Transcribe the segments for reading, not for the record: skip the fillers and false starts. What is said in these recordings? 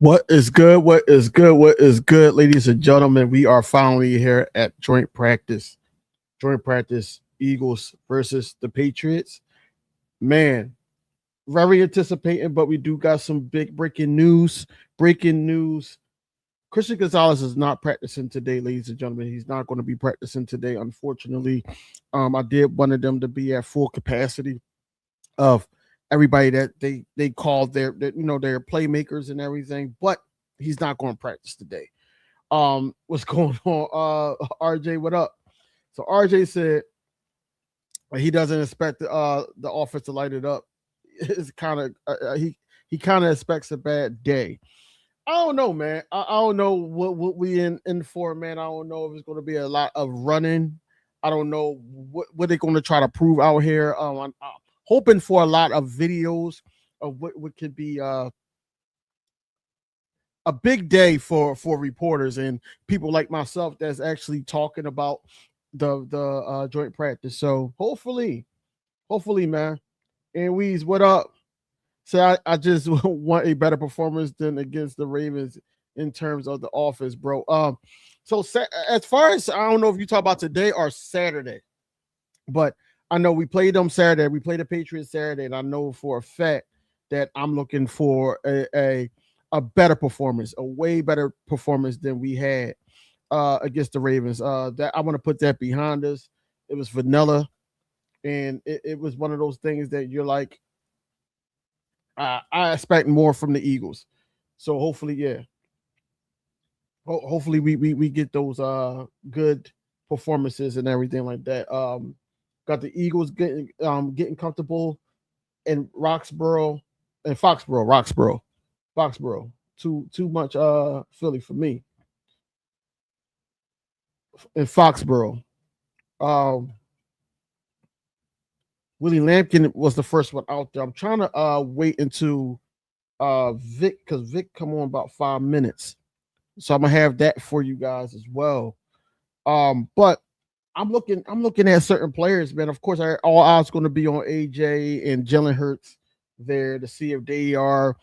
What is good? What is good? What is good, ladies and gentlemen? We are finally here at joint practice. Joint practice, Eagles versus the Patriots. Man, very anticipating, but we do got some big breaking news. Breaking news. Christian Gonzalez is not practicing today, ladies and gentlemen. He's not going to be practicing today, unfortunately. I did wanted them to be at full capacity of everybody that they called their playmakers and everything, but he's not going to practice today. What's going on? RJ, what up? So RJ said he doesn't expect the offense to light it up. It's kind of he kind of expects a bad day. I don't know, man. I don't know what we in for, man. I don't know if it's going to be a lot of running. I don't know what they're going to try to prove out here. I'm hoping for a lot of videos of what could be a big day for reporters and people like myself that's actually talking about the joint practice. So hopefully, man. And Weez, what up? So I just want a better performance than against the Ravens in terms of the offense, bro. So as far as I don't know if you talk about today or Saturday, but I know we played them Saturday. We played the Patriots Saturday, and I know for a fact that I'm looking for a better performance, a way better performance than we had against the Ravens. That I want to put that behind us. It was vanilla, and it was one of those things that you're like, I expect more from the Eagles. So hopefully, yeah. Hopefully we get those good performances and everything like that. Got the Eagles getting comfortable in Roxborough and Foxborough. Too much Philly for me. In Foxborough. Um Willie Lampkin was the first one out there. I'm trying to wait until Vic, because Vic come on about 5 minutes. So I'm gonna have that for you guys as well. But I'm looking at certain players, man. Of course, all eyes going to be on AJ and Jalen Hurts there to see if they are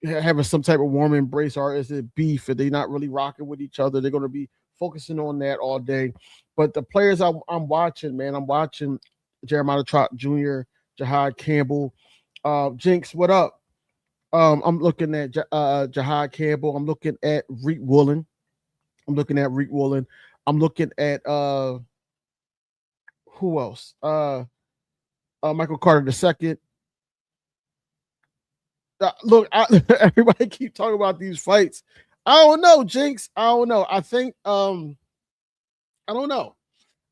having some type of warm embrace or is it beef? Are they not really rocking with each other? They're going to be focusing on that all day. But the players I'm watching, man, I'm watching Jeremiah Trot Jr., Jahad Campbell, Jinx. What up? I'm looking at Jahad Campbell. I'm looking at Reek Woolen. I'm looking at who else? Michael Carter II. Look, everybody keep talking about these fights. I don't know, Jinx. I don't know. I think I don't know.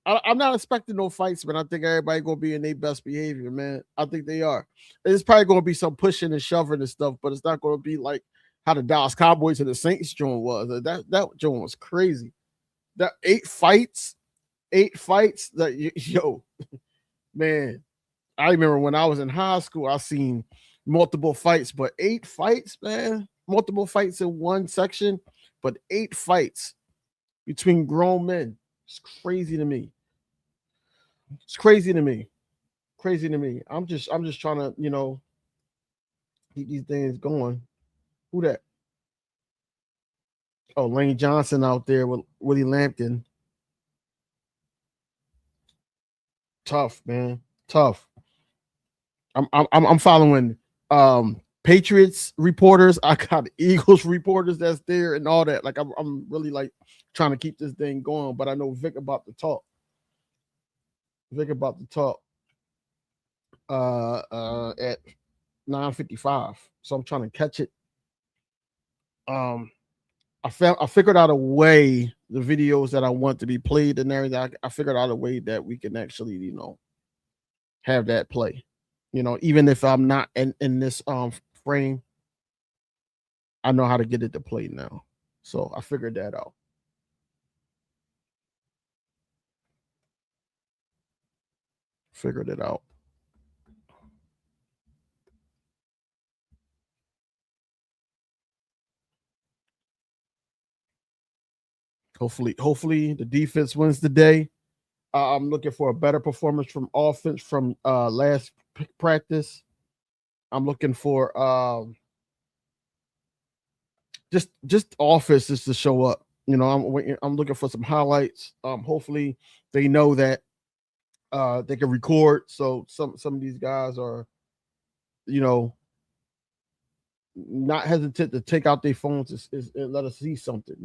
I'm not expecting no fights, but I think everybody gonna be in their best behavior, man. I think they are. It's probably gonna be some pushing and shoving and stuff, but it's not gonna be like how the Dallas Cowboys and the Saints joint was. That joint was crazy. That eight fights. That yo, man. I remember when I was in high school, I seen multiple fights, but 8 fights, man. Multiple fights in one section, but 8 fights between grown men. It's crazy to me. It's crazy to me. Crazy to me. I'm just trying to, keep these things going. Who that? Oh, Lane Johnson out there with Willie Lampkin. Tough, man. Tough. I'm following Patriots reporters. I got Eagles reporters that's there and all that. Like I'm really like trying to keep this thing going, but I know Vic about to talk. At 9:55. So I'm trying to catch it. I figured out a way the videos that I want to be played and everything. I figured out a way that we can actually, have that play. Even if I'm not in this frame, I know how to get it to play now. So I figured that out. Figured it out. Hopefully the defense wins the day. I'm looking for a better performance from offense from last practice. I'm looking for just offense is to show up. I'm looking for some highlights. Hopefully they know that they can record. So some of these guys are, you know, not hesitant to take out their phones and let us see something.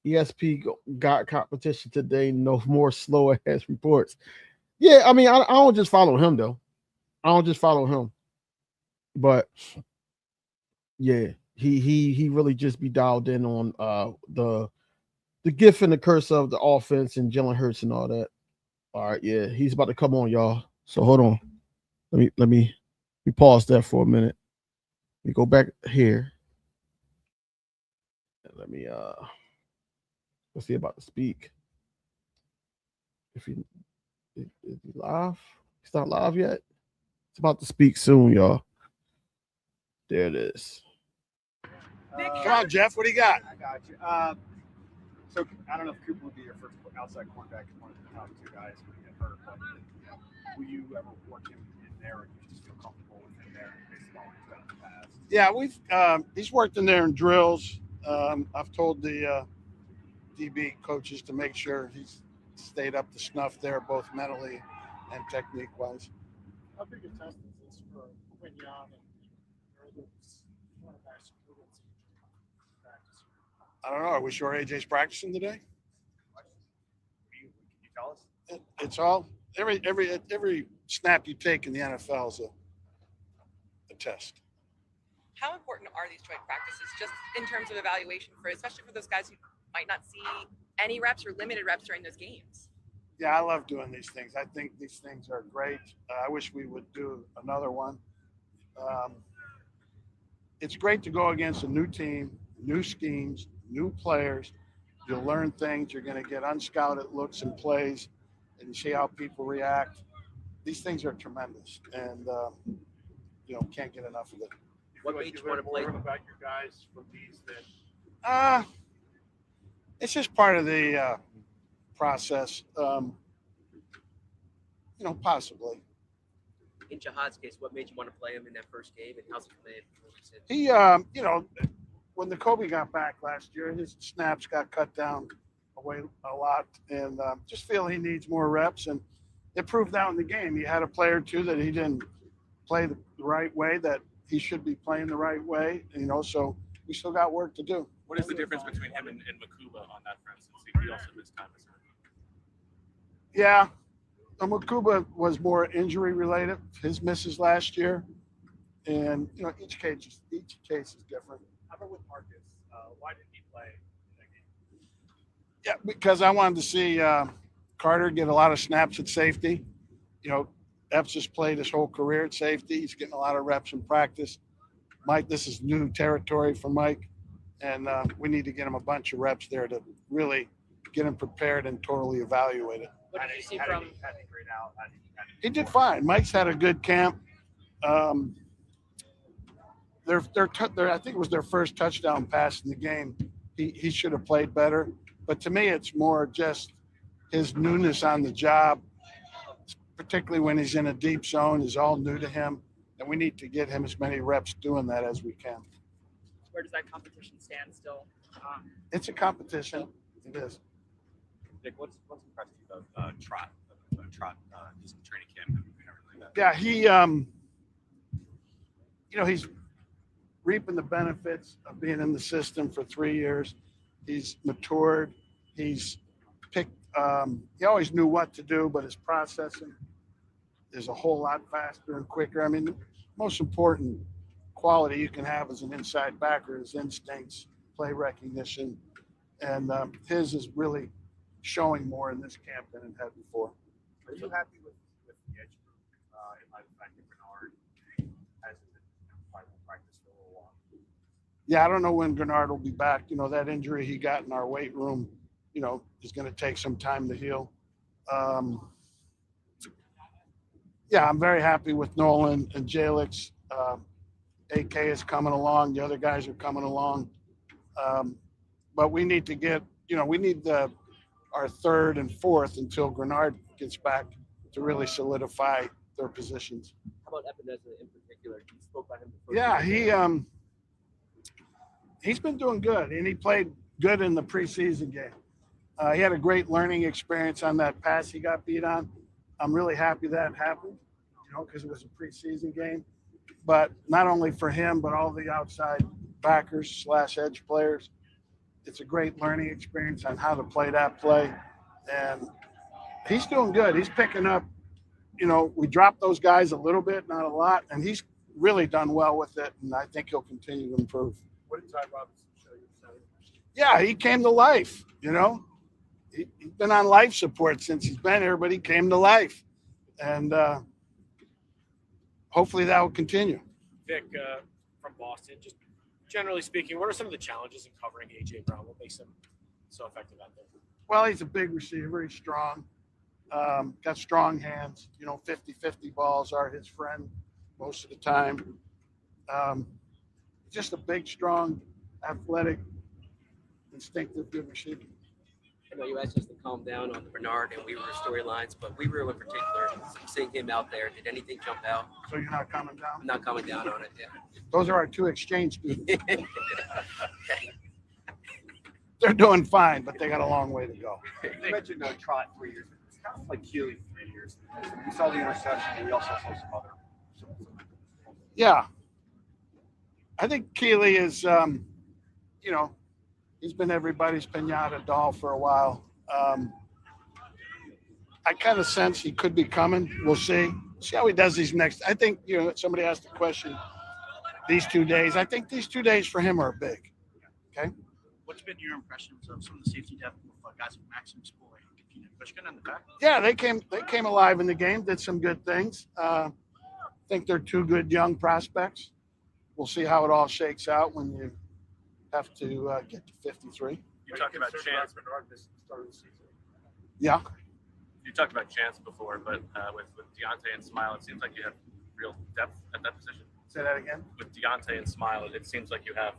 ESP got competition today. No more slow ass reports. Yeah, I mean, I don't just follow him though. I don't just follow him, but yeah, he really just be dialed in on the gift and the curse of the offense and Jalen Hurts and all that. All right, yeah, he's about to come on, y'all. So hold on, let me pause that for a minute. Let me go back here. Let me let's see about to speak. If he is he live, he's not live yet. It's about to speak soon, y'all. There it is. Come on, Jeff. What do you got? I got you. So I don't know if Cooper would be your first outside cornerback, one of the top two guys when you get hurt. But will you ever work him in there, or do you just feel comfortable with him there based on what he's done in the past? Yeah, he's worked in there in drills. I've told the DB coaches to make sure he's stayed up to snuff there, both mentally and technique wise. How big a test is this for Quignon and those cornerbacks who didn't see practice? I don't know. Are we sure AJ's practicing today? Can you tell us? It's all every snap you take in the NFL is a test. How important are these joint practices just in terms of evaluation especially for those guys who might not see any reps or limited reps during those games? Yeah, I love doing these things. I think these things are great. I wish we would do another one. It's great to go against a new team, new schemes, new players. You'll learn things. You're going to get unscouted looks and plays and see how people react. These things are tremendous, and can't get enough of it. What made you want to play about your guys from these that? It's just part of the process. Possibly. In Jihad's case, what made you want to play him in that first game, and how's it coming? He, when the Kobe got back last year, his snaps got cut down away a lot, and just feel he needs more reps. And it proved out in the game. He had a player too that he didn't play the right way that he should be playing the right way. So we still got work to do. What is the difference between him and Makuba on that, for instance? He also missed time. Yeah, Makuba was more injury related. His misses last year, and each case is different. How about with Marcus? Why didn't he play in that game? Yeah, because I wanted to see Carter get a lot of snaps at safety. Epps has played his whole career at safety. He's getting a lot of reps in practice. Mike, this is new territory for Mike, and we need to get him a bunch of reps there to really get him prepared and totally evaluated. What did you see from? He did fine. Mike's had a good camp. I think it was their first touchdown pass in the game. He should have played better, but to me, it's more just his newness on the job, particularly when he's in a deep zone, is all new to him, and we need to get him as many reps doing that as we can. Where does that competition stand still? It's a competition. It is. Nick, what's impressive about Trot? Just in training camp and everything like that. Yeah, he's reaping the benefits of being in the system for 3 years. He's matured. He's picked. He always knew what to do, but his processing is a whole lot faster and quicker. I mean, the most important quality you can have as an inside backer is instincts, play recognition, and his is really showing more in this camp than it had before. Are you happy with the edge group? In my opinion, Bernard hasn't been practice for a little while. Yeah, I don't know when Bernard will be back. That injury he got in our weight room, is going to take some time to heal. Yeah, I'm very happy with Nolan and Jalix. AK is coming along. The other guys are coming along. But we need to get, we need our third and fourth until Grenard gets back to really solidify their positions. How about Epinesa in particular? You spoke about him before. Yeah, He's been doing good, and he played good in the preseason game. He had a great learning experience on that pass he got beat on. I'm really happy that happened, because it was a preseason game. But not only for him, but all the outside backers / edge players. It's a great learning experience on how to play that play. And he's doing good. He's picking up, we dropped those guys a little bit, not a lot, and he's really done well with it. And I think he'll continue to improve. What did Ty Robinson show you? Yeah, he came to life, He's been on life support since he's been here, but he came to life. And hopefully that will continue. Vic, from Boston, just generally speaking, what are some of the challenges in covering A.J. Brown? What makes him so effective out there? Well, he's a big receiver. He's strong. Got strong hands. 50-50 balls are his friend most of the time. Just a big, strong, athletic, instinctive, good receiver. I know you asked us to calm down on the Bernard and Weaver storylines, but Weaver in particular, seeing him out there, did anything jump out? So you're not coming down? I'm not coming down on it, yeah. Those are our two exchange students. They're doing fine, but they got a long way to go. You mentioned Trot 3 years. It's kind of like Keely 3 years. We saw the interception, and we also saw some other. Yeah. I think Keely is, he's been everybody's pinata doll for a while. I kind of sense he could be coming. We'll see. See how he does these next. I think, somebody asked the question, these 2 days. I think these 2 days for him are big. Okay. What's been your impressions of some of the safety depth with guys like Maxim School and Michigan in the back? Yeah, they came alive in the game, did some good things. I think they're two good young prospects. We'll see how it all shakes out when you have to get to 53. You talked about Chance. Yeah. You talked about Chance before, but with Deontay and Smile, it seems like you have real depth at that position. Say that again. With Deontay and Smile, it seems like you have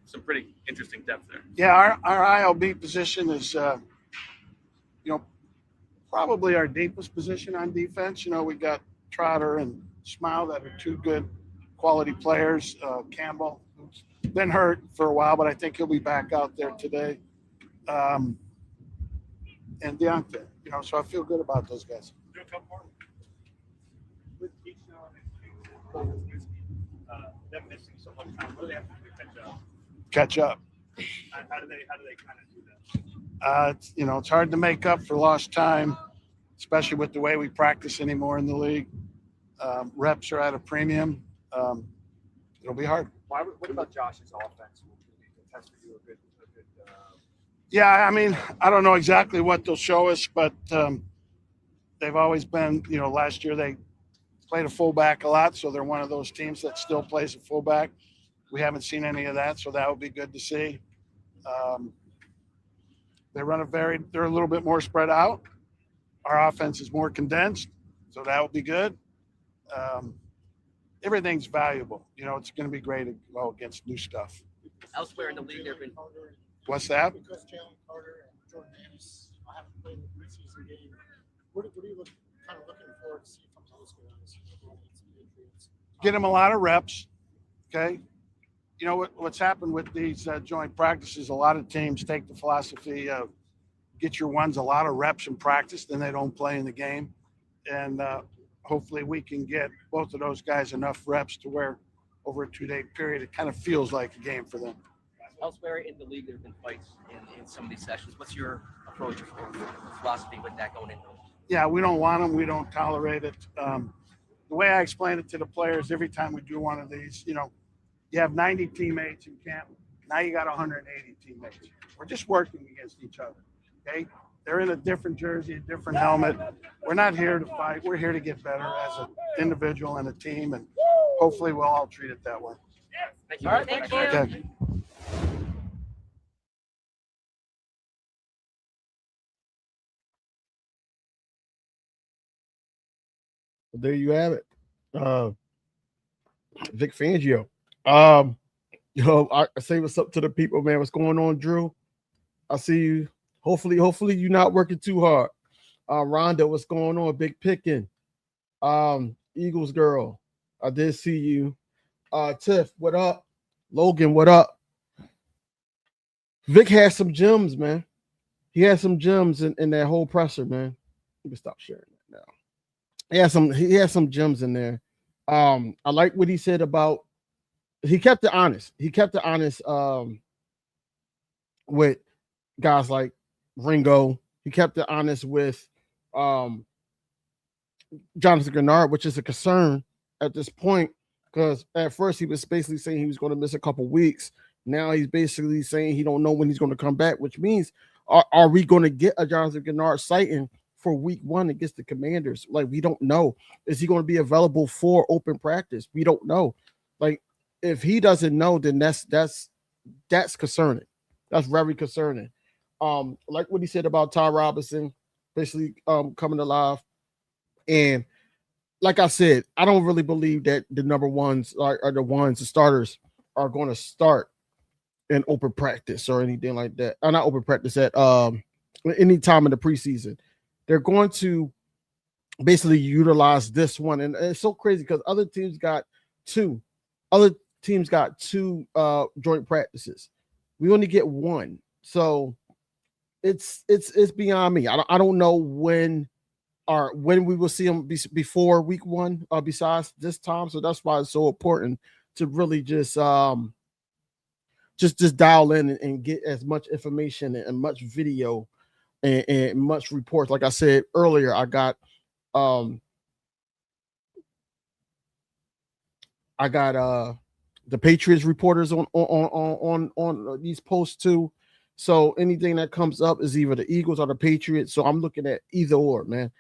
some pretty interesting depth there. Yeah, our ILB position is, probably our deepest position on defense. We got Trotter and Smile that are two good quality players. Campbell, who's been hurt for a while, but I think he'll be back out there today. And Deontay, so I feel good about those guys. Do a couple more. With Keyshawn and them missing so much time, what do they have to do to catch up? How do they kind of do that? It's hard to make up for lost time, especially with the way we practice anymore in the league. Reps are at a premium. It'll be hard. What about Josh's offense? Will the test for you a good Yeah, I mean, I don't know exactly what they'll show us, but they've always been, last year they played a fullback a lot, so they're one of those teams that still plays a fullback. We haven't seen any of that, so that would be good to see. They're a little bit more spread out. Our offense is more condensed, so that will be good. Everything's valuable. It's going to be great to go against new stuff. Elsewhere in the league, there have been. What's that? Because Jalen Carter and Jordan Davis haven't played in the preseason game. What are you kind of looking forward to see from those guys? Get them a lot of reps. Okay. What's happened with these joint practices, a lot of teams take the philosophy of get your ones a lot of reps in practice, then they don't play in the game. And hopefully we can get both of those guys enough reps to where over a 2-day period, it kind of feels like a game for them. Elsewhere in the league, there have been fights in some of these sessions. What's your approach or philosophy with that going into it? Yeah, we don't want them. We don't tolerate it. The way I explain it to the players, every time we do one of these, you have 90 teammates in camp. Now you got 180 teammates. We're just working against each other, okay? They're in a different jersey, a different helmet. We're not here to fight. We're here to get better as an individual and a team, and hopefully we'll all treat it that way. Thank you. All right, thank you. Okay. There you have it. Vic Fangio. I say what's up to the people, man. What's going on, Drew? I see you. Hopefully you're not working too hard. Rhonda, what's going on? Big picking. Eagles girl. I did see you. Tiff, what up? Logan, what up? Vic has some gems, man. He has some gems in that whole presser, man. You can stop sharing it now. He has some gems in there. I like what he said about he kept it honest. He kept it honest with guys like Ringo. He kept it honest with um Jonathan Gennard, which is a concern at this point because at first he was basically saying he was going to miss a couple weeks. Now he's basically saying he don't know when he's going to come back, which means are we going to get a Jonathan Gennard sighting for week 1 against the Commanders? Like, we don't know. Is he going to be available for open practice? We don't know. Like, if he doesn't know, then that's concerning. That's very concerning. Like what he said about Ty Robinson, basically coming alive. And like I said, I don't really believe that the number ones are the starters are going to start in open practice or anything like that. Not open practice at any time in the preseason. They're going to basically utilize this one. And it's so crazy because other teams got two. Other teams got two joint practices. We only get one. So it's beyond me. I don't know when we will see them before week 1 besides this time. So that's why it's so important to really just dial in and get as much information and much video and much reports. Like I said earlier, I got the Patriots reporters on these posts too. So anything that comes up is either the Eagles or the Patriots. So I'm looking at either or, man.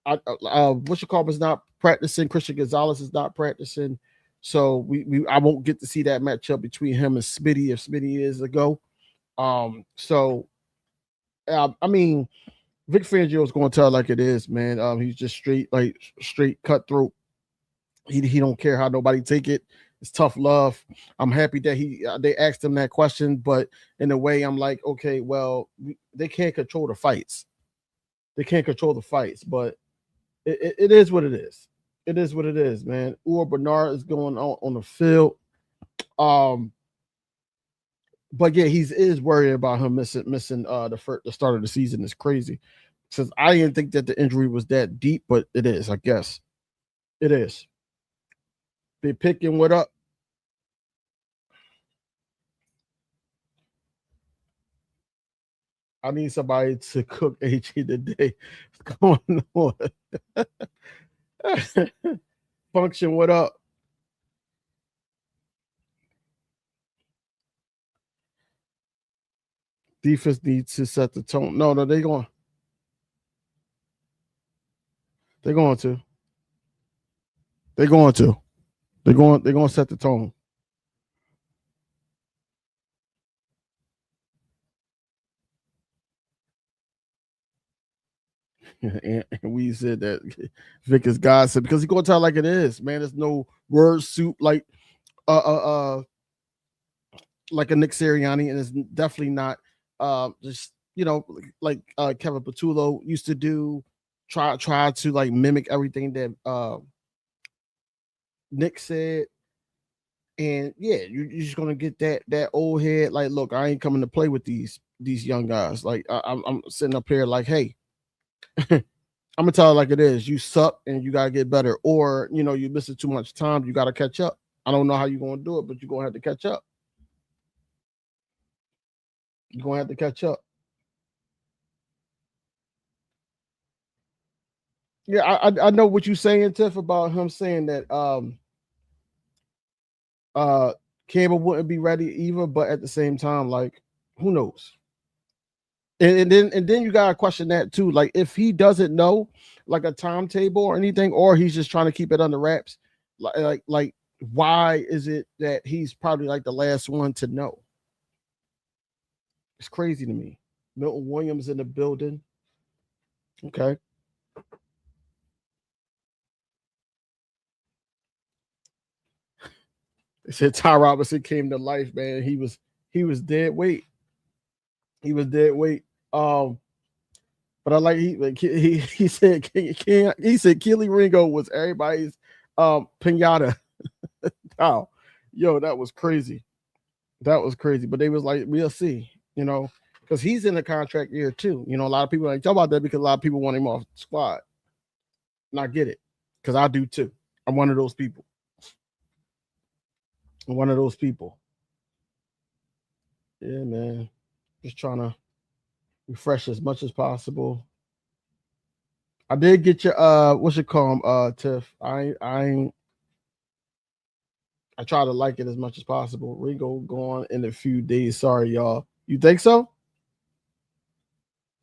Wishakarp is not practicing. Christian Gonzalez is not practicing. So I won't get to see that matchup between him and Smitty if Smitty is a go. I mean, Vic Fangio is going to tell like it is, man. He's just straight cutthroat. He don't care how nobody take it. It's tough love. I'm happy that they asked him that question, but in a way, I'm like, okay, well, they can't control the fights. They can't control the fights, but it is what it is. It is what it is, man. Bernard is going on the field. But yeah, he is worried about him missing the start of the season. Is crazy. Says I didn't think that the injury was that deep, but it is. I guess it is. They picking what up. I need somebody to cook AJ today. What's going on? Function, what up? Defense needs to set the tone. No, they're going. They're going to. They're going to. They're going to set the tone. And we said that Vic is God said because he's going to tell like it is, man. There's no word soup like a Nick Sirianni, and it's definitely not just like Kevin Patullo used to do. Try to like mimic everything that Nick said. And yeah, you're just gonna get that old head. Like, look, I ain't coming to play with these young guys. Like, I'm sitting up here like, hey, I'm gonna tell it like it is. You suck, and you gotta get better. Or you're missing too much time. You gotta catch up. I don't know how you're gonna do it, but you're gonna have to catch up. You're gonna have to catch up. Yeah, I know what you're saying, Tiff, about him saying that Campbell wouldn't be ready either, but at the same time, like, who knows? And then you gotta question that too. Like, if he doesn't know like a timetable or anything, or he's just trying to keep it under wraps, like why is it that he's probably like the last one to know? It's crazy to me. Milton Williams in the building. Okay. They said Ty Robinson came to life, man. He was dead weight. He was dead weight. But I like he said he said Keely Ringo was everybody's pinata. Oh, yo, that was crazy. That was crazy. But they was like, we'll see, because he's in the contract year too. A lot of people like talk about that because a lot of people want him off the squad. And I get it, because I do too. I'm one of those people. Yeah, man. Just trying to refresh as much as possible. I did get your what's it called, Tiff. I try to like it as much as possible. Ringo gone in a few days. Sorry, y'all. You think so?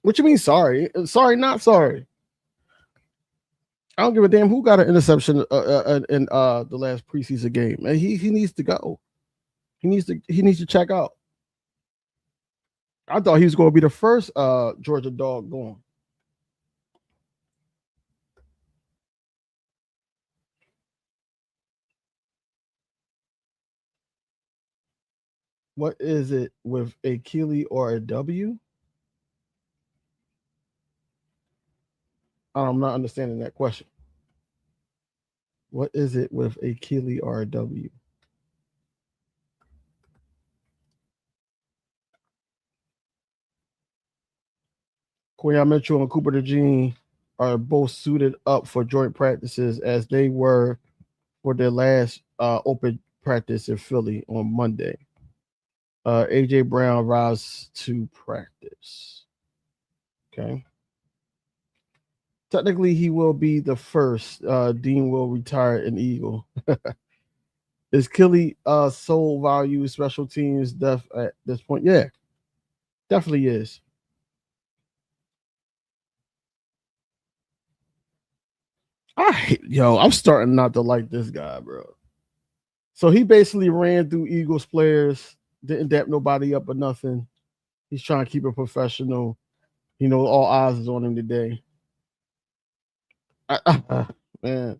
What you mean sorry? Sorry, not sorry. I don't give a damn who got an interception in the last preseason game. And he needs to go. He needs to check out. I thought he was going to be the first Georgia dog going. What is it with a Keely or a W? I'm not understanding that question. What is it with a Keely or a W? Quayon Mitchell and Cooper DeJean are both suited up for joint practices as they were for their last open practice in Philly on Monday. AJ Brown arrives to practice. Okay. Technically, he will be the first. Dean will retire an Eagle. Is Kelly sole value special teams depth at this point? Yeah, definitely is. I'm starting not to like this guy, bro. So he basically ran through Eagles players, didn't dap nobody up or nothing. He's trying to keep it professional. All eyes is on him today. Man,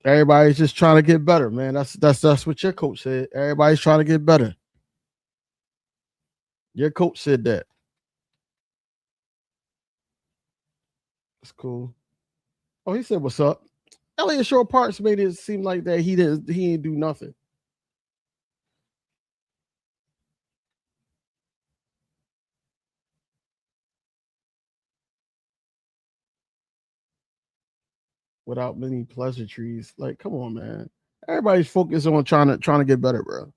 everybody's just trying to get better, man. That's what your coach said. Everybody's trying to get better. Your coach said that. That's cool. Oh, he said, "What's up?" Elliot Short Parks made it seem like that he didn't do nothing. Without many pleasantries. Like, come on, man. Everybody's focused on trying to get better, bro.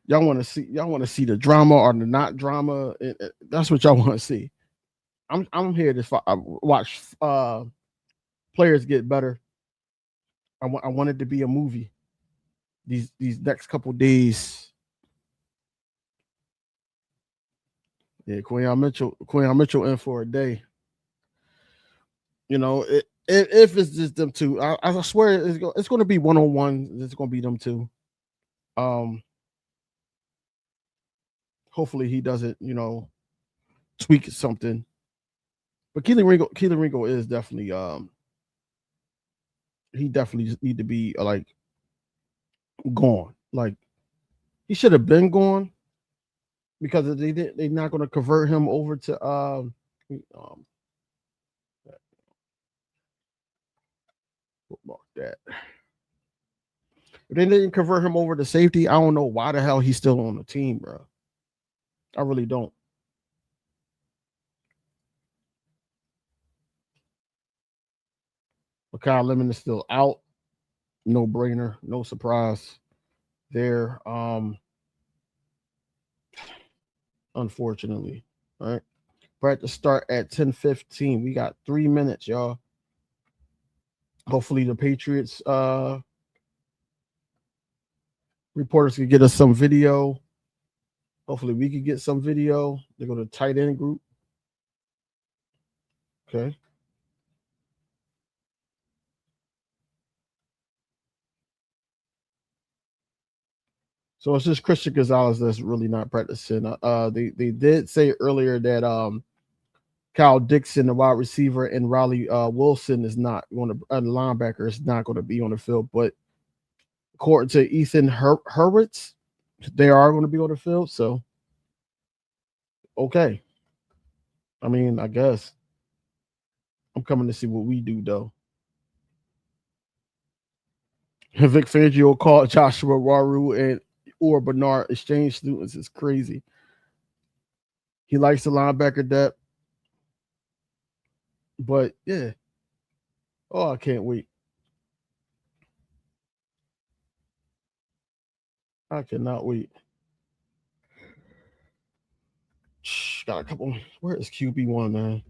Y'all want to see the drama or the not drama. That's what y'all want to see. I'm here to watch players get better. I want it to be a movie. These next couple days. Yeah, Quayon Mitchell in for a day. If it's just them two, I swear it's going to be 1-on-1. It's going to be them two. Hopefully he doesn't, tweak something. But Keelan Ringo is definitely he definitely need to be like gone. Like he should have been gone because they're not going to convert him over to that. If they didn't convert him over to safety, I don't know why the hell he's still on the team, bro. I really don't. But Kyle Lemon is still out. No brainer, no surprise there. Unfortunately. All right. Practice start at 10:15. We got 3 minutes, y'all. Hopefully the Patriots reporters can get us some video. Hopefully we can get some video. They go to tight end group. Okay. So it's just Christian Gonzalez that's really not practicing. They did say earlier that Kyle Dixon, the wide receiver, and Riley Wilson is not going to the linebacker is not going to be on the field. But according to Ethan Hurwitz, they are going to be on the field. So okay. I mean, I guess I'm coming to see what we do though. Vic Fangio called Joshua Waru and or Bernard exchange students is crazy. He likes the linebacker depth, but yeah. Oh, I can't wait. I cannot wait. Got a couple. Where is QB1, man?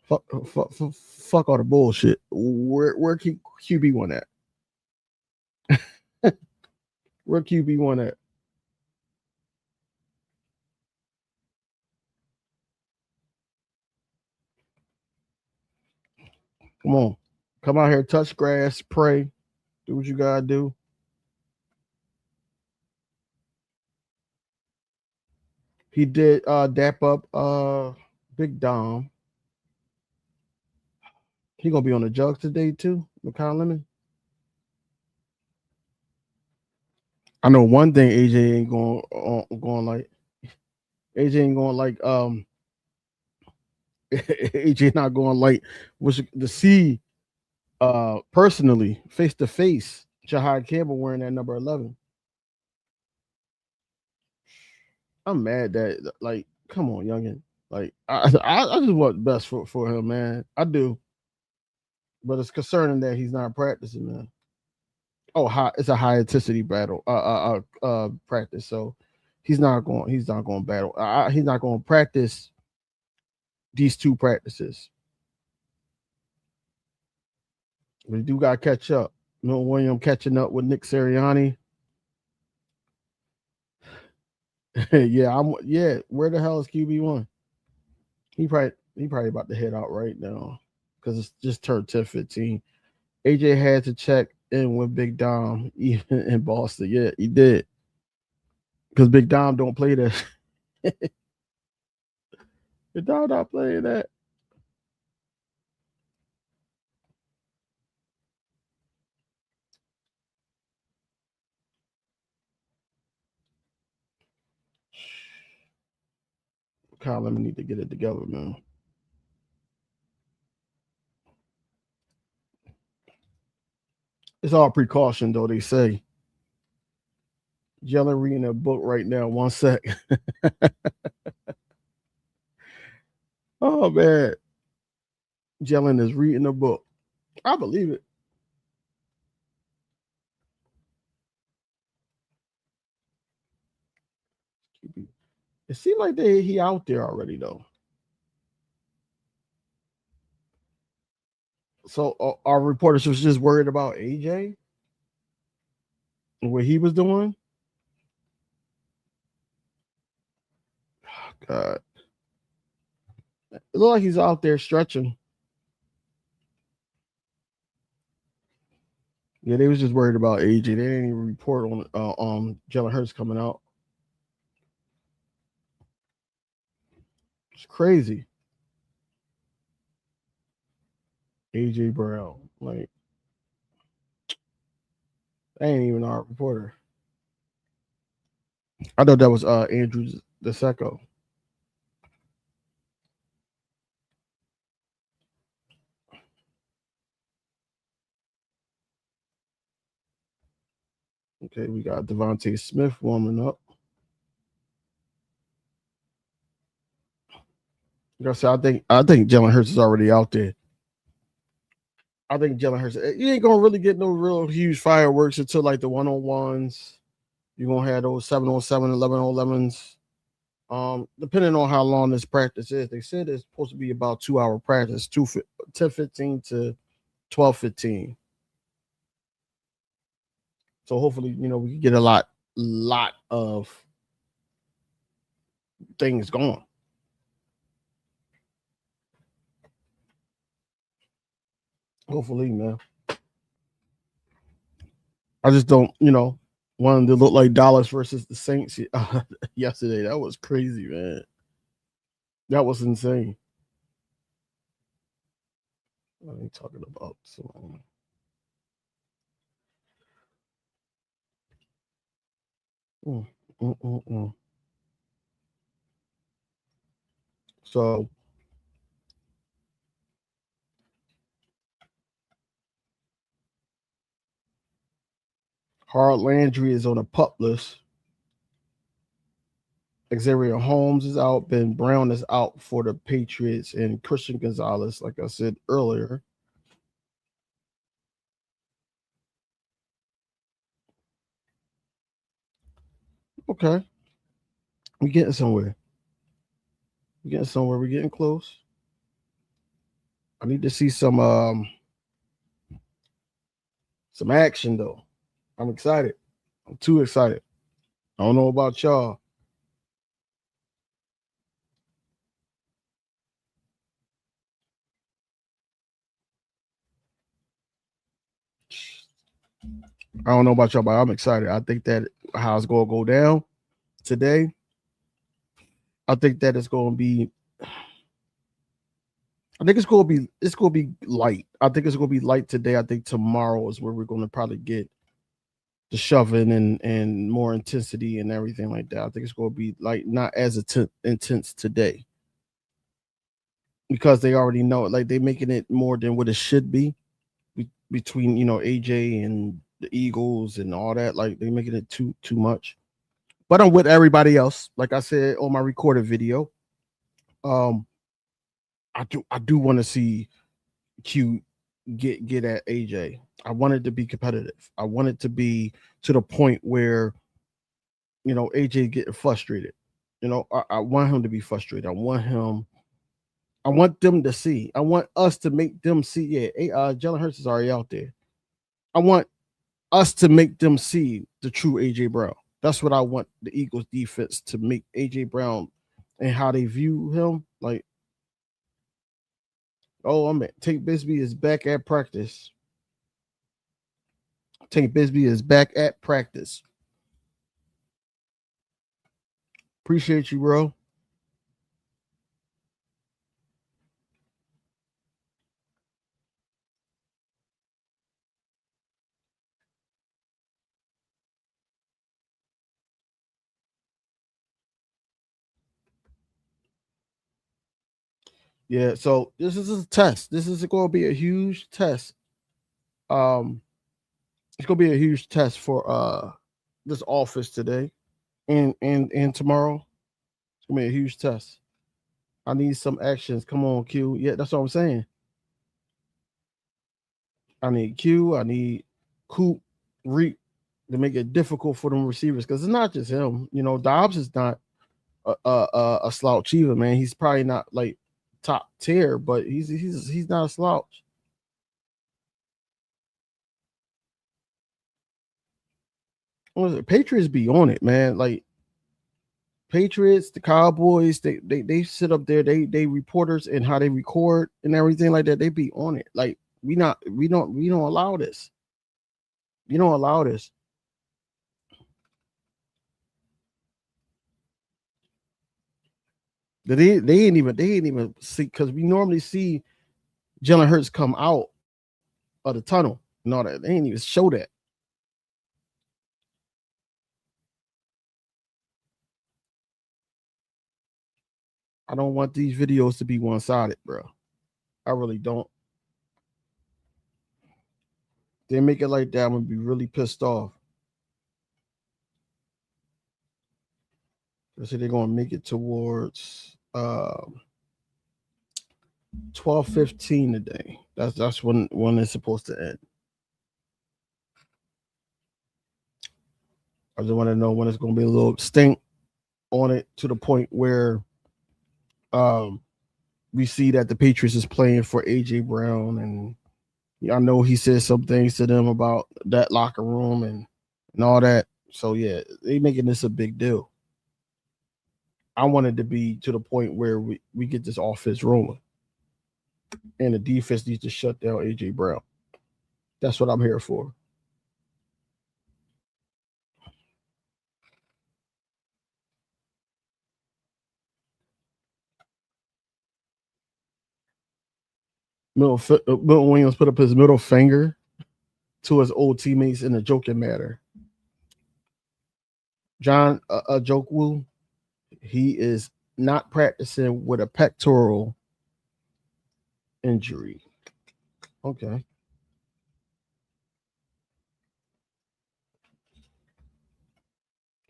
Fuck all the bullshit. Where QB1 at? Where QB1 at? Come on. Come out here, touch grass, pray, do what you gotta do. He did dap up Big Dom. He gonna be on the jugs today too, McCall Lemon. I know one thing AJ ain't going like. AJ ain't going like AJ not going like was to see personally face to face Jahad Campbell wearing that number 11. I'm mad that like come on youngin, like I just want best for him, man. I do, but it's concerning that he's not practicing, man. Oh, it's a high intensity battle practice, so he's not going battle. He's not going to practice these two practices. We do got to catch up. William catching up with Nick Sirianni. Yeah. Where the hell is QB1? He probably about to head out right now because it's just turned 10-15. AJ had to check in with Big Dom even in Boston. Yeah, he did. Because Big Dom don't play that. Big Dom not playing that. Kyle, let me need to get it together, man. It's all precaution, though, they say. Jellen reading a book right now. 1 sec. Oh, man. Jellen is reading a book. I believe it. It seems like he out there already, though. So our reporters was just worried about AJ and what he was doing. Oh, God. It looked like he's out there stretching. Yeah, they was just worried about AJ. They didn't even report on Jalen Hurts coming out. It's crazy. AJ Brown, like, I ain't even our reporter. I thought that was Andrew DeSecco. Okay, we got Devontae Smith warming up. Like I said, I think Jalen Hurts is already out there. I think Jalen Hurts, you ain't gonna really get no real huge fireworks until like the 1-on-1s. You're gonna have those 7-on-7, 11-on-11s. Depending on how long this practice is, they said it's supposed to be about 2-hour practice, 10-15 to 12-15. So hopefully, we can get a lot of things going. Hopefully, man. I just don't, want them to look like Dallas versus the Saints yesterday. That was crazy, man. That was insane. What are you talking about? So Harold Landry is on a pup list. Xavier Holmes is out. Ben Brown is out for the Patriots, and Christian Gonzalez, like I said earlier. Okay. We're getting somewhere. We're getting somewhere. We're getting close. I need to see some action though. I'm excited. I'm too excited. I don't know about y'all. I don't know about y'all, but I'm excited. I think that how it's gonna go down today. I think that it's gonna be. I think it's gonna be light. I think it's gonna be light today. I think tomorrow is where we're gonna probably get the shoving and more intensity and everything like that. I think it's gonna be like not as intense today because they already know it. Like they're making it more than what it should be between AJ and the Eagles and all that. Like they're making it too much. But I'm with everybody else. Like I said on my recorded video, I do want to see Q get at AJ. I want it to be competitive. I want it to be to the point where AJ getting frustrated. I want him to be frustrated. I want them to see. I want us to make them see. Yeah, Jalen Hurts is already out there. I want us to make them see the true AJ Brown. That's what I want the Eagles defense to make AJ Brown and how they view him. Like, oh, Tate Bisbee is back at practice. Tate Bisbee is back at practice. Appreciate you, bro. Yeah, so this is a test. This is going to be a huge test. It's going to be a huge test for this office today and tomorrow. It's going to be a huge test. I need some actions. Come on, Q. Yeah, that's what I'm saying. I need Q. I need Coop, Reap to make it difficult for them receivers because it's not just him. Dobbs is not a slouch either, man. He's probably not like top tier, but he's not a slouch. Patriots be on it, man. Like Patriots, the Cowboys, they sit up there, they reporters and how they record and everything like that. They be on it. Like we don't allow this. You don't allow this. They ain't even see because we normally see Jalen Hurts come out of the tunnel and all that. They ain't even show that. I don't want these videos to be one-sided, bro. I really don't. They make it like that, I'm gonna be really pissed off. They say they're gonna make it towards 12:15 today. That's when it's supposed to end. I just want to know when it's gonna be a little stink on it to the point where we see that the Patriots is playing for AJ Brown, and I know he said some things to them about that locker room and all that. So yeah, they making this a big deal. I want it to be to the point where we get this offense rolling. And the defense needs to shut down AJ Brown. That's what I'm here for. Milton Williams put up his middle finger to his old teammates in a joking manner. John Ajokwu, he is not practicing with a pectoral injury. Okay.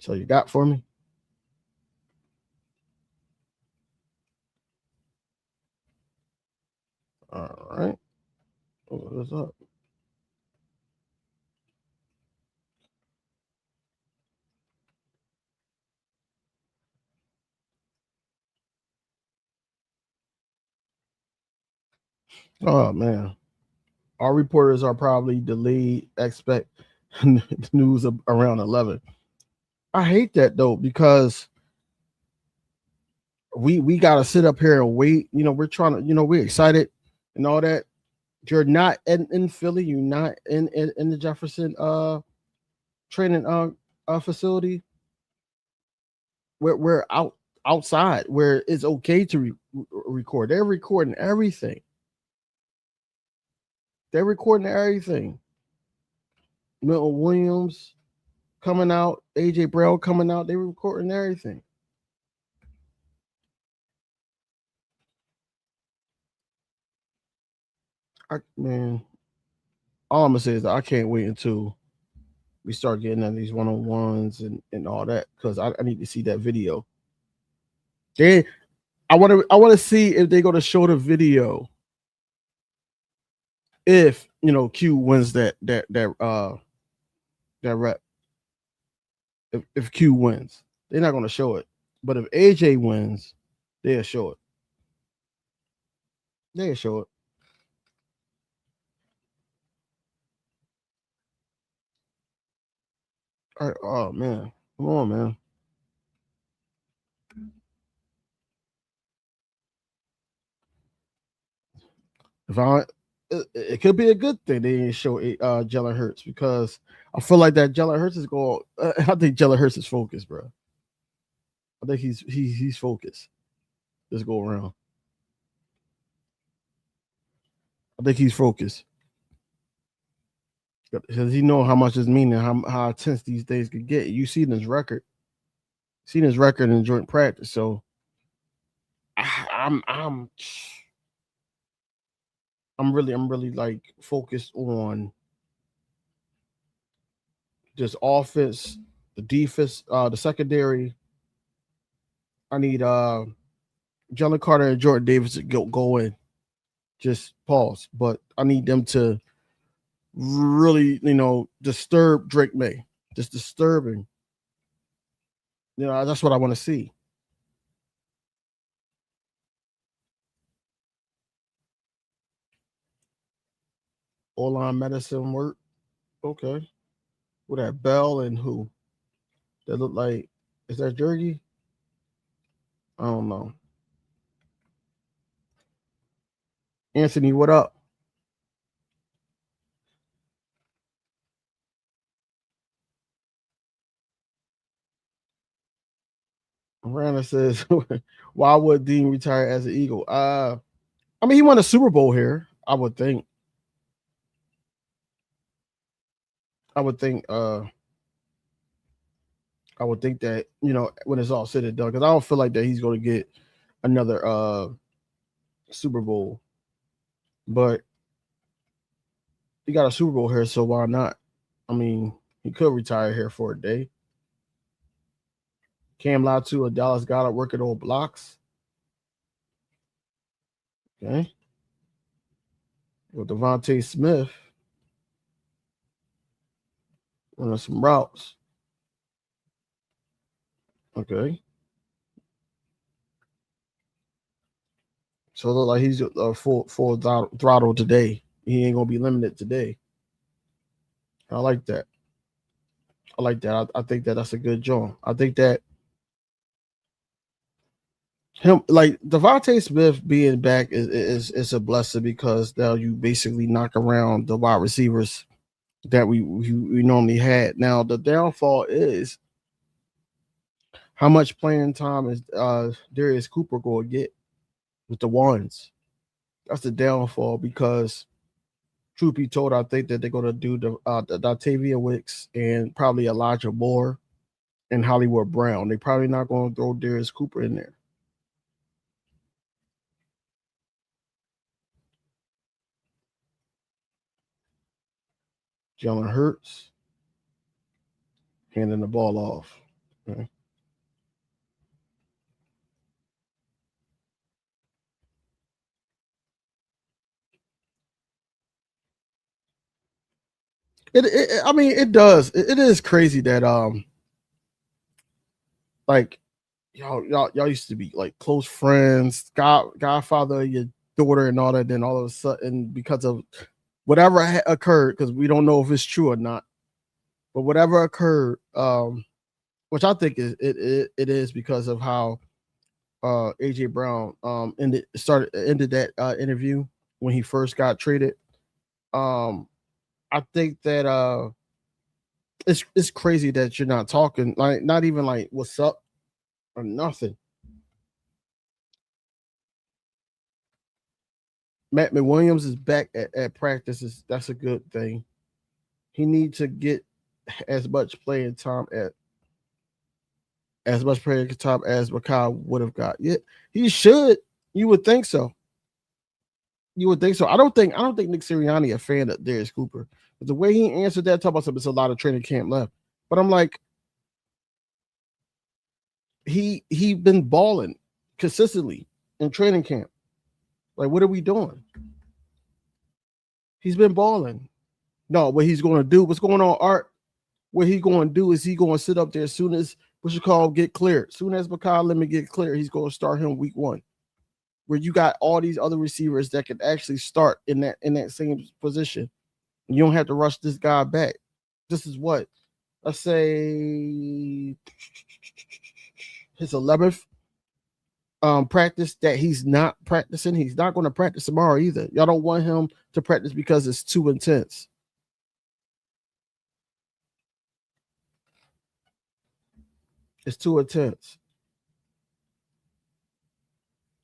So you got for me? All right. What is up? Oh man, our reporters are probably delayed. Expect news around 11. I hate that though because we gotta sit up here and wait. We're trying to. We're excited and all that. You're not in Philly. You're not in the Jefferson training facility. We're outside where it's okay to record. They're recording everything. They're recording everything. Milton Williams coming out, AJ Brown coming out. They were recording everything. Man, all I'm gonna say is that I can't wait until we start getting on these one-on-ones and all that because I need to see that video. I want to see if they're gonna show the video if Q wins that rep. If Q wins, they're not gonna show it. But if AJ wins, they'll show it. They'll show it. All right, oh man, come on, man. If I, it could be a good thing they didn't show Jalen Hurts because I feel like that Jalen Hurts is going. I think Jalen Hurts is focused, bro. I think he's focused. Let's go around. I think he's focused because he know how much this means and how intense these days could get. You see his record, in joint practice. So I'm really like focused on just offense, the defense, the secondary. I need Jalen Carter and Jordan Davis to go in. Just pause, but I need them to really, disturb Drake May. Just disturbing. That's what I want to see. O-line medicine work. Okay. With that Bell and who? That look like, is that Jergy? I don't know. Anthony, what up? Miranda says, why would Dean retire as an Eagle? I mean, he won a Super Bowl here, I would think. I would think that, when it's all said and done, because I don't feel like that he's gonna get another Super Bowl. But he got a Super Bowl here, so why not? I mean, he could retire here for a day. Cam Latu of Dallas got it working on blocks. Okay. With Devontae Smith running some routes. Okay. So it look like he's full throttle today. He ain't gonna be limited today. I like that. I think that that's a good job. I think that him like Devontae Smith being back is a blessing because now you basically knock around the wide receivers that we normally had. Now the downfall is how much playing time is Darius Cooper going to get with the ones. That's the downfall because truth be told, I think that they're going to do the Dontavia Wicks and probably Elijah Moore and Hollywood Brown. They're probably not going to throw Darius Cooper in there. Jalen Hurts handing the ball off. Okay. I mean, it does. It is crazy that like y'all used to be like close friends, godfather of your daughter and all that. Then all of a sudden, because of whatever occurred, because we don't know if it's true or not, but whatever occurred, which I think it is because of how AJ Brown ended that interview when he first got traded. I think that it's crazy that you're not talking, like not even like what's up or nothing. Matt McWilliams is back at practices. That's a good thing. He needs to get as much playing time as Makai would have got. Yeah, he should. You would think so. You would think so. I don't think Nick Sirianni a fan of Darius Cooper. But the way he answered that, talk about something, it's a lot of training camp left. But I'm like, he been balling consistently in training camp. Like, what are we doing? He's been balling. No, what he's going to do? What's going on, Art? What he going to do is he going to sit up there as soon as what you call get cleared. As soon as Makai Lemon get cleared, he's going to start him week 1. Where you got all these other receivers that can actually start in that same position. You don't have to rush this guy back. This is what, let's say, his 11th practice that he's not practicing. He's not going to practice tomorrow either. Y'all don't want him to practice because it's too intense. It's too intense.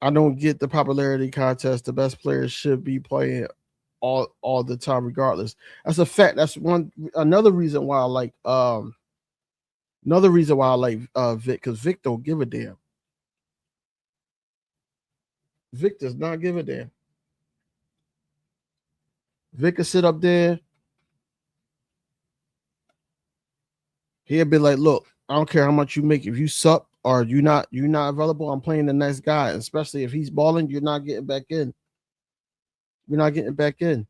I don't get the popularity contest. The best players should be playing all the time, regardless. That's a fact. That's another reason why I like Vic, because Vic don't give a damn. Vic does not give a damn. Vic can sit up there. He'll be like, look, I don't care how much you make. If you suck or you're not available, I'm playing the next guy. Especially if he's balling, you're not getting back in. You're not getting back in.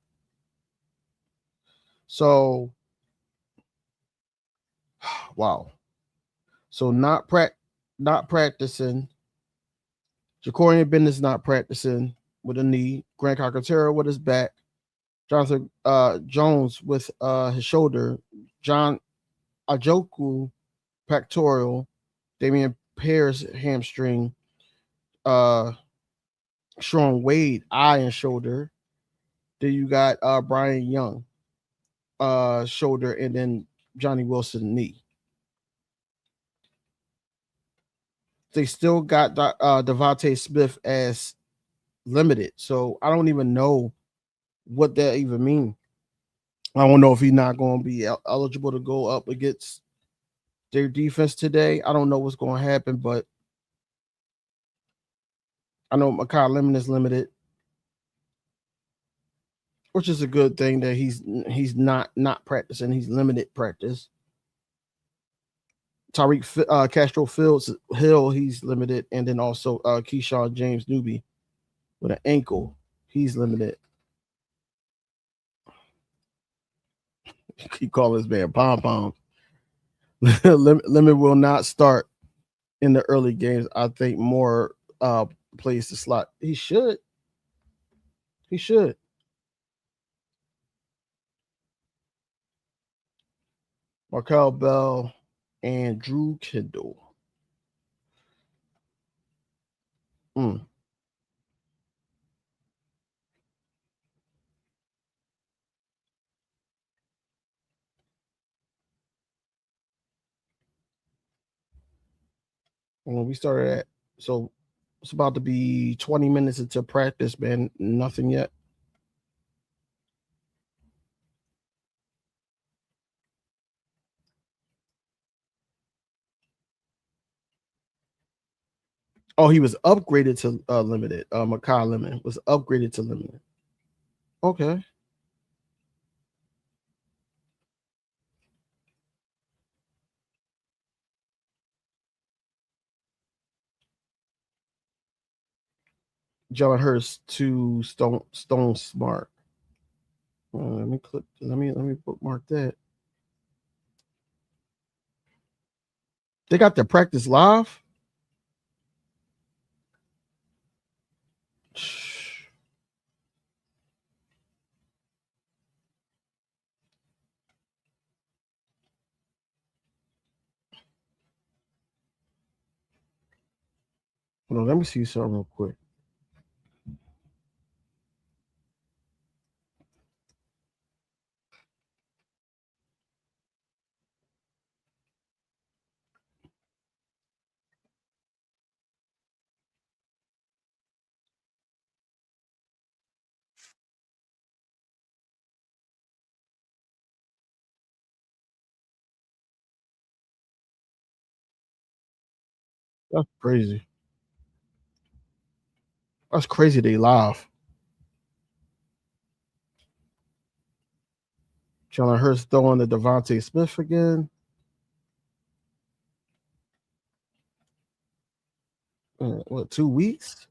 So wow. So not practicing. Jacorian Bennett not practicing with a knee. Grant Calcaterra with his back. Jonathan Jones with his shoulder. John Ajoku pectoral. Damian Pierce hamstring. Sean Wade eye and shoulder. Then you got Brian Young shoulder, and then Johnny Wilson knee. They still got Devontae Smith as limited, so I don't even know what that even means. I don't know if he's not going to be eligible to go up against their defense today. I don't know what's going to happen, but I know Makai Lemon is limited, which is a good thing that he's not practicing. He's limited practice. Tyreek Castro Fields Hill, he's limited, and then also Keyshawn James Newby with an ankle, he's limited. Keep calling this man pom pom. Lemon will not start in the early games. I think more plays the slot. He should. He should. Markel Bell and Drew Kendall. Mm. When we started at, so it's about to be 20 minutes into practice, man. Nothing yet. Oh, he was upgraded to limited. Makai Lemon was upgraded to limited. Okay. Jalen Hurts to Stone Smart. Let me click. Let me bookmark that. They got their practice live. Hold on, let me see something real quick. That's crazy. That's crazy. They live. Jalen Hurts throwing to Devontae Smith again. What, 2 weeks?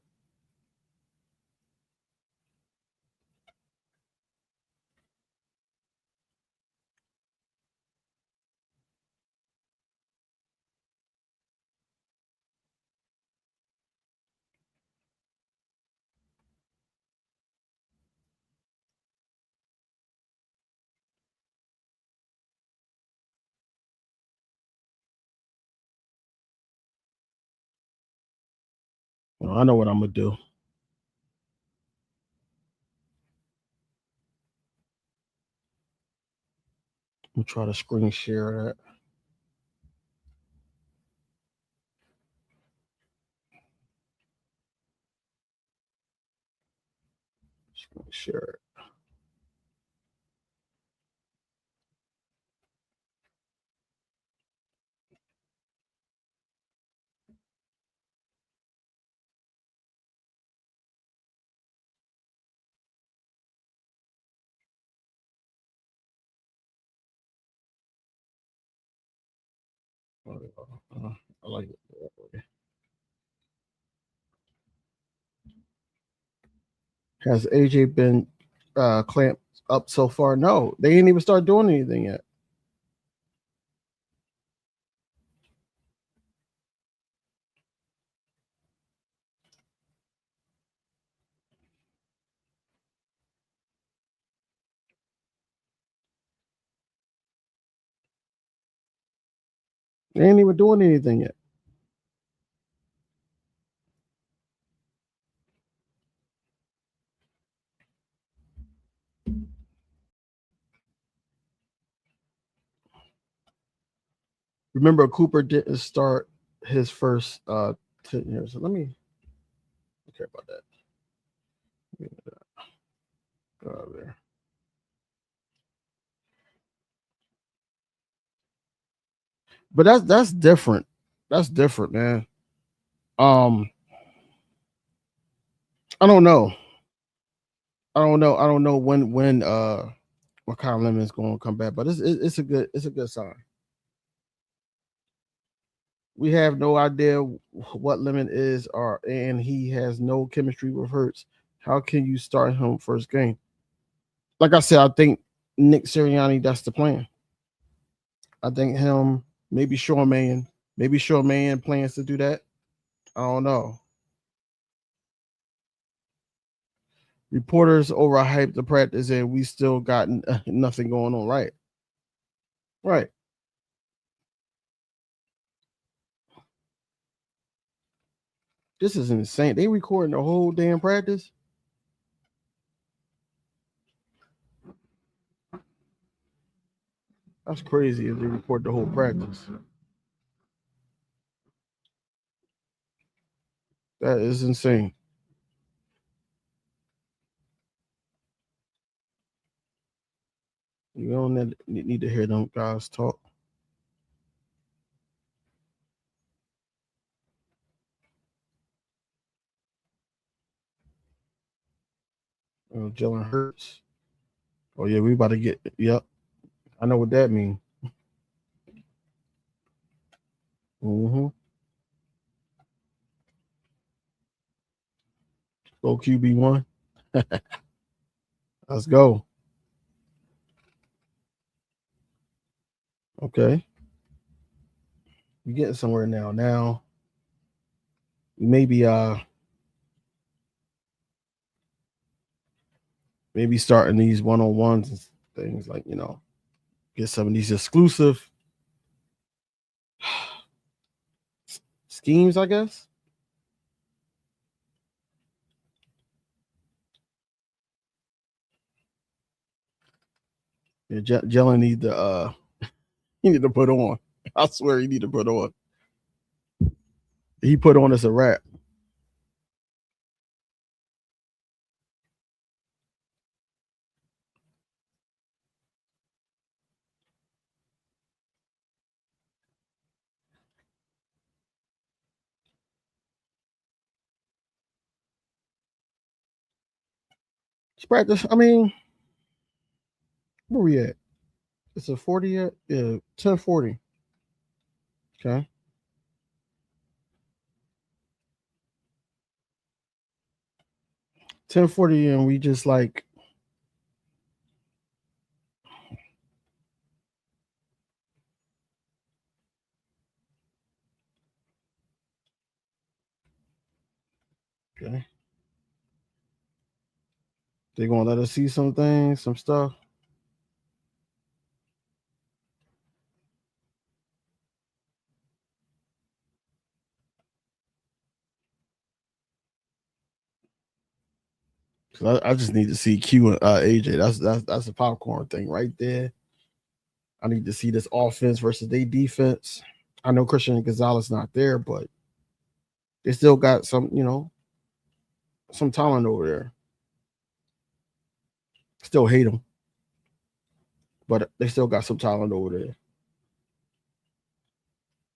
Well, I know what I'm gonna do. I'm gonna try to screen share that. Screen share it. I like it that way. Has AJ been clamped up so far? No, they ain't even start doing anything yet. They ain't even doing anything yet. Remember, Cooper didn't start his first 10 years. So let me care about that. Go out there. But that's different. That's different, man. I don't know. I don't know when what kind of lemon is going to come back, but it's a good sign. We have no idea what lemon is, and he has no chemistry with Hurts. How can you start him first game? Like I said, I think Nick Sirianni, that's the plan. I think him, maybe Sean Mannion plans to do that. I don't know. Reporters overhyped the practice, and we still got nothing going on. Right, right. This is insane. They recording the whole damn practice. That's crazy if they record the whole practice. That is insane. You don't need to hear them guys talk. Jalen Hurts. Oh yeah, we about to get. Yep, I know what that means. Mm-hmm. Go QB1. Let's go. Okay. You're getting somewhere now. Now, maybe starting these one-on-ones and things like, get some of these exclusive schemes, I guess. Yeah, Jalen need to he need to put on. I swear he need to put on. He put on as a rap. It's practice. I mean, where we at? It's a 40 yet? Yeah, 10:40. Okay. 10:40, and we just like okay. They're gonna let us see some things, some stuff. I just need to see Q and AJ. That's a popcorn thing right there. I need to see this offense versus their defense. I know Christian Gonzalez not there, but they still got some, some talent over there. Still hate them, but they still got some talent over there.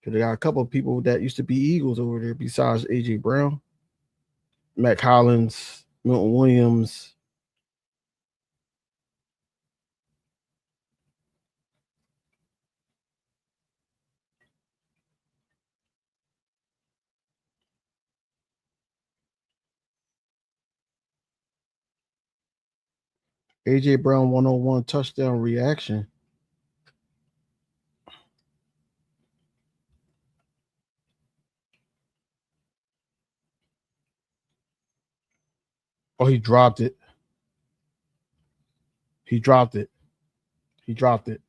Cause they got a couple of people that used to be Eagles over there besides AJ Brown, Matt Collins, Milton Williams. AJ Brown 101 touchdown reaction. Oh, he dropped it. He dropped it. He dropped it.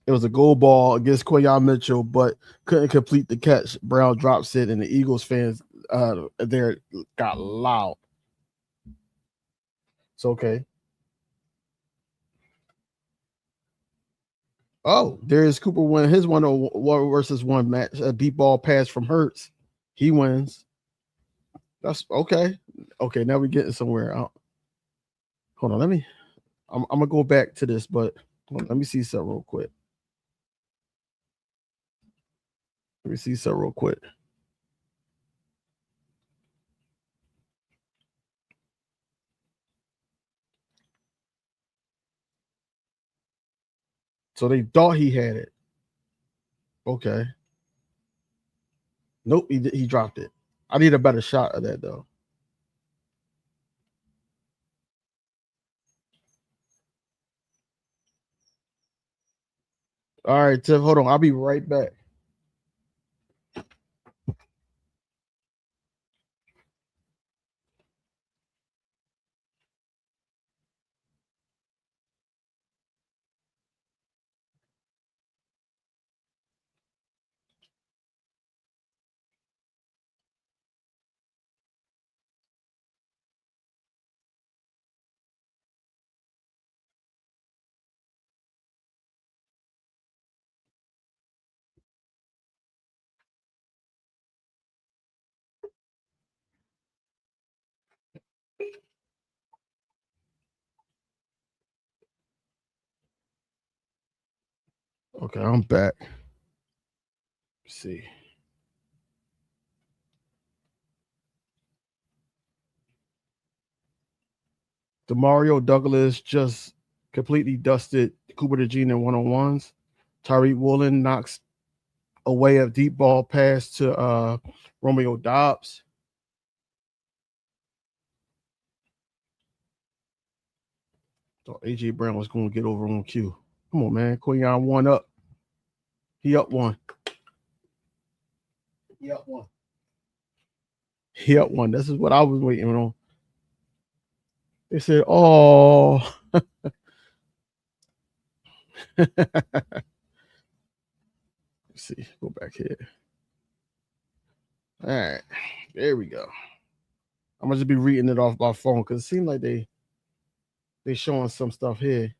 It was a goal ball against Quayon Mitchell, but couldn't complete the catch. Brown drops it, and the Eagles fans there got loud. It's okay. Oh, Darius Cooper won his 1 versus 1 match. A deep ball pass from Hurts. He wins. That's okay. Okay, now we're getting somewhere. Hold on, I'm gonna go back to this, but let me see something real quick. Let me see something real quick. So they thought he had it. Okay. Nope, he dropped it. I need a better shot of that though. All right, Tiff, hold on. I'll be right back. Okay, I'm back. Let's see. Demario Douglas just completely dusted Cooper DeJean in one-on-ones. Tyreek Woolen knocks away a deep ball pass to Romeo Dobbs. Thought AJ Brown was going to get over on Q. Come on, man. Quinyon 1 up. He up 1. He up 1. He up 1. This is what I was waiting on. They said, oh. Let's see. Go back here. All right. There we go. I'm going to just be reading it off my phone because it seems like they showing some stuff here.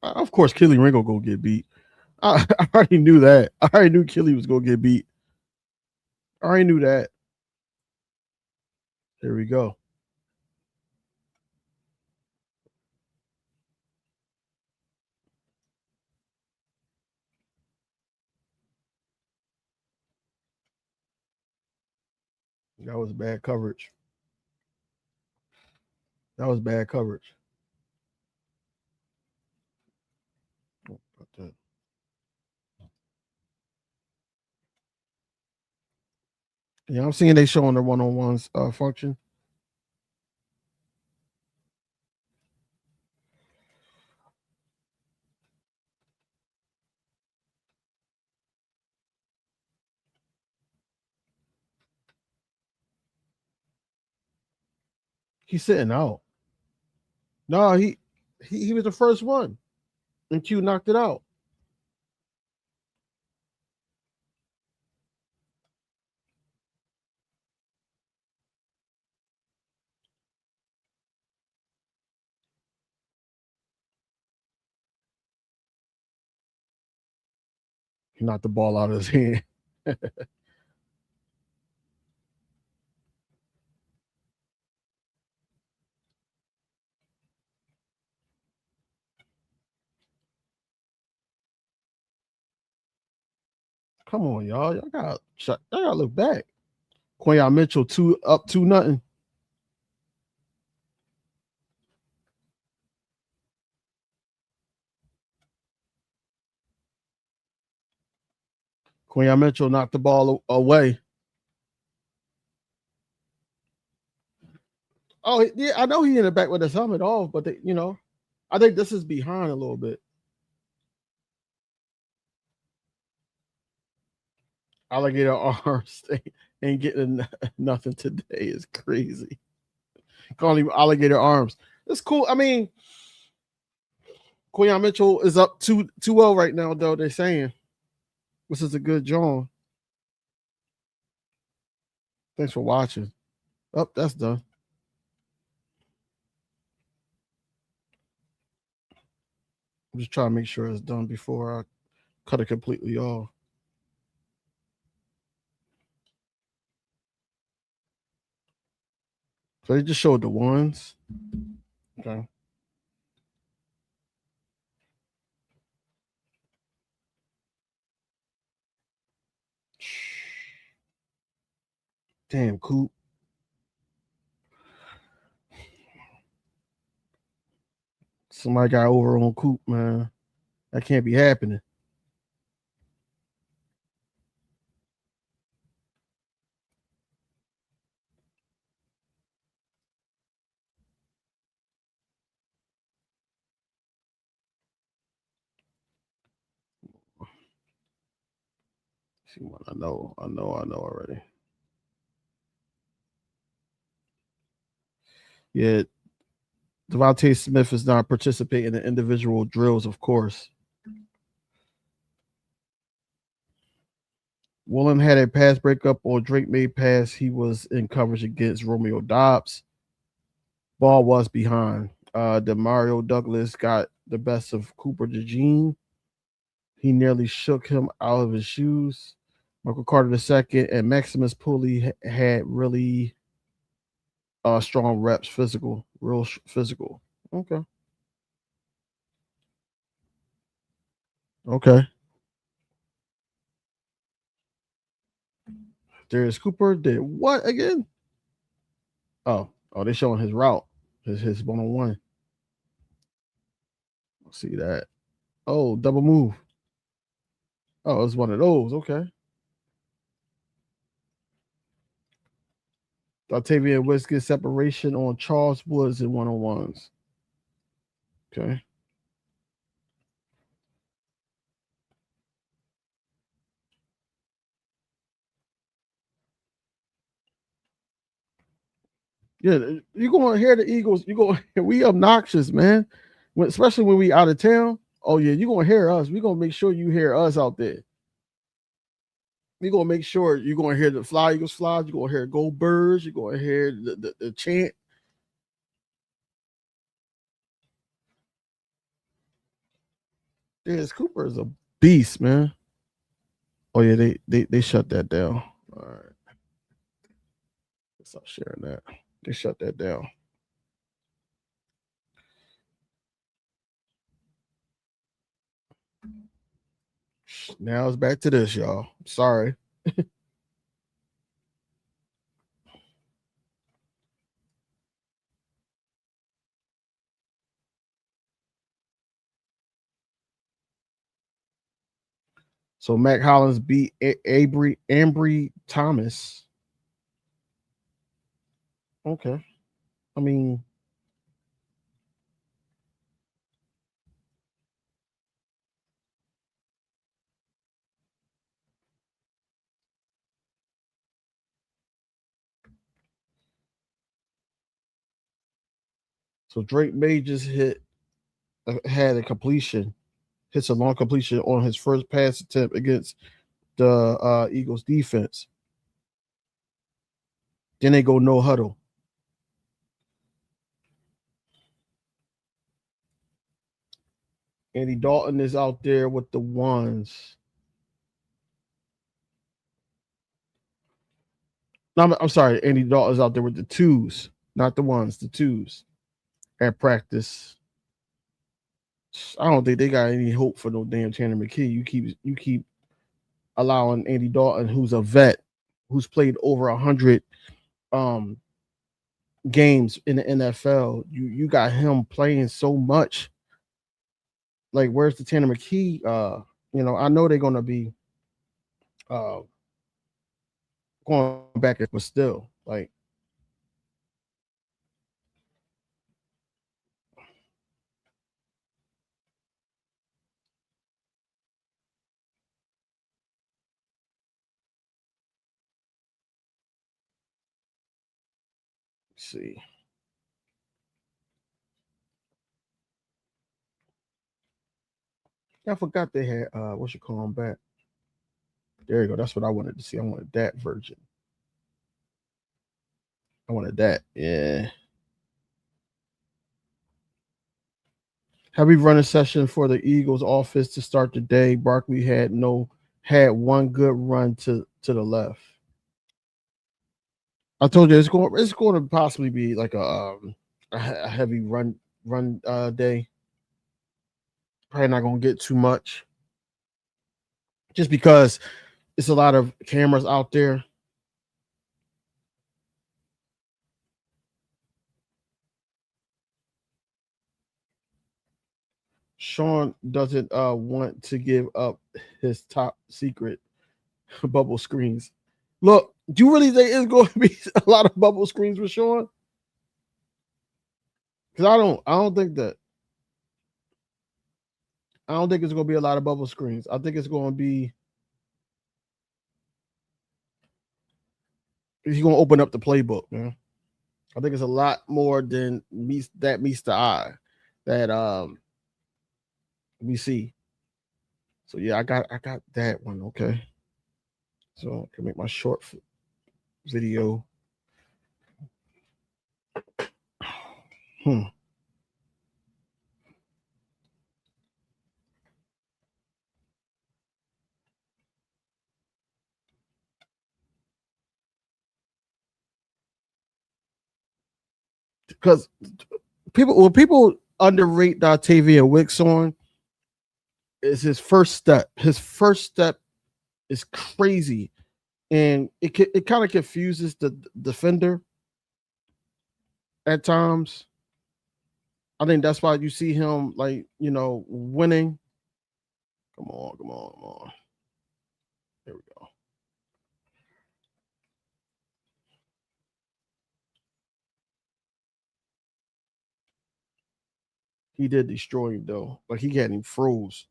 Of course, Kelly Ringo go get beat. I already knew that. I already knew Kelly was going to get beat. I already knew that. Here we go. That was bad coverage. That was bad coverage. Yeah, I'm seeing they showing the one-on-ones function. He's sitting out. No, he was the first one, and Q knocked it out. He knocked the ball out of his hand. Come on, y'all. Y'all gotta look back. Quinyon Mitchell 2-0. Quinyon Mitchell knocked the ball away. Oh, yeah, I know he in the back with his helmet off, but I think this is behind a little bit. Alligator arms ain't getting nothing today. Is crazy. Calling him alligator arms. It's cool. I mean, Quinyon Mitchell is up 2-0 right now, though. They're saying this is a good John. Thanks for watching. Oh, that's done. I'm just trying to make sure it's done before I cut it completely off. So they just showed the ones. Okay. Damn, Coop. Somebody got over on Coop, man. That can't be happening. See what I know already. Yeah, Devontae Smith is not participating in individual drills, of course. Woolen had a pass breakup or Drake made pass. He was in coverage against Romeo Dobbs. Ball was behind. Demario Douglas got the best of Cooper DeJean. He nearly shook him out of his shoes. Michael Carter II and Maximus Pulley had really strong reps, real physical. Okay. Darius Cooper did what again? Oh, they're showing his route, his 1-on-1. See that? Oh, double move. Oh, it's one of those. Okay. Octavian Wicks gets separation on Charles Woods in 1-on-1s. Okay. Yeah, you're gonna hear the Eagles. You go, we obnoxious, man. Especially when we out of town. Oh yeah, you're gonna hear us. We're gonna make sure you hear us out there. We're gonna make sure you're gonna hear the Fly Eagles flies. You're gonna hear Go Birds. You're gonna hear the chant. Dennis Cooper is a beast, man. Oh yeah, they shut that down. All right, stop sharing that. They shut that down. Now it's back to this, y'all. Sorry. So Mac Hollins beat Ambry Thomas. Okay. I mean, so Drake May just had a completion, hits a long completion on his first pass attempt against the Eagles defense. Then they go no huddle. Andy Dalton is out there with the ones. No, I'm sorry. Andy Dalton is out there with the twos, not the ones, the twos at practice. I don't think they got any hope for no damn Tanner McKee. You keep allowing Andy Dalton, who's a vet, who's played over 100 games in the NFL. You got him playing so much. Like, where's the Tanner McKee? I know they're gonna be going back, but still, like, let's see. I forgot they had what you call them back. There you go. That's what I wanted to see. I wanted that version. I wanted that. Yeah. Heavy running session for the Eagles office to start the day. Barkley had one good run to the left. I told you it's going to possibly be like a heavy run day. Probably not going to get too much, just because it's a lot of cameras out there. Sean doesn't want to give up his top secret bubble screens. Look, do you really think it's going to be a lot of bubble screens with Sean? Because I don't think that. I don't think it's going to be a lot of bubble screens. I think it's going to be. He's going to open up the playbook, man. I think it's a lot more than meets the eye that we see. So yeah, I got that one. Okay. So I can make my short video. Because people underrate Octavian Wicks on is his first step. His first step is crazy. and it kind of confuses the defender at times. I think that's why you see him like winning. Come on, come on, come on. There we go. He did destroy him though. Like he had him froze.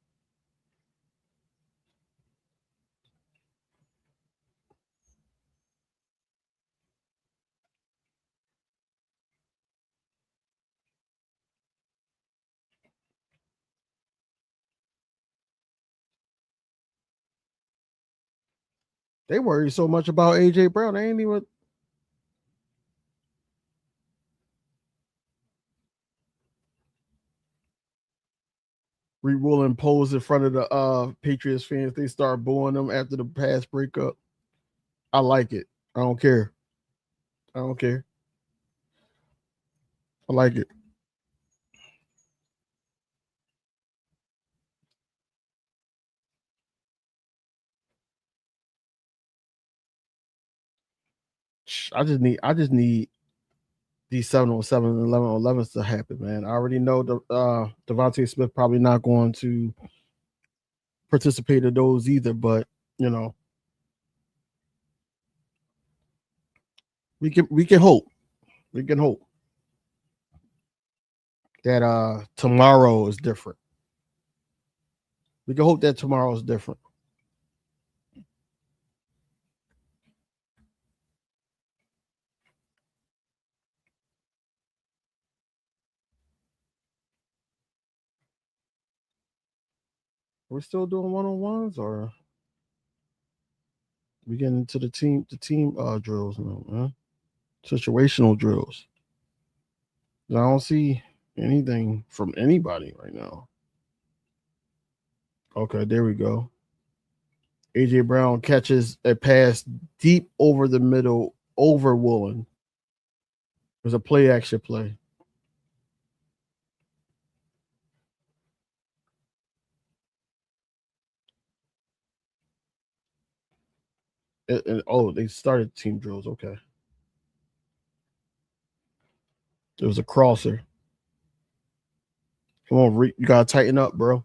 They worry so much about AJ Brown. They ain't even re-rolling pose in front of the Patriots fans. They start booing them after the pass breakup. I like it. I don't care. I don't care. I like it. I just need these 7-on-7 and 11-on-11s to happen, man. I already know the Devontae Smith probably not going to participate in those either, but you know, we can hope. We can hope that tomorrow is different. We can hope that tomorrow is different. We're still doing one-on-ones, or we getting into the team drills now, man. Situational drills. I don't see anything from anybody right now. Okay, there we go. AJ Brown catches a pass deep over the middle over Woolen. It was a play action play. Oh, they started team drills. Okay. It was a crosser. Come on, Reek. You gotta tighten up, bro.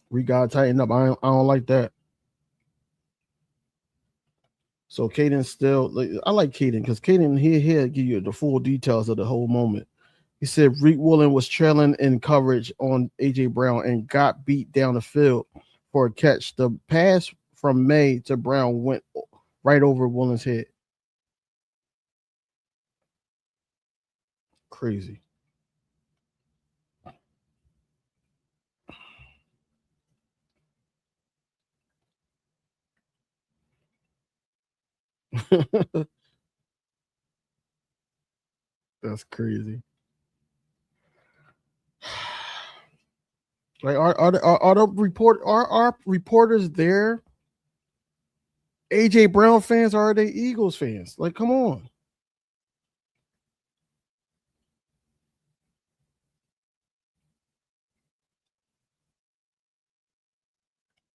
We gotta tighten up. I don't like that. So Caden still, like, I like Caden because Caden here give you the full details of the whole moment. He said Reek Woolen was trailing in coverage on AJ Brown and got beat down the field for a catch. The pass from May to Brown went right over Woolen's head. Crazy. That's crazy. Like are the are reporters there? AJ Brown fans, or are they Eagles fans? Like, come on.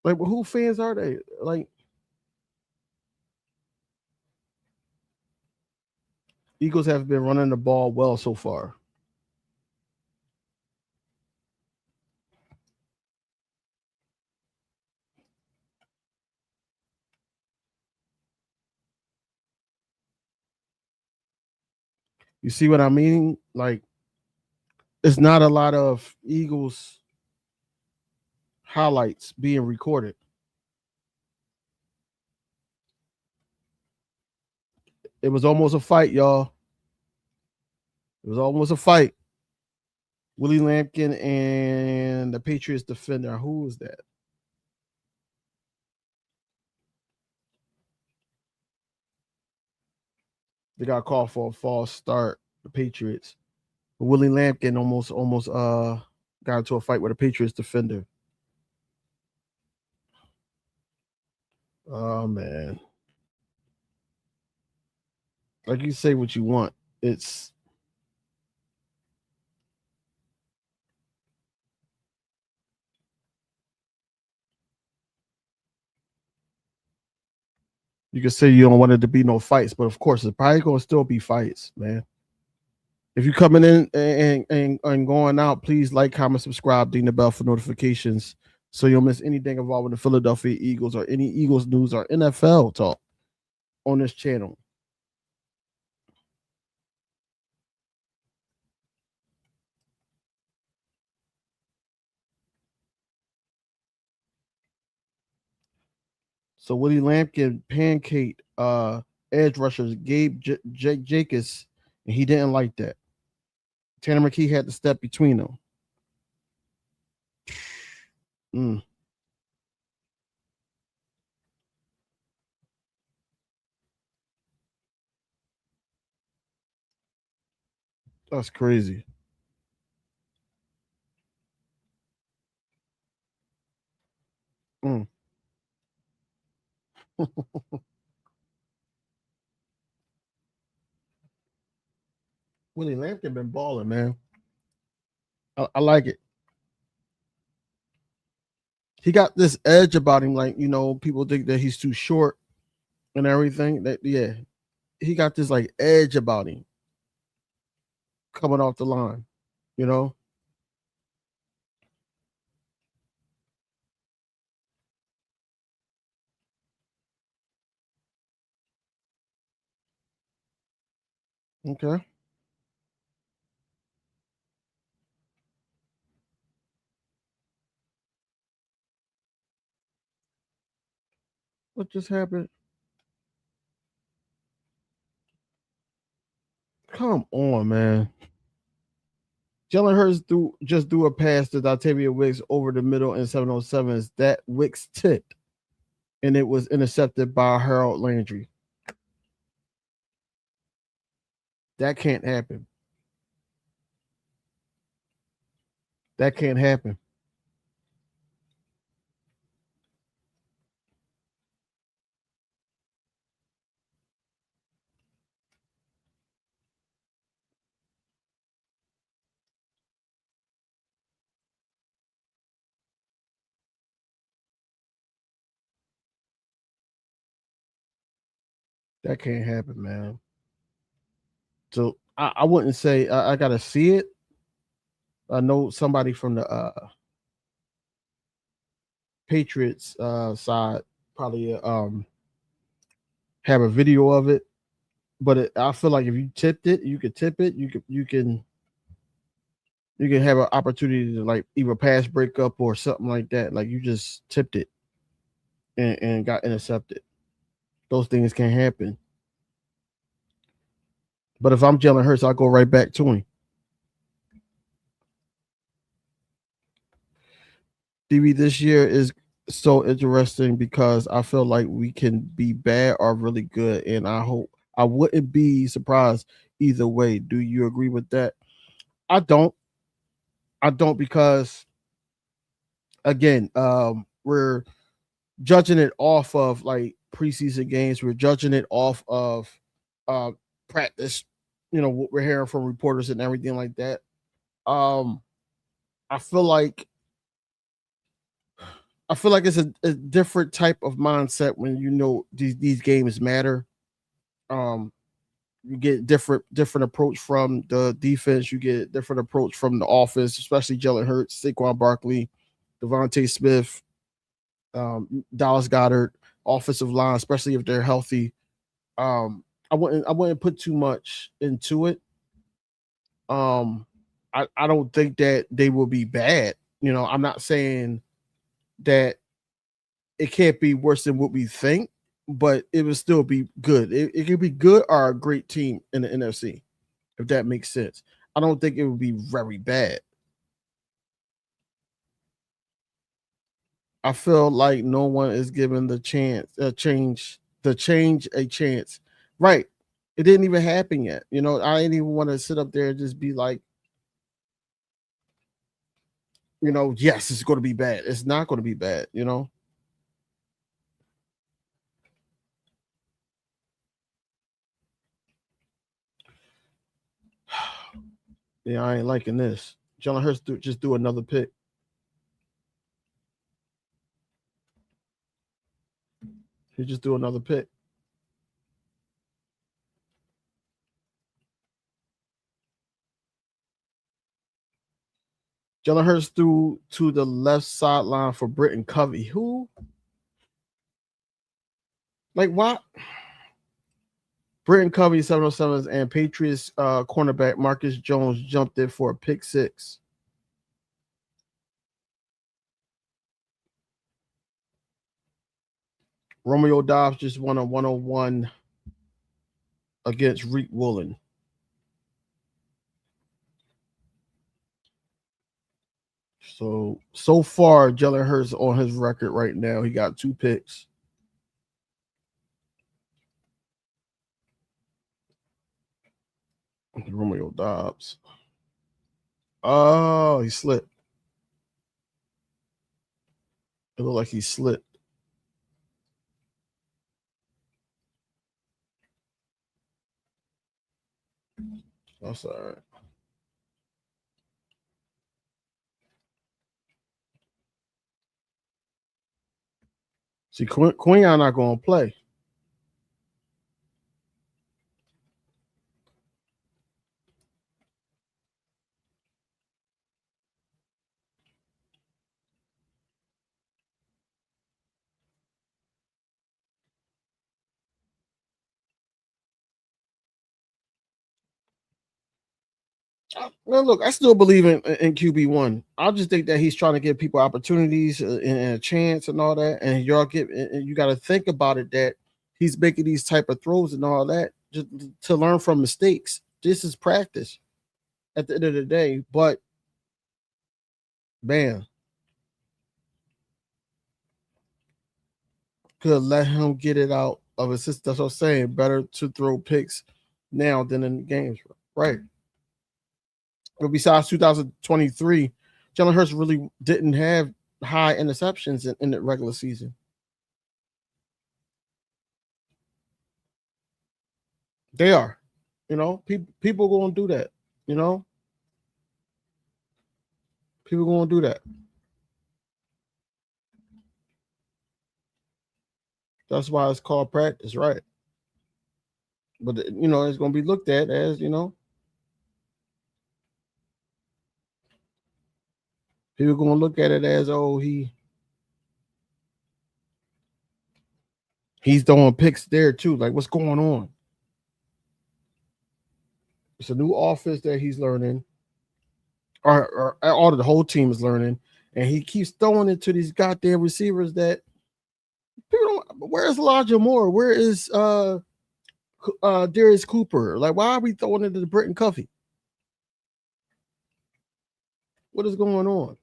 Like, who fans are they? Like, Eagles have been running the ball well so far. You see what I mean? Like, it's not a lot of Eagles highlights being recorded. It was almost a fight, y'all. It was almost a fight. Willie Lampkin and the Patriots defender. Who was that? They got called for a false start. The Patriots. Willie Lampkin almost got into a fight with a Patriots defender. Oh man. Like, you say what you want. It's You can say you don't want it to be no fights, but of course, it's probably going to still be fights, man. If you're coming in and going out, please like, comment, subscribe, ding the bell for notifications so you don't miss anything involving the Philadelphia Eagles or any Eagles news or NFL talk on this channel. So Willie Lampkin pancaked edge rushers Gabe Jacobs, and he didn't like that. Tanner McKee had to step between them. That's crazy. Willie Lampkin been balling, man. I like it. He got this edge about him, like, people think that he's too short and everything. He got this like edge about him coming off the line, you know. Okay. What just happened? Come on, man. Jalen Hurts just threw a pass to Dontavia Wicks over the middle in 707s. That Wicks tipped, and it was intercepted by Harold Landry. That can't happen. That can't happen. That can't happen, man. So I wouldn't say I gotta see it. I know somebody from the Patriots side probably have a video of it, but I feel like if you tipped it, you could tip it. You can have an opportunity to like either pass breakup or something like that. Like you just tipped it and got intercepted. Those things can happen. But if I'm Jalen Hurts, I'll go right back to him. DB, this year is so interesting because I feel like we can be bad or really good, and I wouldn't be surprised either way. Do you agree with that? I don't. I don't because again, we're judging it off of like preseason games. We're judging it off of uh practice. What we're hearing from reporters and everything like that. I feel like it's a different type of mindset when these games matter. You get different approach from the defense. You get different approach from the offense, especially Jalen Hurts, Saquon Barkley, Devontae Smith, Dallas Goedert, offensive line, especially if they're healthy. I wouldn't put too much into it. I don't think that they will be bad. I'm not saying that it can't be worse than what we think, but it will still be good. It could be good or a great team in the NFC, if that makes sense. I don't think it would be very bad. I feel like no one is given the chance, change a chance. Right. It didn't even happen yet. I didn't even want to sit up there and just be like, yes, it's going to be bad. It's not going to be bad, Yeah, I ain't liking this. Jalen Hurts just do another pick. He just do another pick. Jalen Hurts threw to the left sideline for Britton Covey. Who? Like what? Britton Covey, 707s, and Patriots cornerback Marcus Jones jumped it for a pick six. Romeo Dobbs just won a 101 against Reek Woolen. So far, Jalen Hurts on his record right now, he got 2 picks. Romeo Dobbs. Oh, he slipped. It looked like he slipped. That's all right. See, Queen not going to play. Well, look, I still believe in QB1. I just think that he's trying to give people opportunities and a chance and all that. And you got to think about it that he's making these type of throws and all that just to learn from mistakes. This is practice at the end of the day. But man, could let him get it out of his system. That's what I'm saying. Better to throw picks now than in the games, right? But besides 2023, Jalen Hurts really didn't have high interceptions in the regular season. They are, people going to do that. People going to do that. That's why it's called practice, right? But it's going to be looked at as people going to look at it as he's throwing picks there too. Like what's going on? It's a new offense that he's learning, or all the whole team is learning, and he keeps throwing it to these goddamn receivers that people don't. Where's Elijah Moore? Where is Darius Cooper? Like, why are we throwing it to the Britton Covey? What is going on?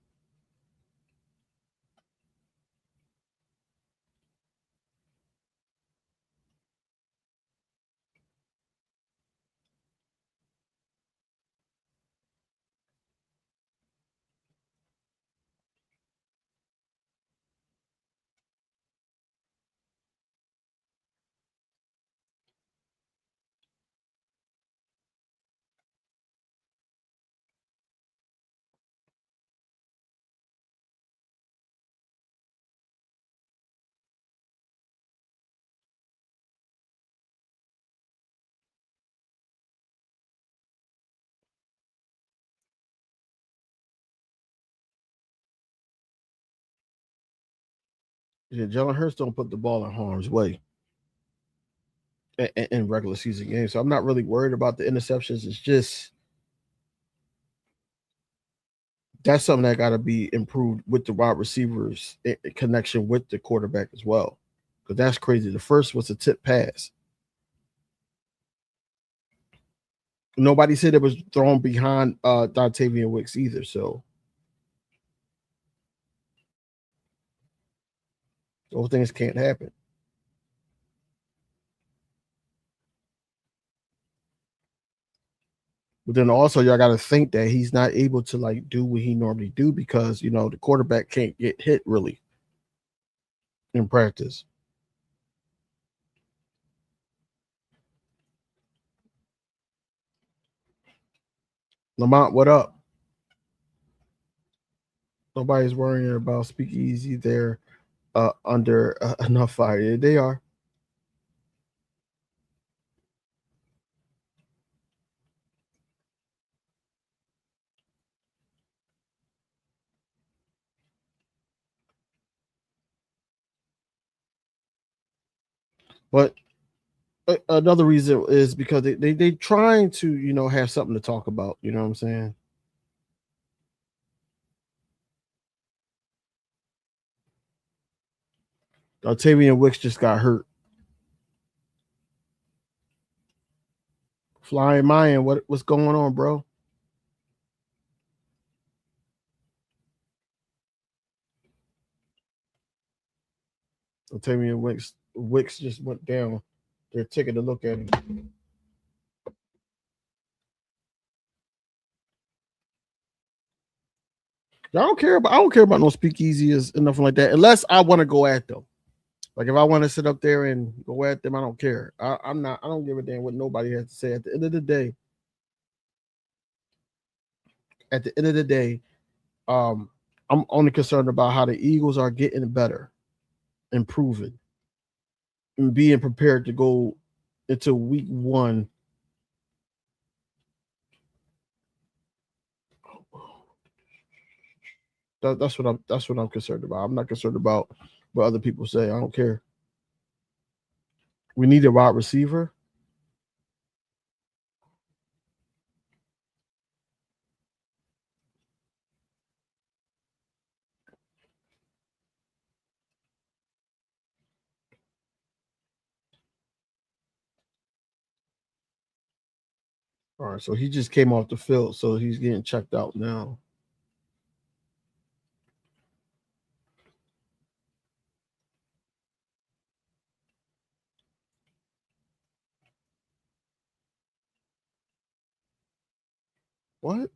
Yeah, Jalen Hurts don't put the ball in harm's way in regular season games. So I'm not really worried about the interceptions. It's just that's something that got to be improved with the wide receivers in connection with the quarterback as well. Because that's crazy. The first was a tip pass. Nobody said it was thrown behind Dontavian Wicks either. So those things can't happen. But then also y'all got to think that he's not able to like do what he normally do because the quarterback can't get hit really in practice. Lamont, what up? Nobody's worrying about Speakeasy. They're under enough fire. They are. But another reason is because they trying to have something to talk about. You know what I'm saying? Octavian Wicks just got hurt. Flying Mayan, what's going on, bro? Octavian Wicks just went down. They're taking a look at him. I don't care about no speakeasies and nothing like that, unless I want to go at them. Like if I want to sit up there and go at them, I don't care. I'm not. I don't give a damn what nobody has to say. At the end of the day, um, I'm only concerned about how the Eagles are getting better, improving, and being prepared to go into week one. That's what I'm concerned about. I'm not concerned about what other people say. I don't care. We need a wide receiver. All right, so he just came off the field, so he's getting checked out now. What?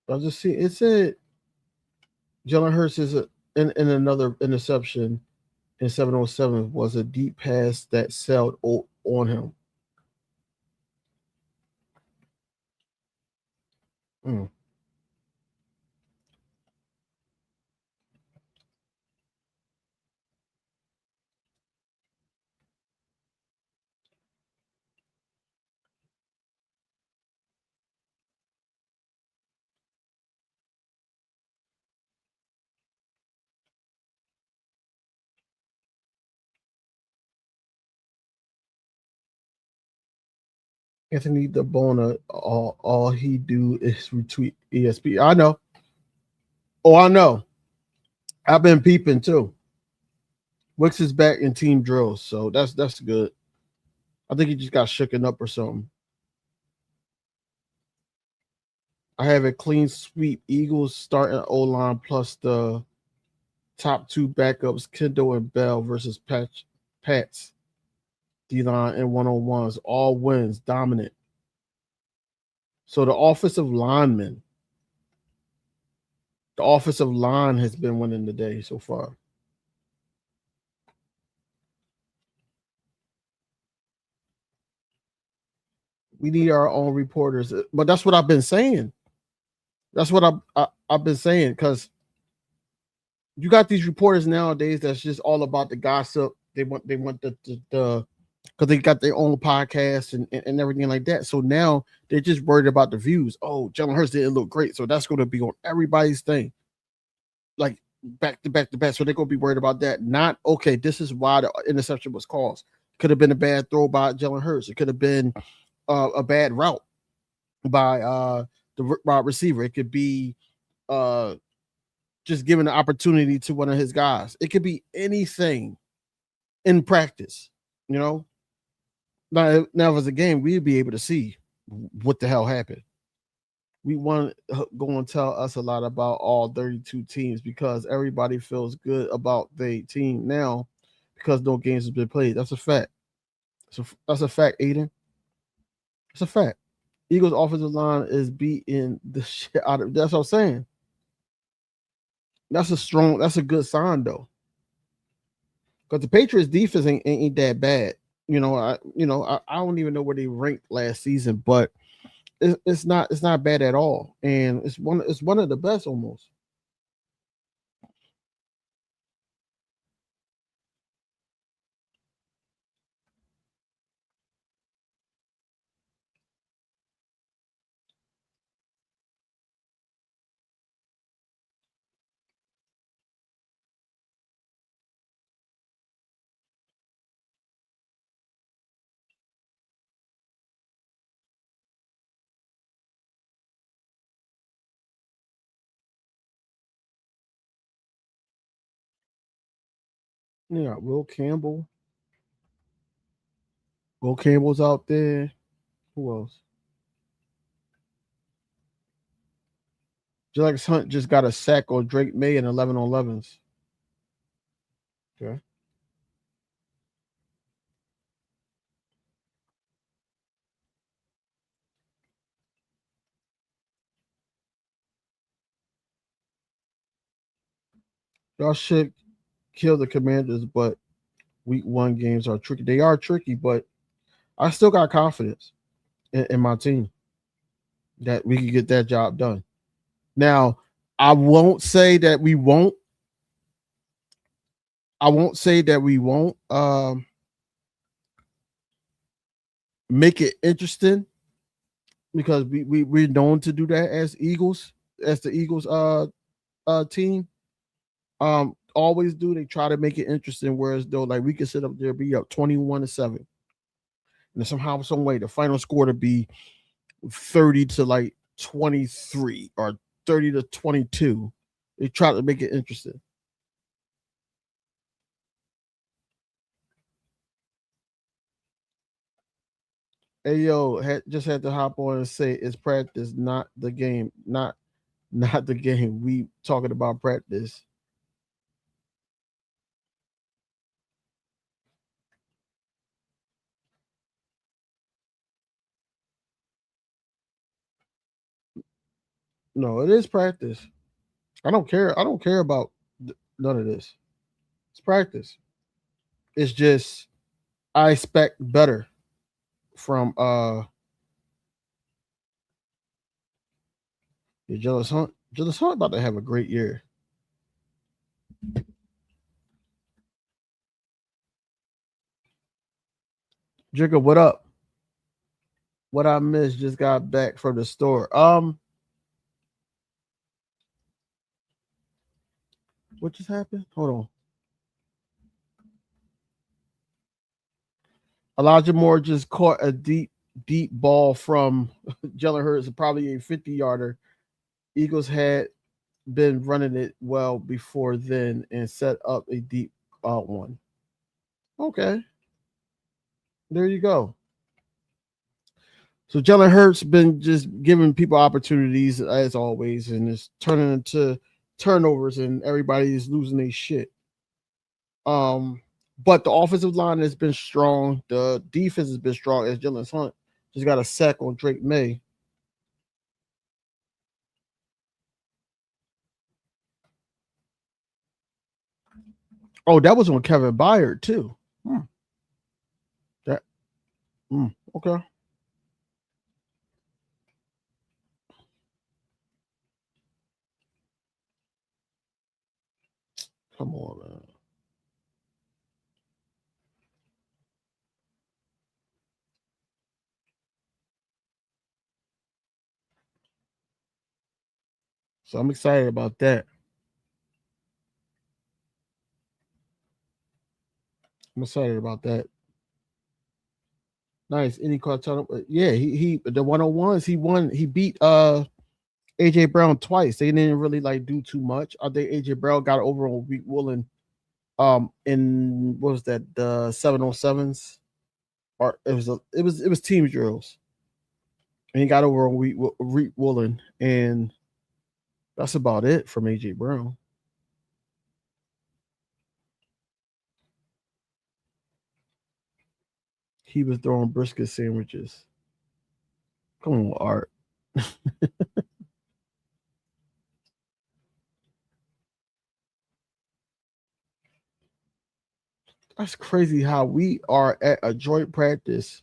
I just see it said Jalen Hurts is in another interception in 707 was a deep pass that sailed on him. Mm. Anthony DeBona, all he do is retweet ESP. I know. Oh, I know. I've been peeping too. Wicks is back in team drills, so that's good. I think he just got shooken up or something. I have a clean sweep. Eagles starting O line plus the top two backups, Kendall and Bell versus Pats. D line and 1-on-1s, all wins, dominant. So the offensive line has been winning the day so far. We need our own reporters, but that's what I've been saying. That's what I've been saying because you got these reporters nowadays that's just all about the gossip. They want the because they got their own podcast and everything like that. So now they're just worried about the views. Oh, Jalen Hurts didn't look great, so that's going to be on everybody's thing, like back to back to back. So they're going to be worried about that. Not okay. This is why the interception was caused. Could have been a bad throw by Jalen Hurts. It could have been a bad route by the wide receiver. It could be uh, just giving the opportunity to one of his guys. It could be anything in practice. You know, now if it's a game, we'd be able to see what the hell happened. We want to go and tell us a lot about all 32 teams because everybody feels good about their team now because no games have been played. That's a fact. So that's a fact, Aiden. It's a fact. Eagles offensive line is beating the shit out of. That's what I'm saying. That's a good sign though. Because the Patriots defense ain't that bad. I don't even know where they ranked last season, but it's not bad at all, and it's one of the best almost. Yeah, Will Campbell. Will Campbell's out there. Who else? Jalex Hunt just got a sack on Drake May in 11 on 11s. Okay. Y'all should kill the Commanders, but week 1 games are tricky. They are tricky, but I still got confidence in my team that we can get that job done. Now, I won't say that we won't. I won't say that we won't make it interesting because we're known to do that as Eagles, as the Eagles team. Always do. They try to make it interesting, whereas though like we could sit up there, be up 21-7. And somehow, some way, the final score to be 30 to like 23 or 30 to 22. They try to make it interesting. Hey yo, just had to hop on and say it's practice, not the game, not the game. We talking about practice. No, it is practice. I don't care. I don't care about none of this. It's practice. It's just I expect better from the Jealous Hunt. Jealous Hunt about to have a great year. Jigga, what up? What I missed? Just got back from the store. What just happened? Hold on. Elijah Moore just caught a deep ball from Jalen Hurts, probably a 50-yarder. Eagles had been running it well before then and set up a deep one. Okay, there you go. So Jalen Hurts been just giving people opportunities as always, and it's turning into turnovers, and everybody's losing their shit. But the offensive line has been strong. The defense has been strong. As Jalen Hunt just got a sack on Drake May. Oh, that was on Kevin Byard too. That okay. Come on, man. So I'm excited about that. I'm excited about that. Nice. Any cartel? Yeah, he the 101s he won. He beat AJ Brown twice. They didn't really like do too much. I think AJ Brown got over on Week Woolen in what was that, the 707s, or it was team drills, and he got over on Week Woolen, and that's about it from AJ Brown. He was throwing brisket sandwiches. Come on, Art. That's crazy how we are at a joint practice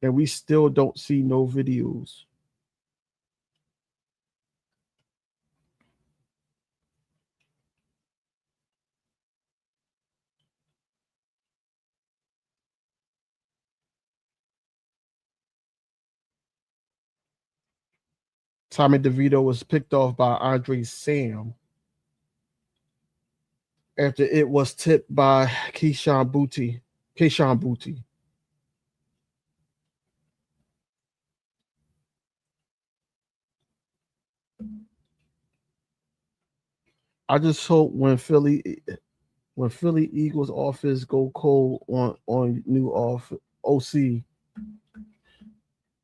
and we still don't see no videos. Tommy DeVito was picked off by Andre Sam after it was tipped by Keyshawn Booty. Keyshawn Booty. I just hope when Philly when Philly Eagles office go cold on new off OC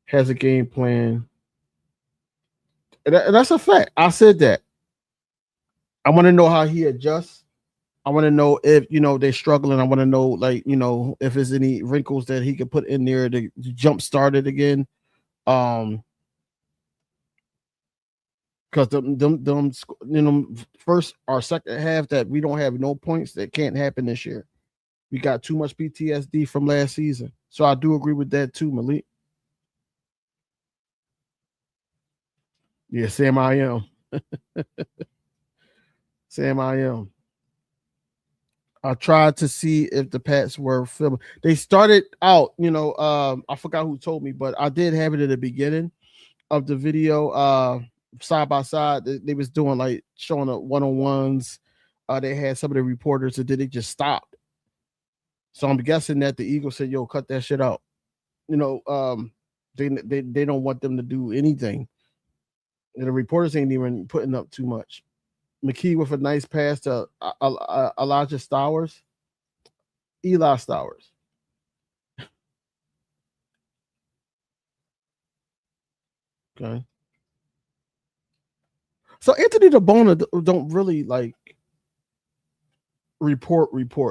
has a game plan. And that's a fact. I said that. I want to know how he adjusts. I want to know if they're struggling. I want to know if there's any wrinkles that he could put in there to jump start it again. Because first or second half that we don't have no points, that can't happen this year. We got too much PTSD from last season. So I do agree with that too, Malik. Yeah, Sam I am. Sam I am. I tried to see if the Pats were filming. They started out, I forgot who told me, but I did have it at the beginning of the video, side by side. They was doing like showing up one-on-ones. They had some of the reporters, and then they just stopped. So I'm guessing that the Eagles said, "Yo, cut that shit out." They don't want them to do anything. And the reporters ain't even putting up too much. McKee with a nice pass to Elijah Stowers. Eli Stowers. Okay. So Anthony DeBona don't really like report.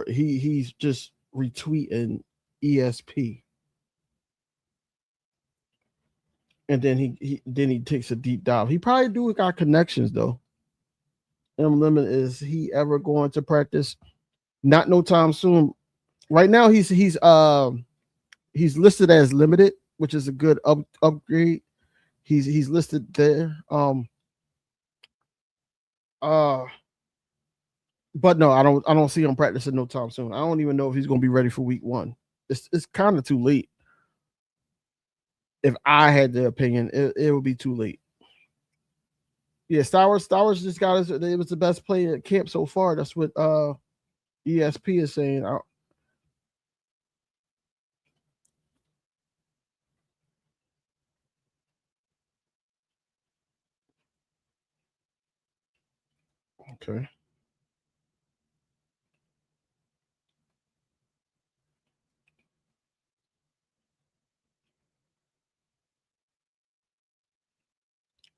He's just retweeting ESP. And then he takes a deep dive. He probably do got connections though. M Lemon, is he ever going to practice? Not no time soon. Right now he's listed as limited, which is a good upgrade. He's listed there. But no, I don't see him practicing no time soon. I don't even know if he's gonna be ready for week 1. It's kind of too late. If I had the opinion, it would be too late. Yeah, Stowers just got us. It was the best play at camp so far. That's what ESP is saying. Okay.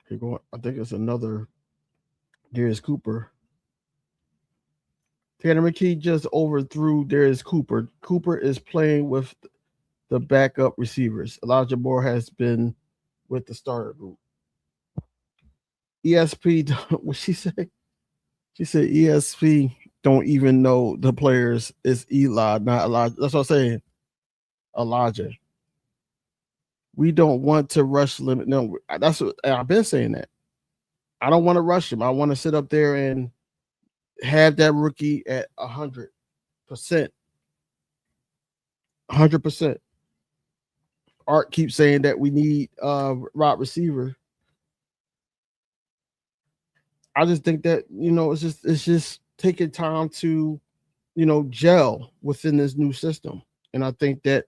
Here going. I think it's another Darius Cooper. Tanner McKee just overthrew Darius Cooper. Cooper is playing with the backup receivers. Elijah Moore has been with the starter group. ESP, what she say? She said ESP don't even know the players. It's Eli, not Elijah. That's what I'm saying. Elijah. We don't want to rush limit. No, that's what I've been saying that. I don't want to rush him. I want to sit up there and have that rookie at 100%. 100%. Art keeps saying that we need wide receiver. I just think that it's just taking time to gel within this new system, and I think that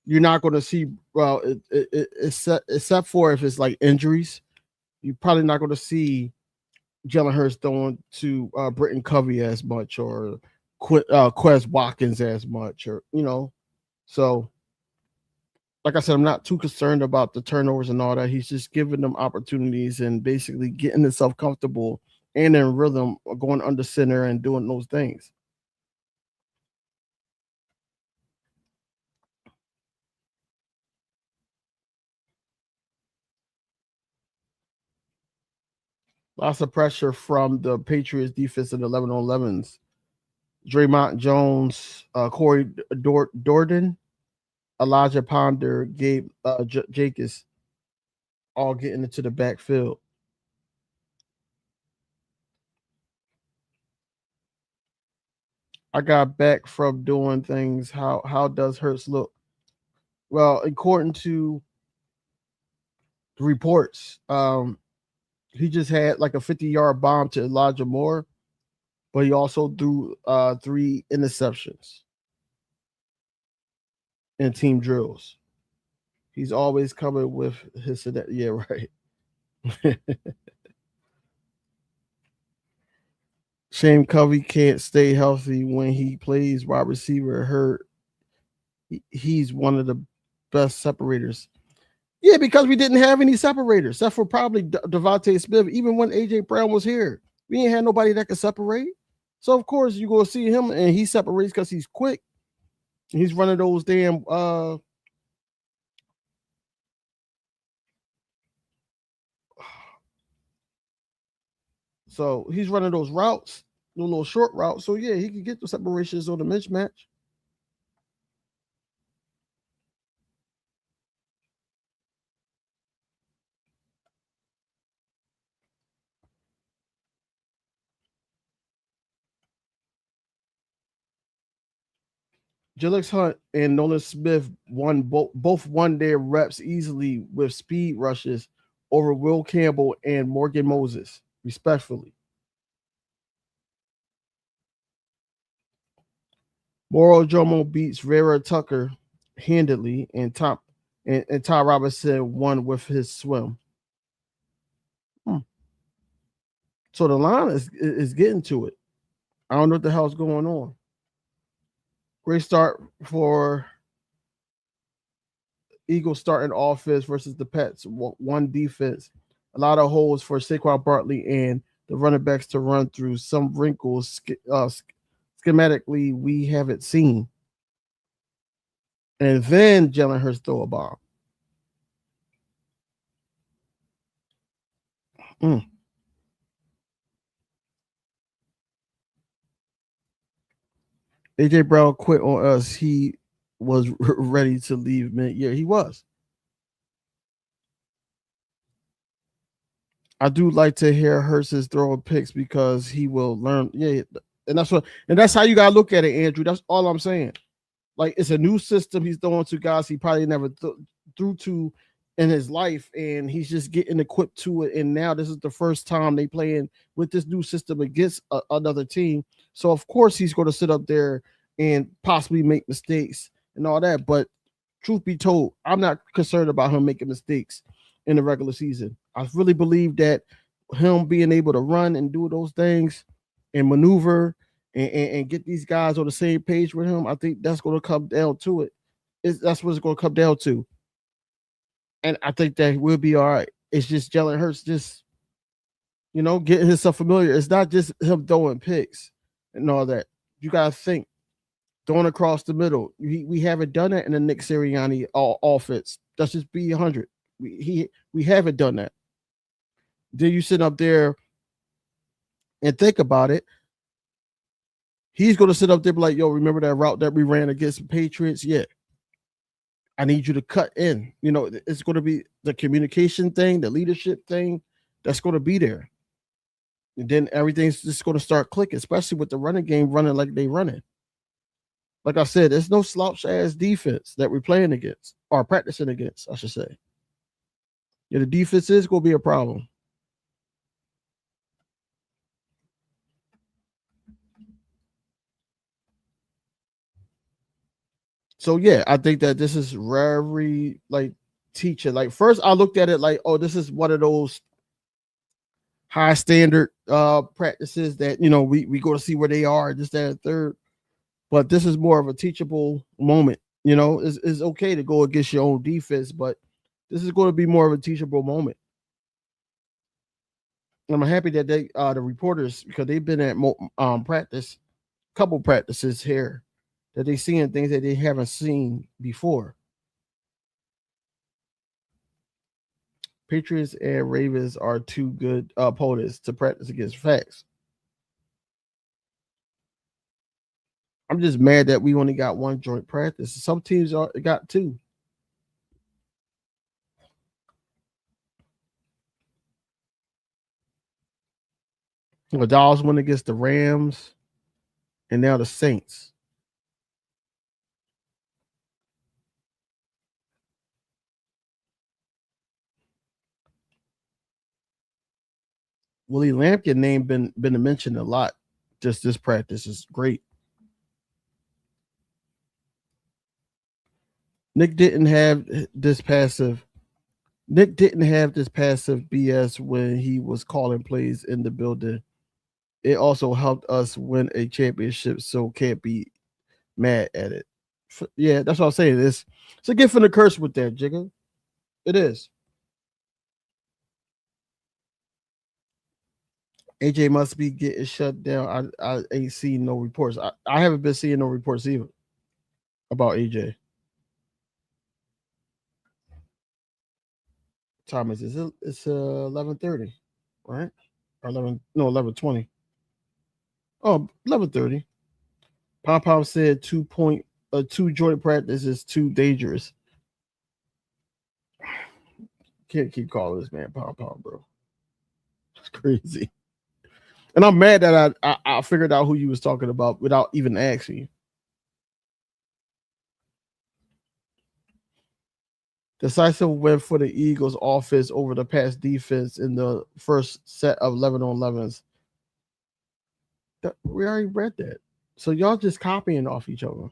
you're not going to see except for if it's like injuries, you're probably not going to see Jalen Hurts throwing to Britton Covey as much, or Quez Watkins as much, or so. Like I said, I'm not too concerned about the turnovers and all that. He's just giving them opportunities and basically getting himself comfortable and in rhythm, going under center and doing those things. Lots of pressure from the Patriots defense in 11 on 11s. Draymond Jones, Corey Dordan, Elijah Ponder, Gabe Jacobs, all getting into the backfield. I got back from doing things. How does Hurts look? Well, according to the reports, he just had like a 50-yard bomb to Elijah Moore, but he also threw 3 interceptions in team drills. He's always coming with his yeah, right. Shane Covey can't stay healthy when he plays wide receiver. Hurt. He's one of the best separators. Yeah, because we didn't have any separators, except for probably Devontae Smith. Even when AJ Brown was here, we ain't had nobody that could separate. So of course you go see him, and he separates because he's quick. He's running those damn. So he's running those routes, the little short routes. So yeah, he can get the separations on the mismatch. Jillix Hunt and Nolan Smith both won their reps easily with speed rushes over Will Campbell and Morgan Moses, respectfully. Moro Jomo beats Vera Tucker handedly, and Ty Robinson won with his swim. So the line is getting to it. I don't know what the hell's going on. Great start for Eagles starting offense versus the Pets. One defense. A lot of holes for Saquon Barkley and the running backs to run through. Some wrinkles schematically we haven't seen. And then Jalen Hurts throw a bomb. AJ Brown quit on us. He was ready to leave mid-year. He was. I do like to hear Hurts throwing picks because he will learn. Yeah, and that's how you gotta look at it, Andrew. That's all I'm saying. Like, it's a new system he's throwing to guys he probably never threw to in his life, and he's just getting equipped to it. And now this is the first time they playing with this new system against another team. So of course he's going to sit up there and possibly make mistakes and all that. But truth be told, I'm not concerned about him making mistakes in the regular season. I really believe that him being able to run and do those things and maneuver and get these guys on the same page with him, I think that's going to come down to it. That's what it's going to come down to. And I think that we'll be all right. It's just Jalen Hurts just, getting himself familiar. It's not just him throwing picks and all that. You got to think, throwing across the middle. We haven't done that in the Nick Sirianni offense. Let's just be 100. We haven't done that. Then you sit up there and think about it. He's going to sit up there and be like, yo, remember that route that we ran against the Patriots? Yeah. I need you to cut in. It's going to be the communication thing, the leadership thing that's going to be there. And then everything's just going to start clicking, especially with the running game running like they running. Like I said, there's no slouch-ass defense that we're playing against, or practicing against, I should say. Yeah, the defense is going to be a problem. So yeah, I think that this is very teaching. Like, first I looked at it like, oh, this is one of those high standard practices that we go to see where they are, this, that, and third. But this is more of a teachable moment. It's okay to go against your own defense, but this is going to be more of a teachable moment. And I'm happy that the reporters, because they've been at couple practices here, that they seeing things that they haven't seen before. Patriots and Ravens are two good opponents to practice against. Facts. I'm just mad that we only got one joint practice. Some teams got two. The Dolphins went against the Rams, and now the Saints. Willie Lampkin name been mentioned a lot. Just this practice is great. Nick didn't have this passive BS when he was calling plays in the building. It also helped us win a championship, so can't be mad at it. Yeah, that's what I'm saying. It's a gift and a curse with that, Jigga. It is. AJ must be getting shut down. I ain't seen no reports. I haven't been seeing no reports either about AJ. Time is it? It's 11:30, right? Or 11:20. Oh, 11:30. Pom Pom said 2 joint practice is too dangerous. Can't keep calling this man Pom Pom, bro. It's crazy. And I'm mad that I figured out who you was talking about without even asking you. Decisive win for the Eagles offense over the pass defense in the first set of 11 on 11s. We already read that. So y'all just copying off each other.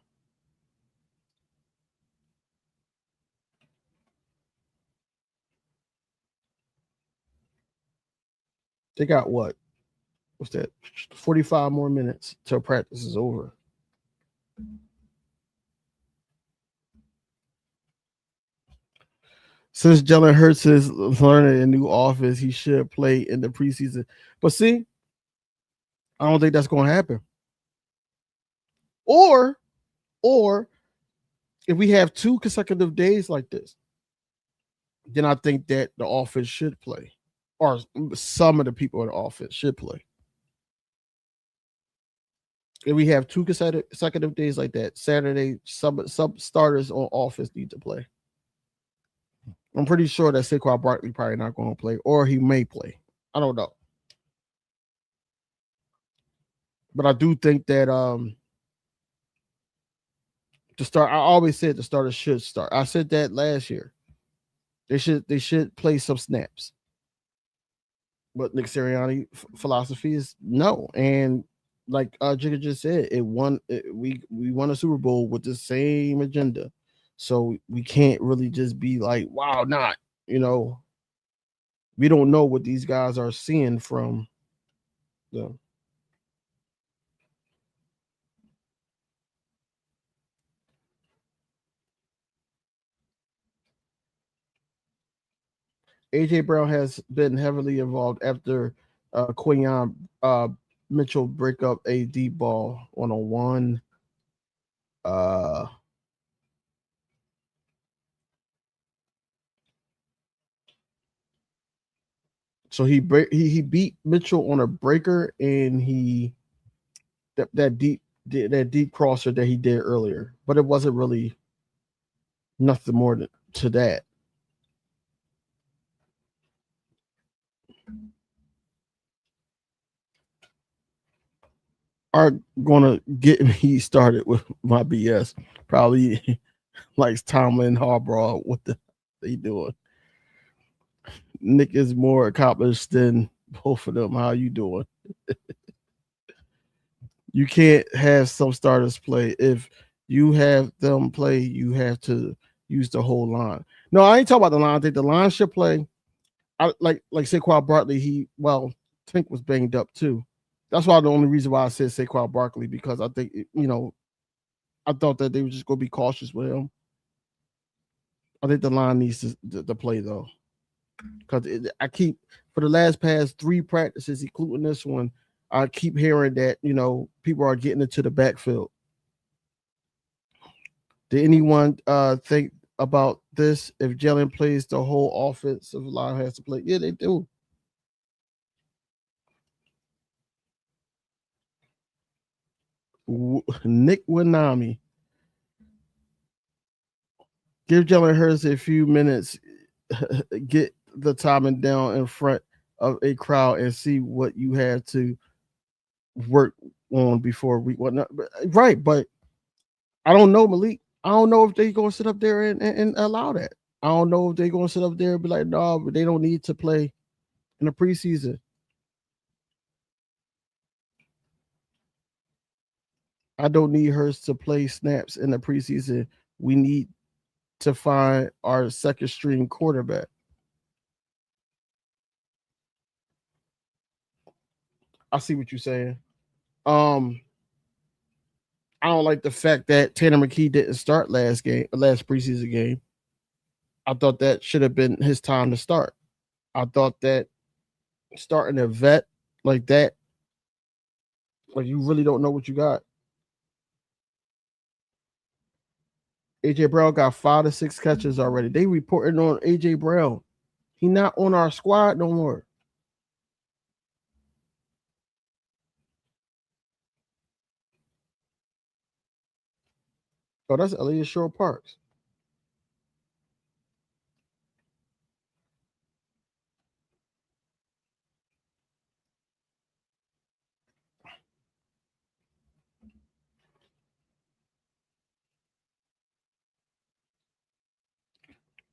They got what? What's that? 45 more minutes till practice is over. Since Jalen Hurts is learning a new offense, he should play in the preseason. But see, I don't think that's going to happen. Or if we have 2 consecutive days like this, then I think that the offense should play, or some of the people in the offense should play. If we have 2 consecutive days like that, Saturday, some starters on offense need to play. I'm pretty sure that Saquon Barkley probably not going to play, or he may play. I don't know. But I do think that to start, I always said the starters should start. I said that last year. They should play some snaps. But Nick Sirianni philosophy is no. And like Jigga just said, we won a Super Bowl with the same agenda. So we can't really just be like, wow, not, we don't know what these guys are seeing from them. AJ Brown has been heavily involved after Quinyon Mitchell break up a deep ball 1-on-1. So he beat Mitchell on a breaker, and that deep crosser that he did earlier, but it wasn't really nothing more to that. Are gonna get me started with my BS. Probably likes Tomlin, Harbaugh. What they doing? Nick is more accomplished than both of them. How you doing? You can't have some starters play. If you have them play, you have to use the whole line. No, I ain't talking about the line. I think the line should play. I like Saquon Barkley. Tank was banged up too. That's why the only reason why I said Saquon Barkley, because I think I thought that they were just gonna be cautious with him. I think the line needs to play though, because I keep for the past 3 practices, including this one, I keep hearing that people are getting into the backfield. Did anyone think about this? If Jalen plays, the whole offensive line has to play. Yeah, they do. Nick Wanami. Give Jalen Hurts a few minutes, get the timing down in front of a crowd, and see what you have to work on before week one. Right, but I don't know, Malik. I don't know if they're going to sit up there and allow that. I don't know if they're going to sit up there and be like, no, but they don't need to play in the preseason. I don't need Hurts to play snaps in the preseason. We need to find our second string quarterback. I see what you're saying. I don't like the fact that Tanner McKee didn't start last preseason game. I thought that should have been his time to start. I thought that starting a vet like that, like you really don't know what you got. AJ Brown got 5 to 6 catches already. They reporting on AJ Brown. He not on our squad no more. Oh, that's Elias Shore Parks.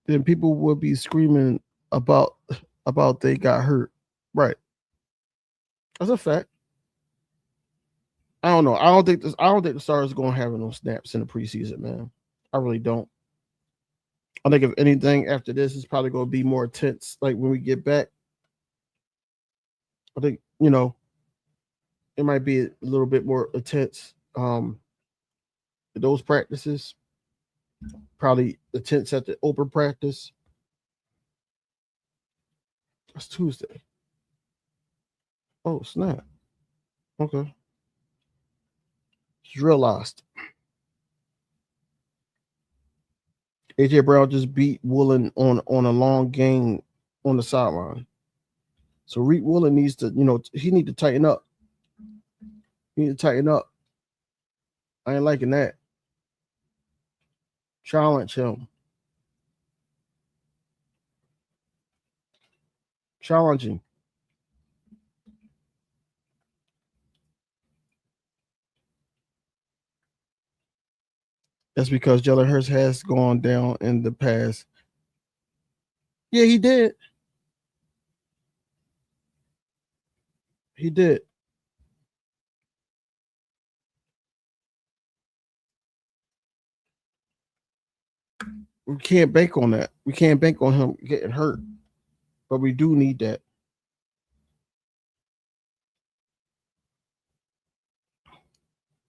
Then people would be screaming about they got hurt. Right. That's a fact. I don't know. I don't think the Stars are gonna have no snaps in the preseason, man. I really don't. I think if anything after this, it's probably gonna be more tense. Like when we get back, I think it might be a little bit more intense. Those practices, probably intense at the open practice. That's Tuesday. Oh snap! Okay, just realized AJ Brown just beat Woolen on a long game on the sideline. So Reed Woolen needs to, he need to tighten up. He need to tighten up. I ain't liking that. Challenge him. Challenging. That's because Jalen Hurts has gone down in the past. Yeah, he did. He did. We can't bank on that. We can't bank on him getting hurt. But we do need that.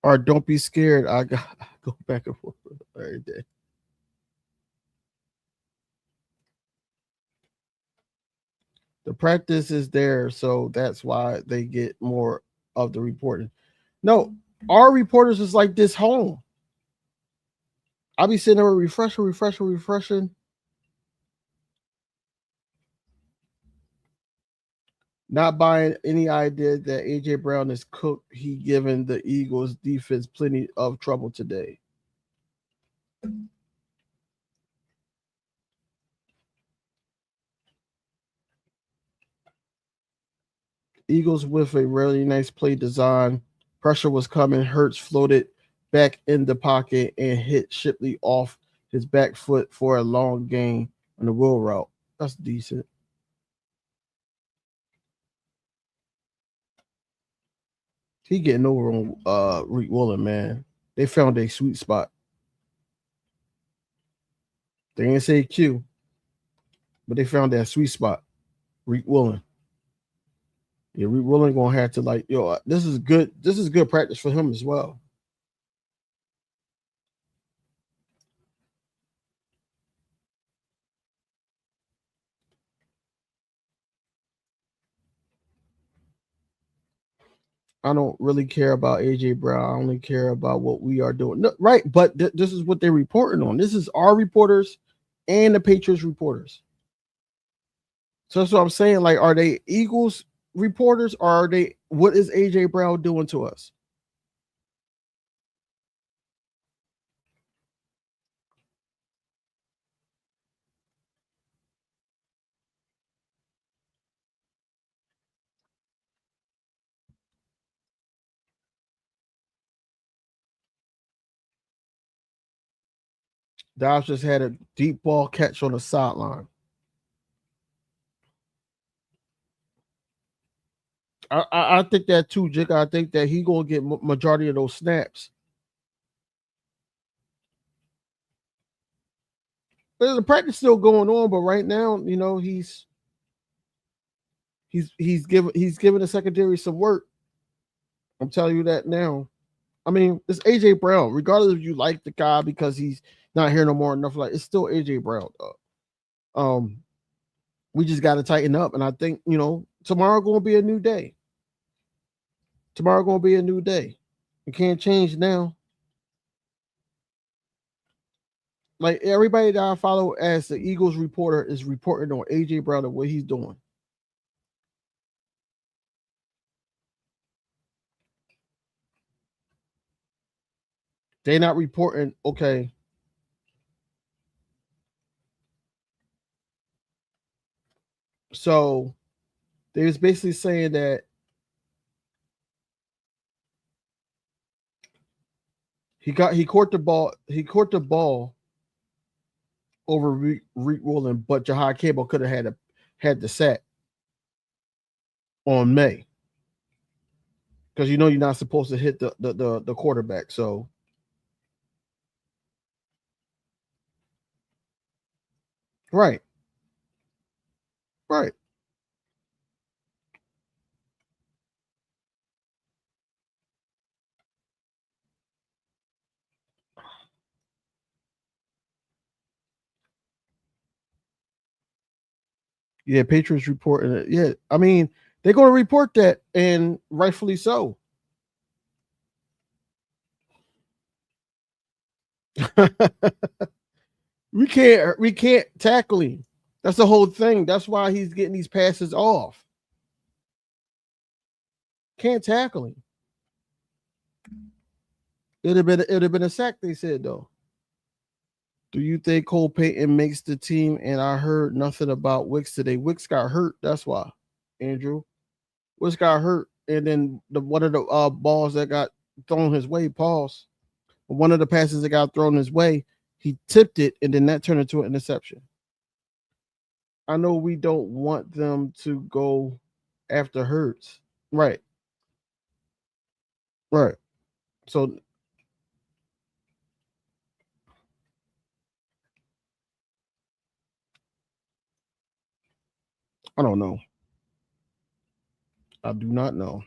Or don't be scared. I go back and forth every day. The practice is there, so that's why they get more of the reporting. No, our reporters is like this home. I'll be sitting there refreshing. Not buying any idea that AJ Brown is cooked. He given the Eagles defense plenty of trouble today. Eagles with a really nice play design. Pressure was coming. Hurts floated back in the pocket and hit Shipley off his back foot for a long gain on the wheel route. That's decent. He getting over on Reed Woolen, man. They found a sweet spot. They ain't say Q, but they found that sweet spot. Reed Woolen. Yeah, Reed Woolen gonna have to this is good. This is good practice for him as well. I don't really care about AJ Brown. I only care about what we are doing. No, right, but this is what they're reporting on. This is our reporters and the Patriots reporters. So that's what I'm saying. Like, are they Eagles reporters or are they? What is AJ Brown doing to us? Dobbs just had a deep ball catch on the sideline. I think that too, Jick. I think that he gonna get majority of those snaps. But the practice still going on, but right now, he's giving the secondary some work. I'm telling you that now. I mean, it's AJ Brown. Regardless if you like the guy because he's not here no more, enough like it's still AJ Brown. We just got to tighten up, and I think tomorrow going to be a new day. Tomorrow going to be a new day. You can't change now. Like everybody that I follow as the Eagles reporter is reporting on AJ Brown and what he's doing. They're not reporting, okay. So they was basically saying that he caught the ball over Reek Rolling, but Jahad Cable could have had the sack on May. Because you're not supposed to hit the quarterback. So right. Right. Yeah, Patriots reporting it. Yeah, I mean, they're going to report that, and rightfully so. we can't tackle him. That's the whole thing. That's why he's getting these passes off. Can't tackle him. It'd have been a sack. They said though. Do you think Cole Payton makes the team? And I heard nothing about Wicks today. Wicks got hurt. That's why, Andrew. Wicks got hurt, and then one of the balls that got thrown his way. Pause. One of the passes that got thrown his way, he tipped it, and then that turned into an interception. I know we don't want them to go after Hurts. Right. Right. So I don't know. I do not know.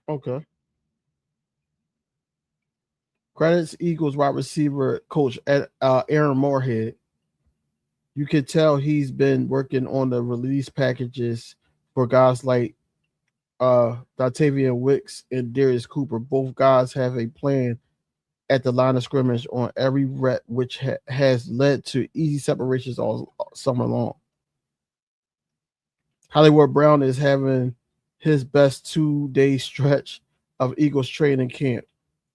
Okay. Credits Eagles wide receiver coach at Aaron Moorhead. You could tell he's been working on the release packages for guys like Dotavian Wicks and Darius Cooper. Both guys have a plan at the line of scrimmage on every rep, which has led to easy separations all summer long. Hollywood Brown is having his best 2-day stretch of Eagles training camp.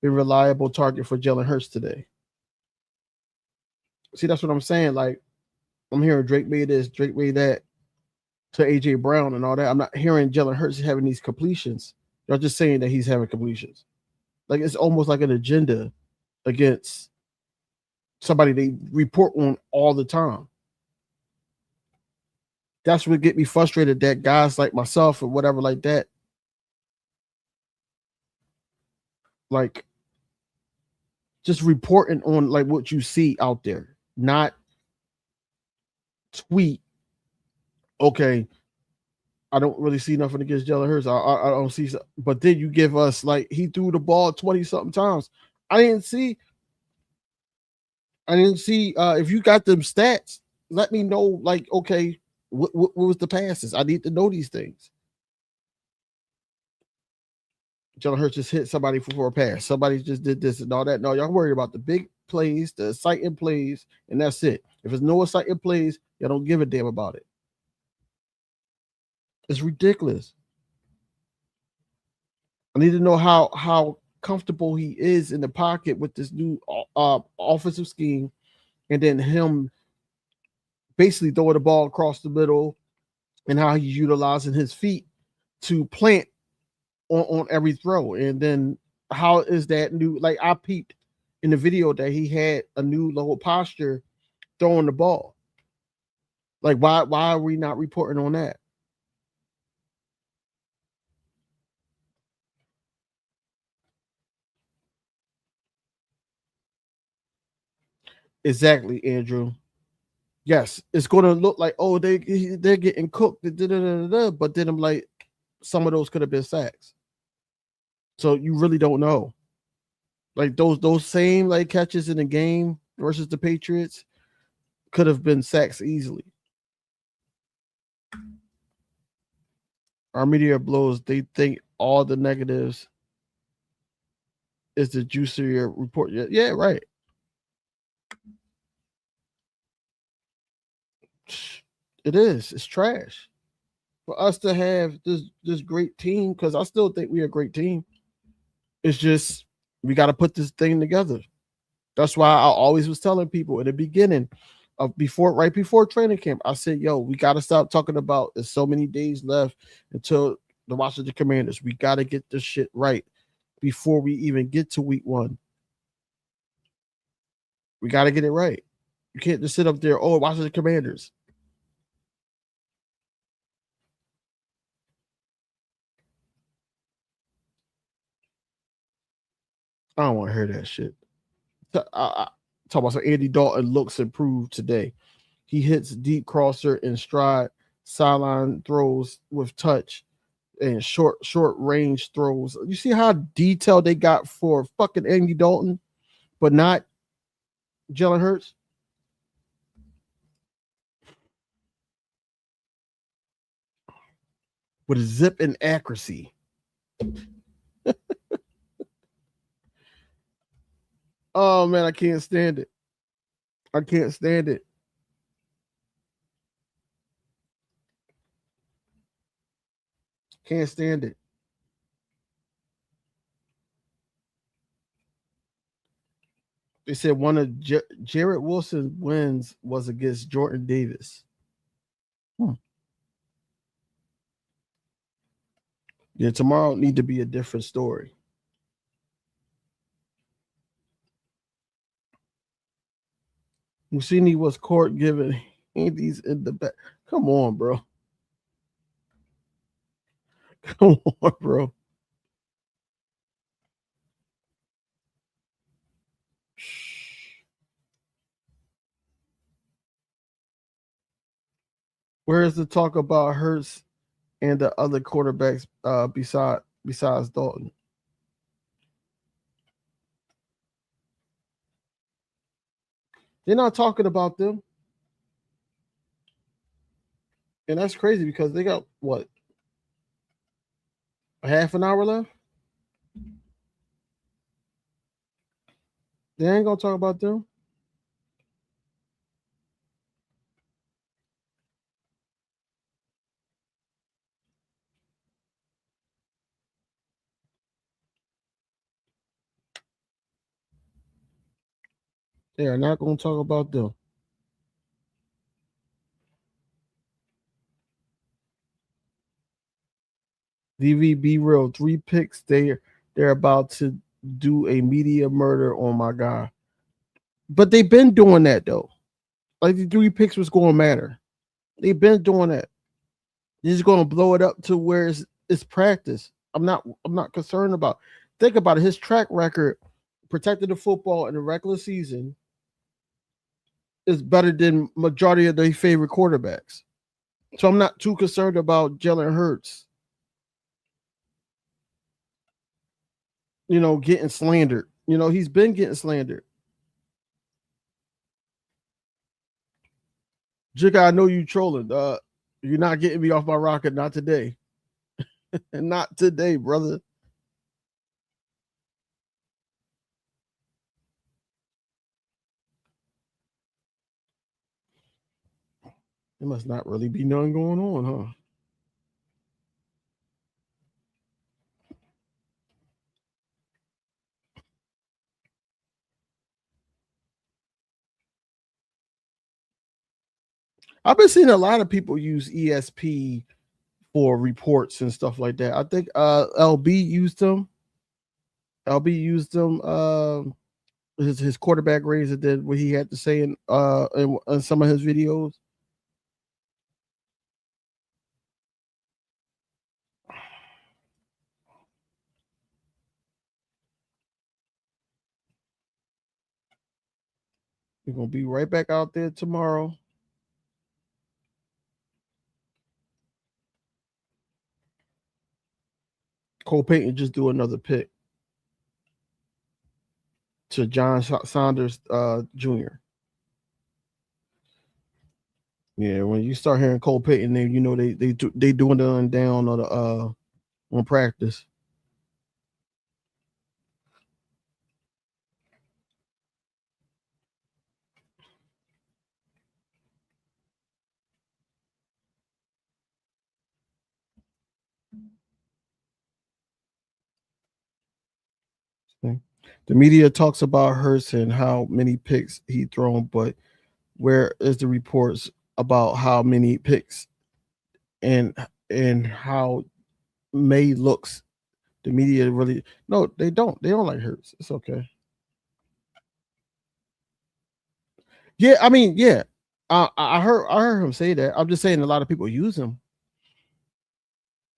A reliable target for Jalen Hurts today. See, that's what I'm saying. Like, I'm hearing Drake made this, Drake made that to AJ Brown and all that. I'm not hearing Jalen Hurts having these completions. Y'all just saying that he's having completions. Like, it's almost like an agenda against somebody they report on all the time. That's what get me frustrated, that guys like myself or whatever like that, like, just reporting on like what you see out there, not tweet. Okay, I don't really see nothing against Jalen Hurts. I don't see, but then you give us like he threw the ball 20 something times. I didn't see. If you got them stats, let me know. Like, okay, what was the passes? I need to know these things. Jalen Hurts just hit somebody for a pass. Somebody just did this and all that. No, y'all worry about the big plays, the exciting plays, and that's it. If there's no exciting plays, y'all don't give a damn about it. It's ridiculous. I need to know how comfortable he is in the pocket with this new offensive scheme, and then him basically throwing the ball across the middle, and how he's utilizing his feet to plant on every throw. And then how is that new? Like, I peeped in the video that he had a new lower posture throwing the ball. Like, why are we not reporting on that? Exactly, Andrew. Yes, it's going to look like, oh, they're getting cooked, but then I'm like, some of those could have been sacks. So you really don't know. Like those same like catches in the game versus the Patriots could have been sacks easily. Our media blows. They think all the negatives is the juicier report. Yeah, right. It is. It's trash for us to have this great team because I still think we're a great team. It's just we got to put this thing together. That's why I always was telling people in the beginning of right before training camp, I said, yo, we got to stop talking about there's so many days left until the Washington Commanders. We got to get this shit right before we even get to week 1. We got to get it right. You can't just sit up there, oh, Washington Commanders. I don't want to hear that shit. Talk about some Andy Dalton looks improved today. He hits deep crosser in stride, sideline throws with touch, and short range throws. You see how detailed they got for fucking Andy Dalton, but not Jalen Hurts. With zip and accuracy. Oh man, I can't stand it. I can't stand it. Can't stand it. They said one of Jarrett Wilson's wins was against Jordan Davis. Yeah, tomorrow need to be a different story. Mussini was court given Andy's in the back. Come on, bro. Come on, bro. Where's the talk about Hurts and the other quarterbacks besides Dalton? They're not talking about them. And that's crazy because they got what? A half an hour left? They ain't gonna talk about them. They are not gonna talk about them. DVB real 3 picks. They're about to do a media murder on my guy. But they've been doing that though. Like the 3 picks was gonna matter. They've been doing that. They're just gonna blow it up to where it's practice. I'm not concerned about. Think about it. His track record protecting the football in the regular season is better than majority of their favorite quarterbacks. So I'm not too concerned about Jalen Hurts. Getting slandered. He's been getting slandered. Jigga, I know you trolling. You're not getting me off my rocket. Not today. Not today, brother. There must not really be nothing going on, huh? I've been seeing a lot of people use ESP for reports and stuff like that. I think LB used them. LB used them. His quarterback raise it did what he had to say in some of his videos. We're gonna be right back out there tomorrow. Cole Payton just do another pick to John Saunders Jr. Yeah, when you start hearing Cole Payton name, you know they doing the down on the on practice. The media talks about Hurts and how many picks he thrown, but where is the reports about how many picks and how May looks? The media really no, they don't. They don't like Hurts. It's okay. Yeah, I mean, yeah. I heard him say that. I'm just saying a lot of people use him.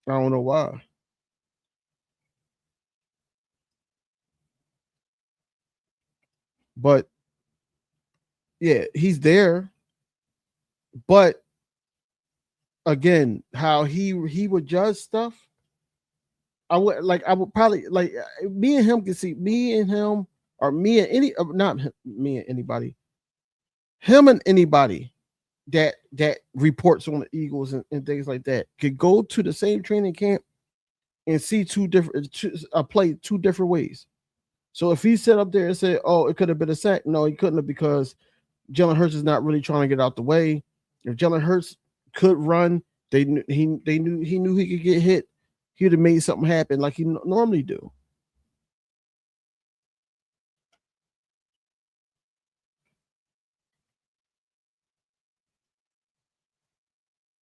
I don't know why. But yeah, he's there. But again, how he would judge stuff, I would probably like me and him can see me and him or me and any not me and anybody, him and anybody that reports on the Eagles and things like that could go to the same training camp and see play two different ways. So if he sat up there and said, "Oh, it could have been a sack," no, he couldn't have because Jalen Hurts is not really trying to get out the way. If Jalen Hurts could run, they knew he could get hit. He would have made something happen like he normally do.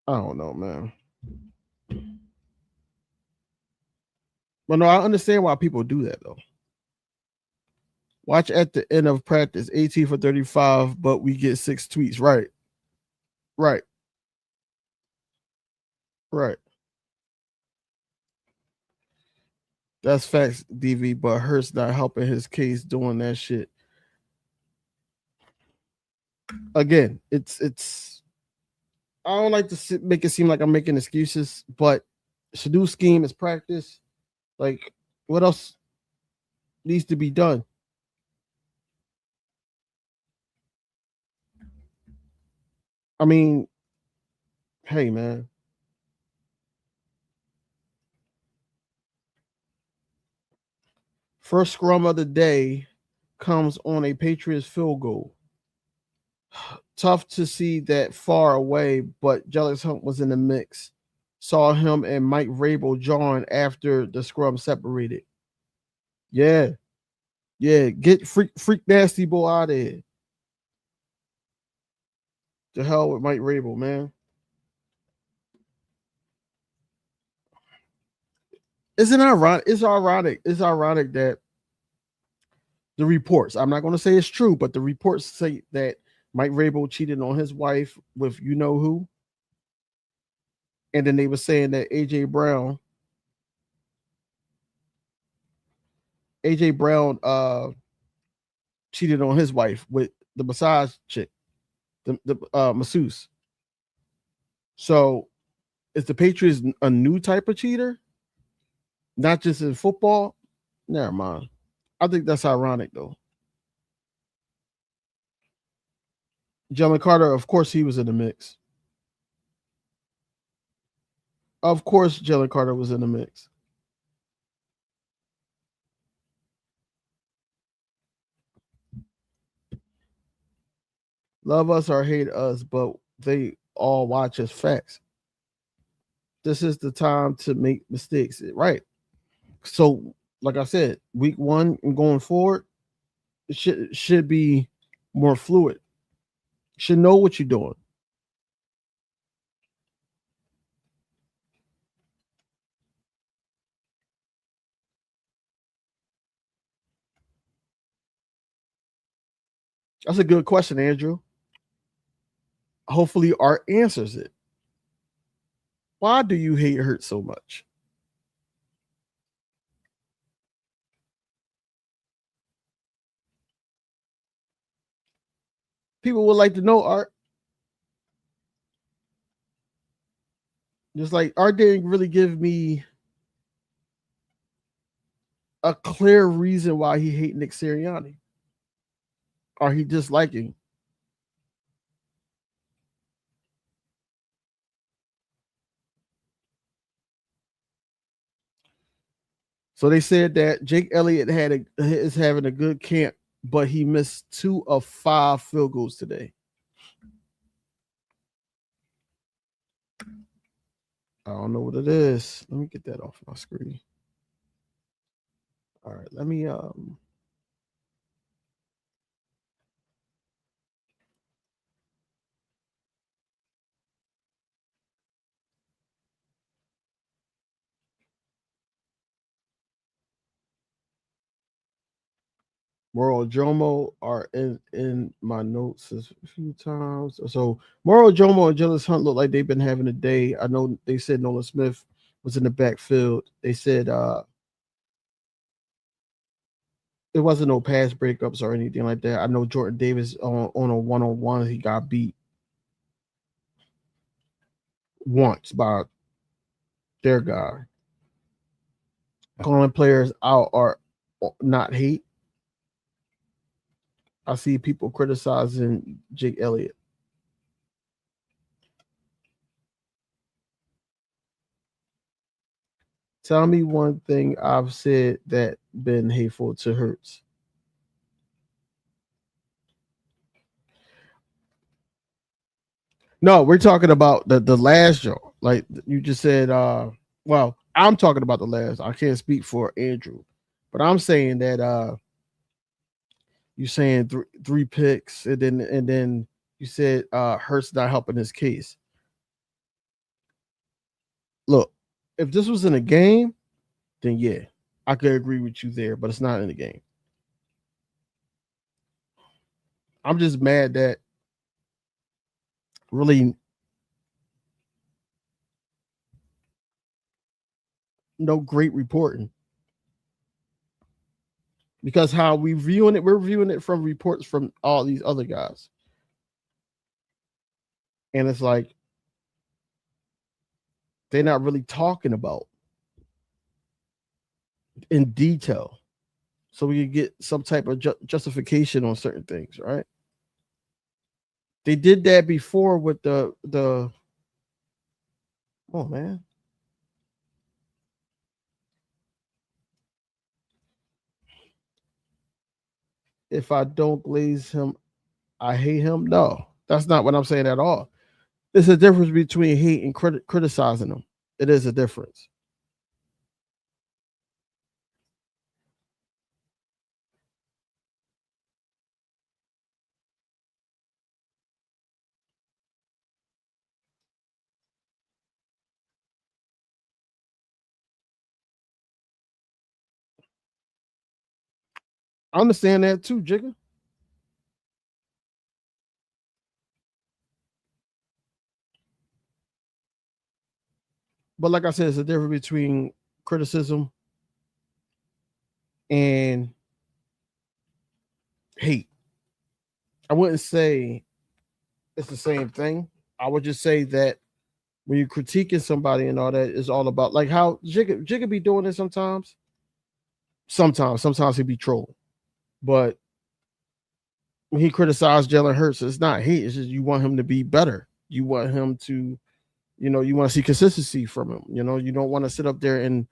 I don't know, man. But no, I understand why people do that though. Watch at the end of practice, 18 for 35, but we get 6 tweets. Right. Right. Right. That's facts, DV, but Hurts not helping his case doing that shit. Again, it's I don't like to make it seem like I'm making excuses, but Shadoo's scheme is practice. Like, what else needs to be done? I mean, hey, man. First scrum of the day comes on a Patriots field goal. Tough to see that far away, but Jellics Hunt was in the mix. Saw him and Mike Vrabel join after the scrum separated. Yeah. Yeah. Get freak nasty boy out of here. To hell with Mike Vrabel, man. Isn't ironic? It's ironic. It's ironic that the reports, I'm not going to say it's true, but the reports say that Mike Vrabel cheated on his wife with you know who. And then they were saying that AJ Brown cheated on his wife with the massage chick, the masseuse. So is the Patriots a new type of cheater? Not just in football? Never mind. I think that's ironic though. Jalen Carter, of course, he was in the mix. Of course, Jalen Carter was in the mix. Love us or hate us, but they all watch as facts. This is the time to make mistakes, right? So, like I said, week 1 and going forward, it should be more fluid. Should know what you're doing. That's a good question, Andrew. Hopefully, Art answers it. Why do you hate Hurt so much? people would like to know, Art. Just like Art didn't really give me a clear reason why he hate Nick Sirianni. Or he disliking. So they said that Jake Elliott is having a good camp, but he missed 2 of 5 field goals today. I don't know what it is. Let me get that off my screen. All right, let me Moro Jomo are in my notes a few times. So Moro Jomo and Jellis Hunt look like they've been having a day. I know they said Nolan Smith was in the backfield. They said it wasn't no pass breakups or anything like that. I know Jordan Davis on a one-on-one, he got beat once by their guy. Calling players out are not hate. I see people criticizing Jake Elliott. Tell me one thing I've said that been hateful to Hurts. No, we're talking about the last show. Like you just said, well, I'm talking about the last. I can't speak for Andrew, but I'm saying that you saying three picks and then you said Hurts not helping his case. Look, if this was in a game, then yeah, I could agree with you there, but it's not in the game. I'm just mad that really no great reporting. Because how we're viewing it from reports from all these other guys. And it's like they're not really talking about in detail. So we can get some type of justification on certain things, right? They did that before with the oh man. If I don't glaze him, I hate him. No, that's not what I'm saying at all. There's a difference between hate and criticizing him. It is a difference. I understand that too, Jigga. But like I said, it's a difference between criticism and hate. I wouldn't say it's the same thing. I would just say that when you're critiquing somebody and all that, it's all about like how Jigga be doing it sometimes. Sometimes he be trolling. But when he criticized Jalen Hurts, it's not hate. It's just you want him to be better. You want him to, you want to see consistency from him. You don't want to sit up there and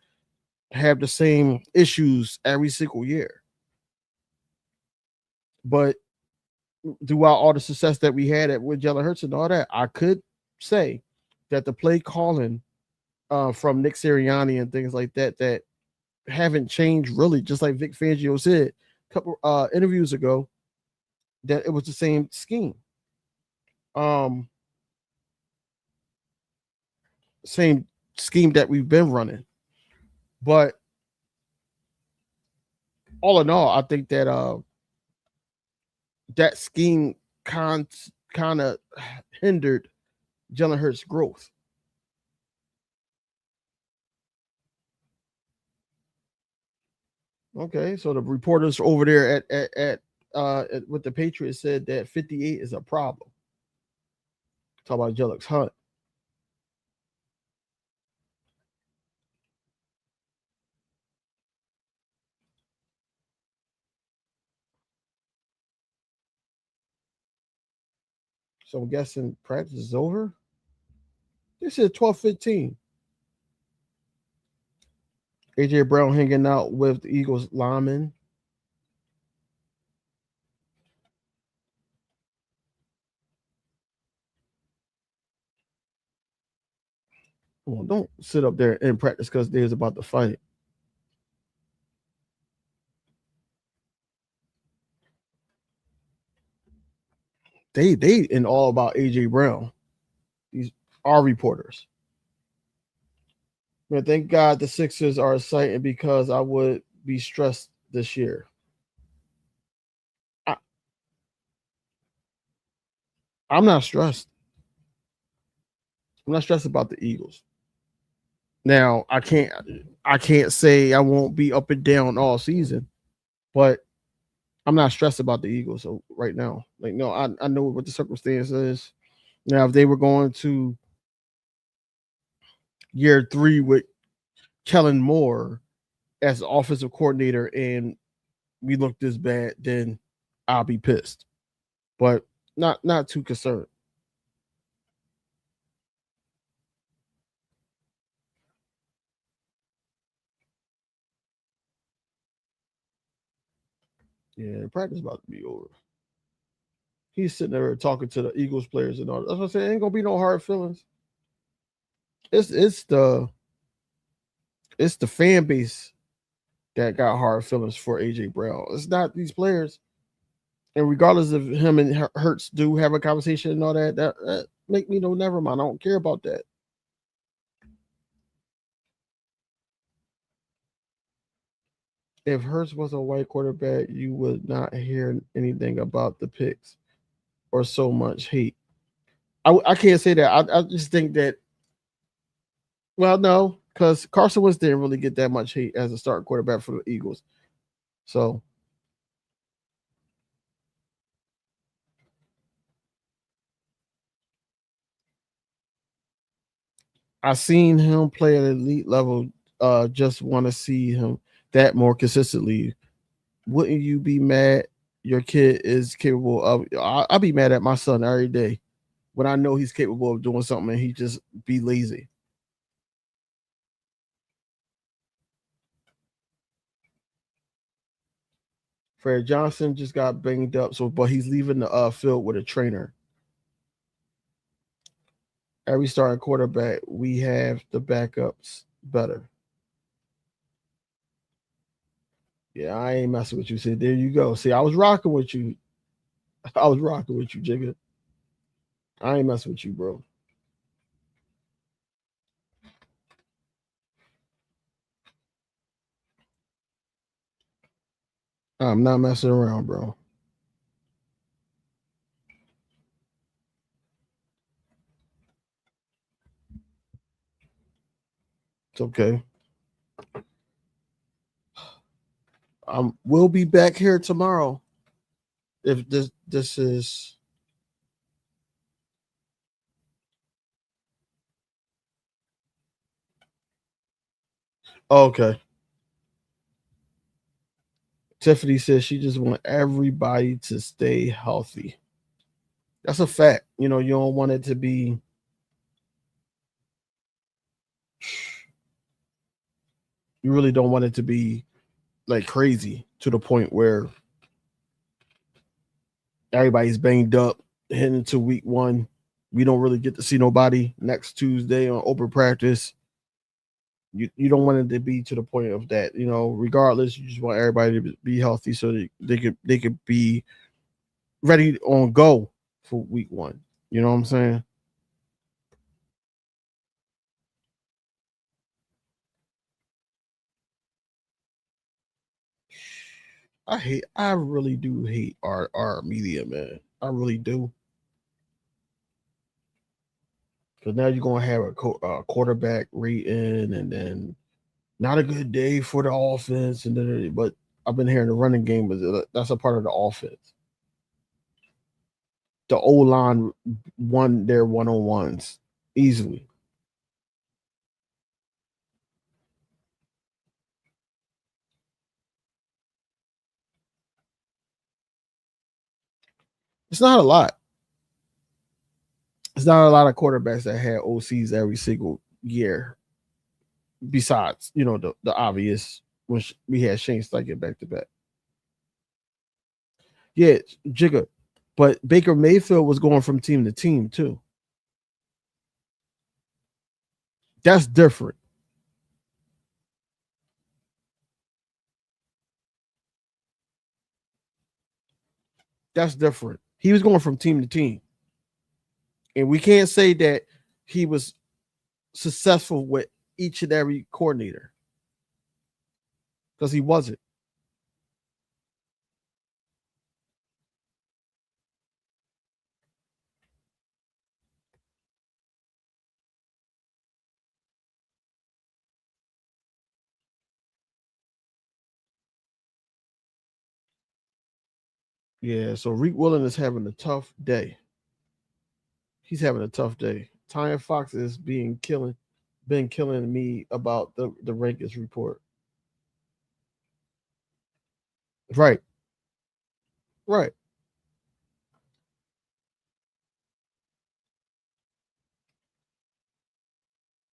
have the same issues every single year. But throughout all the success that we had with Jalen Hurts and all that, I could say that the play calling from Nick Sirianni and things like that haven't changed really. Just like Vic Fangio said a couple interviews ago, that it was the same scheme. Same scheme that we've been running. But all in all, I think that that scheme kind of hindered Jalen Hurts' growth. Okay, so the reporters over there at with the Patriots said that 58 is a problem. Talk about Jelix Hunt. So I'm guessing practice is over. This is 12:15. AJ Brown hanging out with the Eagles lineman. Well, don't sit up there and practice because they're about to fight. They in all about AJ Brown. These are reporters. Man, thank God the Sixers are exciting because I would be stressed this year. I'm not stressed. I'm not stressed about the Eagles. Now I can't say I won't be up and down all season, but I'm not stressed about the Eagles so right now. Like no, I know what the circumstance is. Now if they were going to year 3 with Kellen Moore as the offensive coordinator and we look this bad, then I'll be pissed. But not too concerned. Yeah, practice about to be over. He's sitting there talking to the Eagles players and all. That's what I'm saying. Ain't gonna be no hard feelings. It's the fan base that got hard feelings for AJ Brown. It's not these players. And regardless of him and Hurts do have a conversation and all that make me know never mind. I don't care about that. If Hurts was a white quarterback, you would not hear anything about the picks or so much hate. I can't say that. I just think that. Well, no, because Carson Wentz didn't really get that much hate as a starting quarterback for the Eagles. So I seen him play at elite level. Just want to see him that more consistently. Wouldn't you be mad? Your kid is capable of. I'll be mad at my son every day when I know he's capable of doing something and he just be lazy. Fred Johnson just got banged up, but he's leaving the field with a trainer. Every starting quarterback, we have the backups better. Yeah, I ain't messing with you. See, there you go. See, I was rocking with you. I was rocking with you, Jigga. I ain't messing with you, bro. I'm not messing around, bro. It's okay. We'll be back here tomorrow. If this is okay. Tiffany says she just want everybody to stay healthy. That's a fact. You know, you don't want it to be you really don't want it to be like crazy to the point where everybody's banged up heading into week 1. We don't really get to see nobody next Tuesday on open practice. You don't want it to be to the point of that, you know, regardless, you just want everybody to be healthy so that they could be ready on go for week 1. You know what I'm saying? I really do hate our media, man. I really do. Because now you're gonna have a quarterback rating, and then not a good day for the offense, and then but I've been hearing the running game is that's a part of the offense. the O line won their 1-on-1s easily. It's not a lot. It's not a lot of quarterbacks that had OCs every single year. Besides, the obvious, which we had Shane Steichen back to back. Yeah, Jigga. But Baker Mayfield was going from team to team too. That's different. That's different. He was going from team to team. And we can't say that he was successful with each and every coordinator. Because he wasn't. Yeah, so Reek Willen is having a tough day. He's having a tough day. Tyan Fox is been killing me about the rankings report. Right. Right.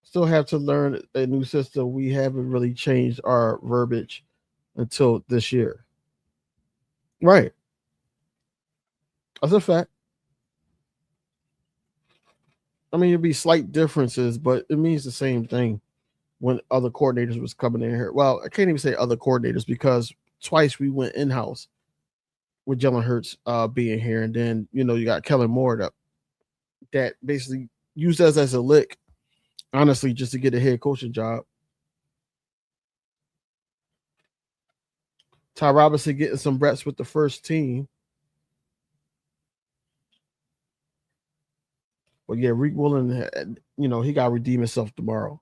Still have to learn a new system. We haven't really changed our verbiage until this year. Right. That's a fact. I mean, it'd be slight differences, but it means the same thing when other coordinators was coming in here. Well, I can't even say other coordinators because twice we went in house with Jalen Hurts being here, and then you got Kellen Moore that basically used us as a lick, honestly, just to get a head coaching job. Ty Robinson getting some reps with the first team. But yeah, Reek Willen, he got to redeem himself tomorrow.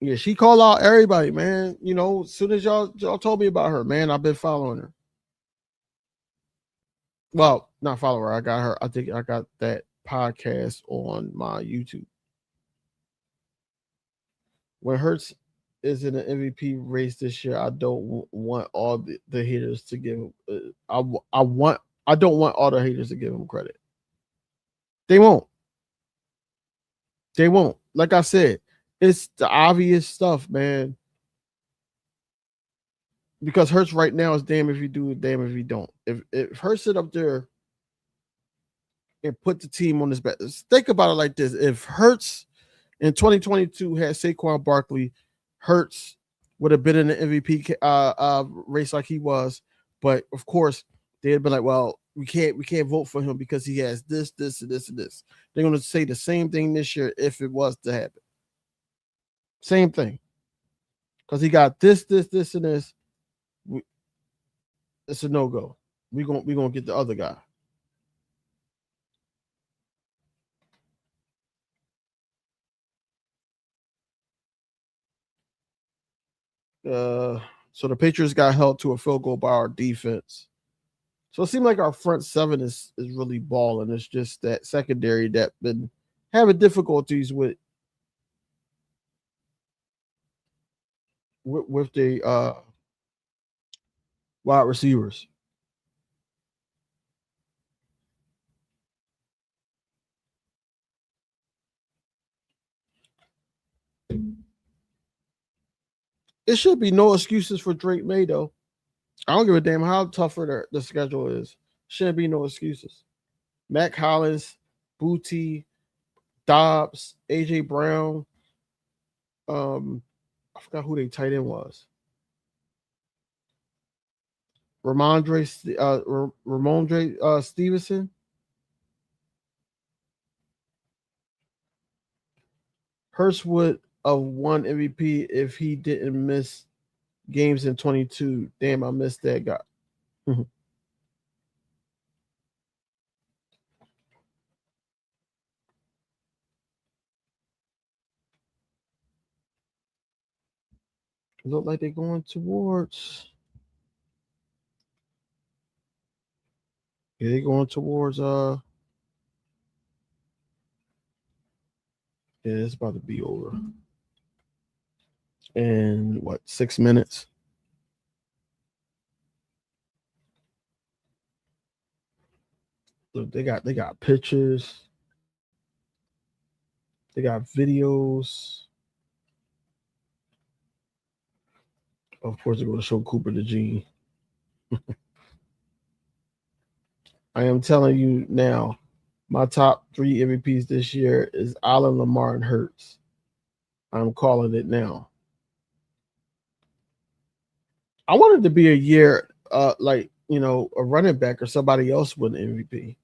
Yeah, she called out everybody, man. As soon as y'all told me about her, man, I've been following her. Well, not follow her. I got her. I think I got that podcast on my YouTube. When Hurts is in the MVP race this year, I don't want all the haters to give him. I don't want all the haters to give him credit. They won't. They won't. Like I said, it's the obvious stuff, man. Because Hurts right now is damn if you do, damn if you don't. If Hurts sit up there and put the team on his back, think about it like this: if Hurts in 2022 had Saquon Barkley, Hurts would have been in the MVP race like he was, but of course they'd been like, well, we can't vote for him because he has this, this, and this, and this. They're going to say the same thing this year if it was to happen. Same thing, because he got this, and this. It's a no go. We gonna get the other guy. So the Patriots got held to a field goal by our defense. So it seemed like our front seven is really balling. It's just that secondary that been having difficulties with the wide receivers. It should be no excuses for Drake May though. I don't give a damn how tougher the schedule is. Shouldn't be no excuses. Mac Hollins, Booty, Dobbs, AJ Brown. I forgot who they tight end was. Ramondre Stevenson. Hurst would have won MVP if he didn't miss games in 22. Damn, I missed that guy. Look like they're going towards. Yeah, they going towards yeah, it's about to be over. In what, 6 minutes? Look, they got pictures, they got videos. Of course, they're going to show Cooper the Gene. I am telling you now, my top 3 MVPs this year is Allen, Lamar, and Hurts. I'm calling it now. I want it to be a year, like, you know, a running back or somebody else win MVP.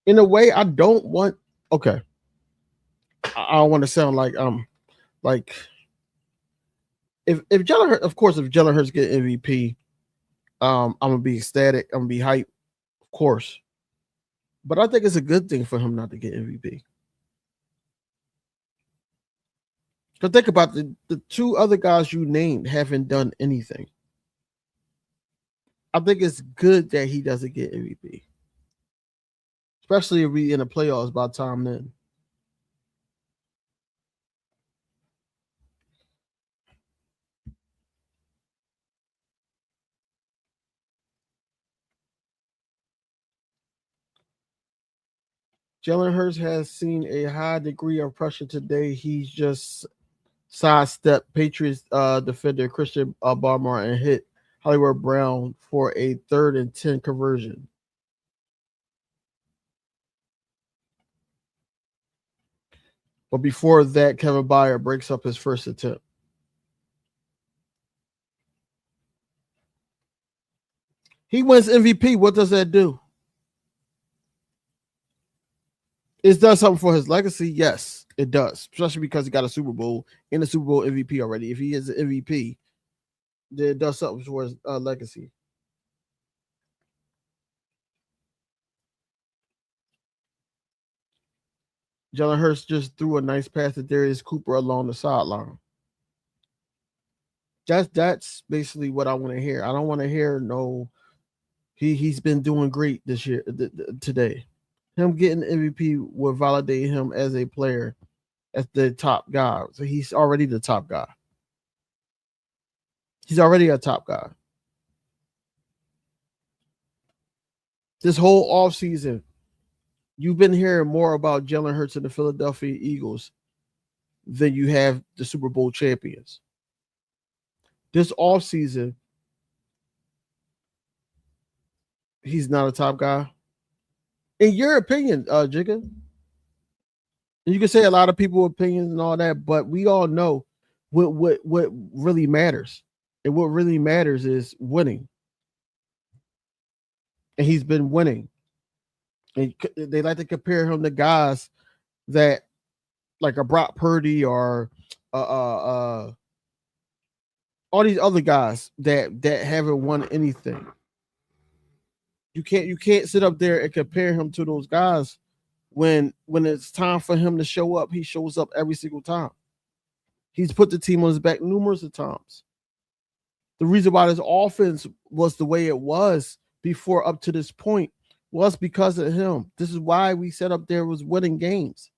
In a way, I don't want. Okay, I don't want to sound like if Jalen Hurts, of course, if Jalen Hurts get MVP, I'm gonna be ecstatic. I'm gonna be hyped, of course. But I think it's a good thing for him not to get MVP. Because think about the 2 other guys you named haven't done anything. I think it's good that he doesn't get MVP. Especially if we in the playoffs by the time then. Jalen Hurts has seen a high degree of pressure today. He's just sidestepped Patriots defender Christian Barmore and hit Hollywood Brown for a 3rd and 10 conversion. But before that, Kevin Byard breaks up his first attempt. He wins MVP. What does that do? It does something for his legacy. Yes, it does. Especially because he got a Super Bowl and a Super Bowl MVP already. If he is an MVP, then it does something for his legacy. Jalen Hurts just threw a nice pass to Darius Cooper along the sideline. That's basically what I want to hear. I don't want to hear no. He's been doing great this year today. Him getting MVP will validate him as a player, as the top guy. So he's already the top guy. He's already a top guy. This whole offseason, you've been hearing more about Jalen Hurts and the Philadelphia Eagles than you have the Super Bowl champions. This offseason, he's not a top guy. In your opinion, Jigga, you can say a lot of people's opinions and all that, but we all know what really matters. And what really matters is winning. And he's been winning. And they like to compare him to guys that, like a Brock Purdy or all these other guys that haven't won anything. You can't sit up there and compare him to those guys when it's time for him to show up. He shows up every single time. He's put the team on his back numerous of times. The reason why this offense was the way it was before up to this point was because of him. This is why we set up there was winning games.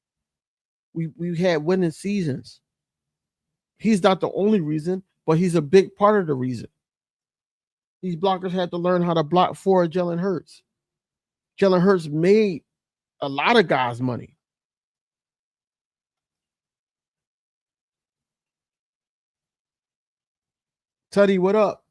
We had winning seasons. He's not the only reason, but he's a big part of the reason. These blockers had to learn how to block for Jalen Hurts. Jalen Hurts made a lot of guys money. Teddy, what up?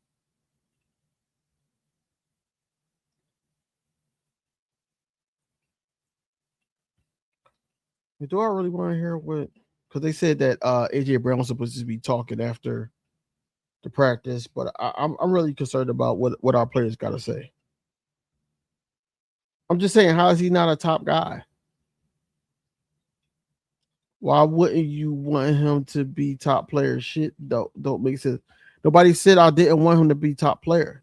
Do I really want to hear what? Because they said that AJ Brown was supposed to be talking after the practice, but I'm really concerned about what our players got to say. I'm just saying, how is he not a top guy? Why wouldn't you want him to be top player? Shit don't make sense. Nobody said I didn't want him to be top player.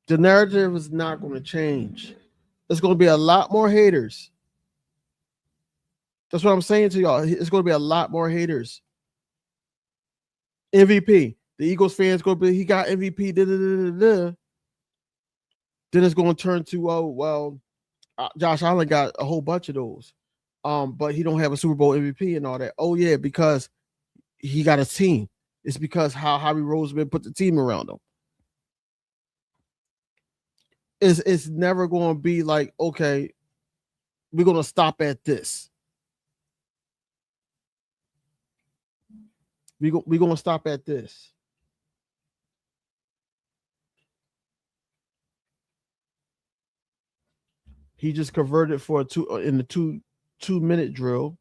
The narrative is not going to change. There's going to be a lot more haters. That's what I'm saying to y'all. It's going to be a lot more haters. MVP. The Eagles fans going to be, he got MVP. Then it's going to turn to, oh, well, Josh Allen got a whole bunch of those. But he don't have a Super Bowl MVP and all that. Oh, yeah, because he got a team. It's because how Howie Roseman put the team around him. It's never going to be like, okay, we're going to stop at this. We're going to stop at this. He just converted for a two-minute drill.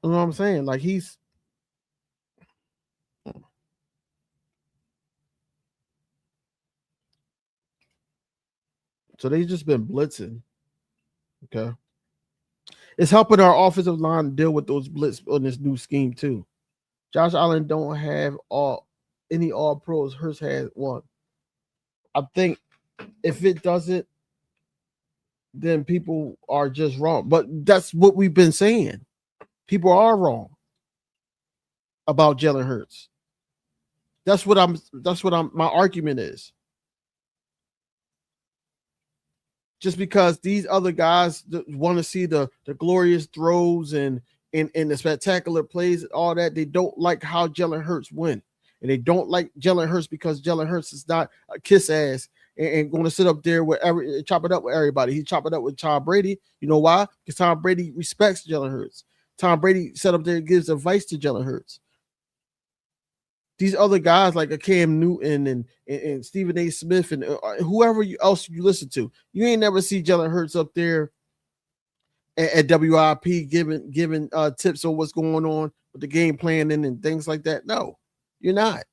You know what I'm saying? Like he's so they've just been blitzing. Okay. It's helping our offensive line deal with those blitz on this new scheme too. Josh Allen don't have any all pros. Hurts has one. I think if it doesn't, then people are just wrong. But that's what we've been saying. People are wrong about Jalen Hurts. That's what my argument is. Just because these other guys want to see the glorious throws and the spectacular plays, all that, they don't like how Jalen Hurts win. And they don't like Jalen Hurts because Jalen Hurts is not a kiss ass and going to sit up there with chop it up with everybody. He chop it up with Tom Brady. You know why? Because Tom Brady respects Jalen Hurts. Tom Brady sat up there and gives advice to Jalen Hurts. These other guys like a Cam Newton and Stephen A. Smith and whoever else you listen to, you ain't never see Jalen Hurts up there at WIP giving tips on what's going on with the game planning and things like that. No, you're not.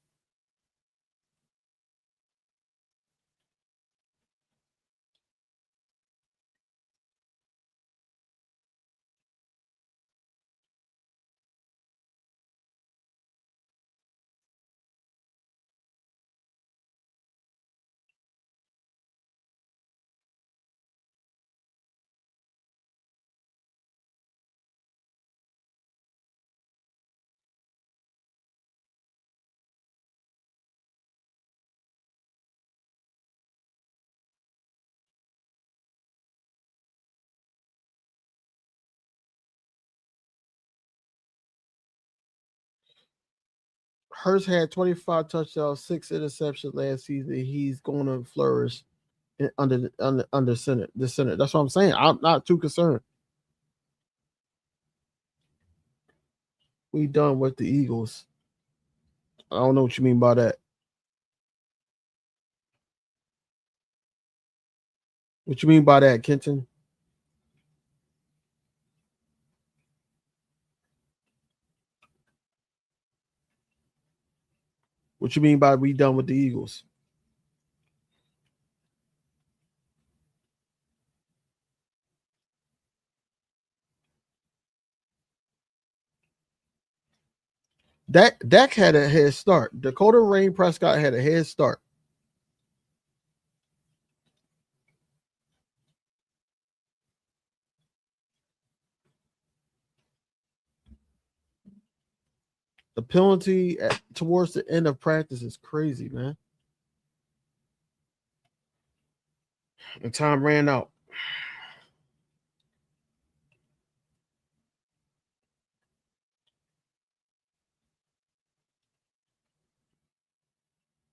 Hurts had 25 touchdowns, 6 interceptions last season. He's going to flourish under center. The center. That's what I'm saying. I'm not too concerned. We done with the Eagles. I don't know what you mean by that. What you mean by that, Kenton? What you mean by we done with the Eagles? Dak had a head start. Dakota Rain Prescott had a head start. The penalty towards the end of practice is crazy, man. And time ran out.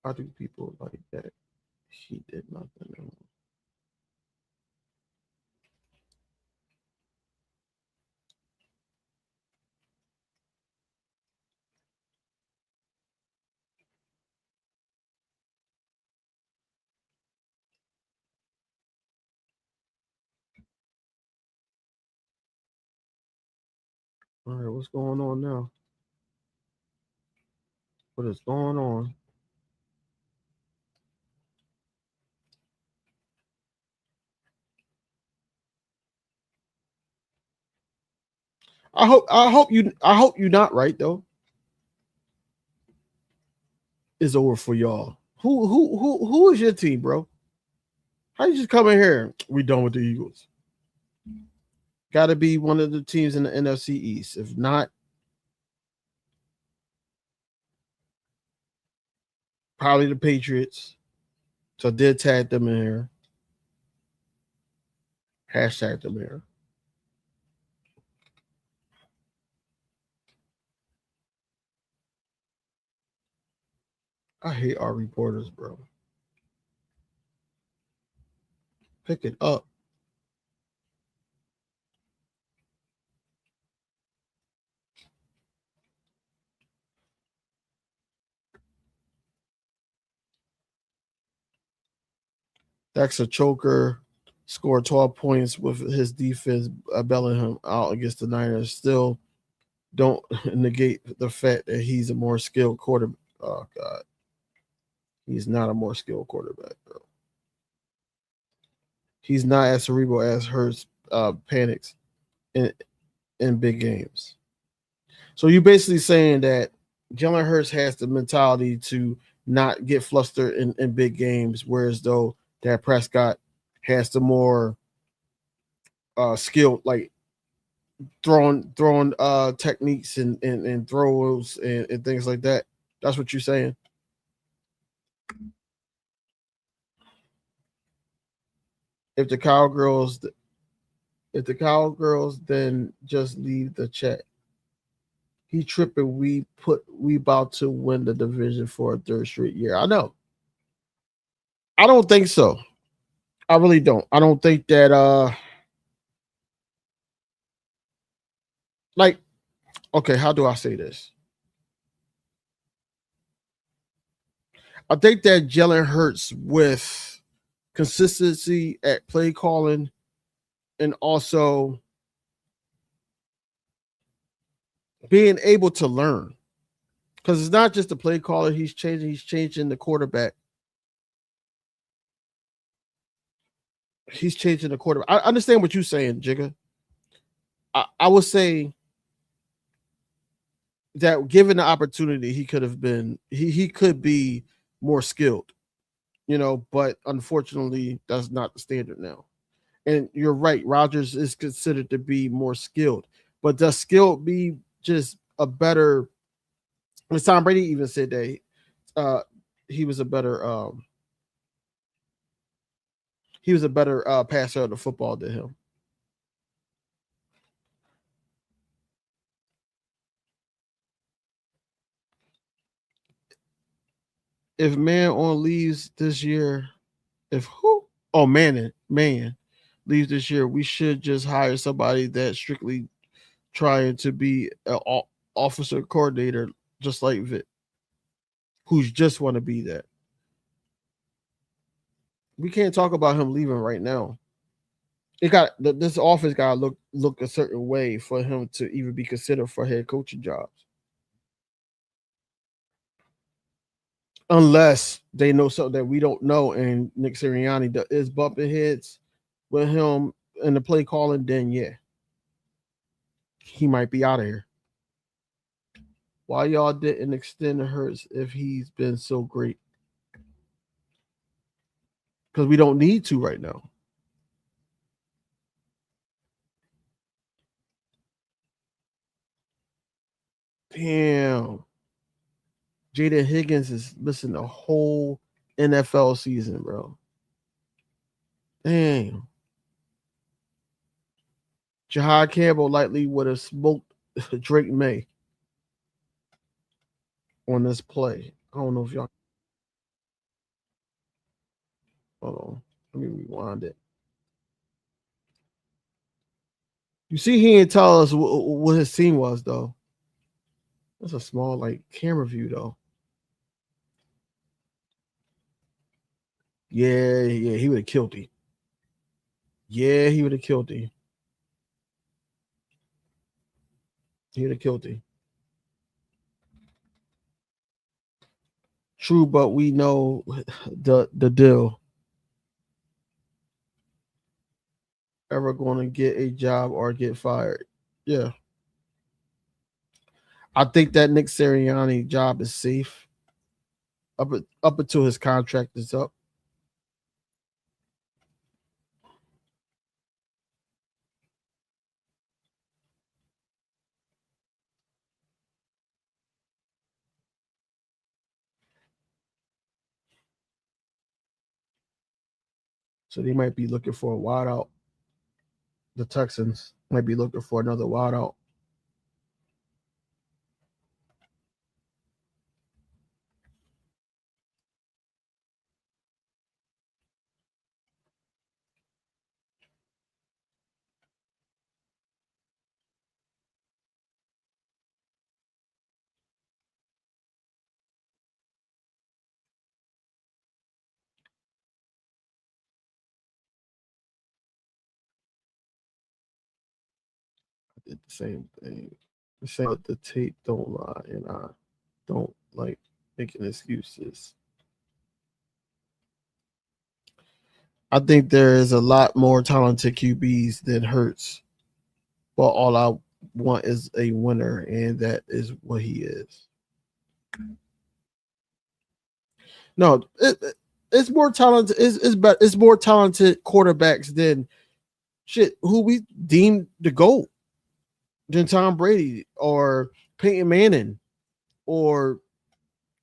How do people like that? She did nothing. All right, what's going on now? What is going on? I hope you're not right though. It's over for y'all. Who is your team, bro? How you just come in here? We done with the Eagles. Got to be one of the teams in the NFC East. If not, probably the Patriots. So I did tag them in here. Hashtag them here. I hate our reporters, bro. Pick it up. That's a choker. Scored 12 points with his defense. Bellingham out against the Niners. Still don't negate the fact that he's a more skilled quarterback. Oh, God. He's not a more skilled quarterback, bro. He's not as cerebral as Hurts panics in big games. So you're basically saying that Jalen Hurts has the mentality to not get flustered in big games, whereas though Dak Prescott has the more skilled, like throwing techniques and throws and things like that. That's what you're saying. If the Cowgirls then just leave the chat. He tripping. We about to win the division for a third straight year. I know. I don't think so. I really don't. I don't think that like, okay, how do I say this? I think that Jalen Hurts with consistency at play calling and also being able to learn. Because it's not just the play caller, he's changing the quarterback. He's changing the quarterback. I understand what you're saying, Jigga. I would say that given the opportunity, he could have been he could be more skilled, but unfortunately, that's not the standard now. And you're right, Rodgers is considered to be more skilled, but does skill be just a better? Tom Brady even said that he was a better passer of the football than him. If man on leaves this year, if who? Oh, man leaves this year, we should just hire somebody that's strictly trying to be an officer coordinator, just like Vic, who's just want to be that. We can't talk about him leaving right now. This office got to look a certain way for him to even be considered for head coaching jobs. Unless they know something that we don't know, and Nick Sirianni is bumping heads with him in the play calling, then yeah, he might be out of here. Why y'all didn't extend Hurts if he's been so great? Because we don't need to right now. Damn. Jaden Higgins is missing the whole NFL season, bro. Damn. Jahad Campbell likely would have smoked Drake May on this play. I don't know if y'all. Hold on. Let me rewind it. You see, he didn't tell us what his team was, though. That's a small, camera view, though. Yeah, he would have killed him. Yeah, he would have killed him. He would have killed him. True, but we know the deal. Ever going to get a job or get fired? Yeah. I think that Nick Sirianni job is safe. up until his contract is up. So they might be looking for a wideout. The Texans might be looking for another wideout. I did the same thing. The same, but the tape don't lie, and I don't like making excuses. I think there is a lot more talented QBs than Hurts, but all I want is a winner, and that is what he is. No, it's more talented. It's more talented quarterbacks than shit who we deem the GOAT than Tom Brady or Peyton Manning or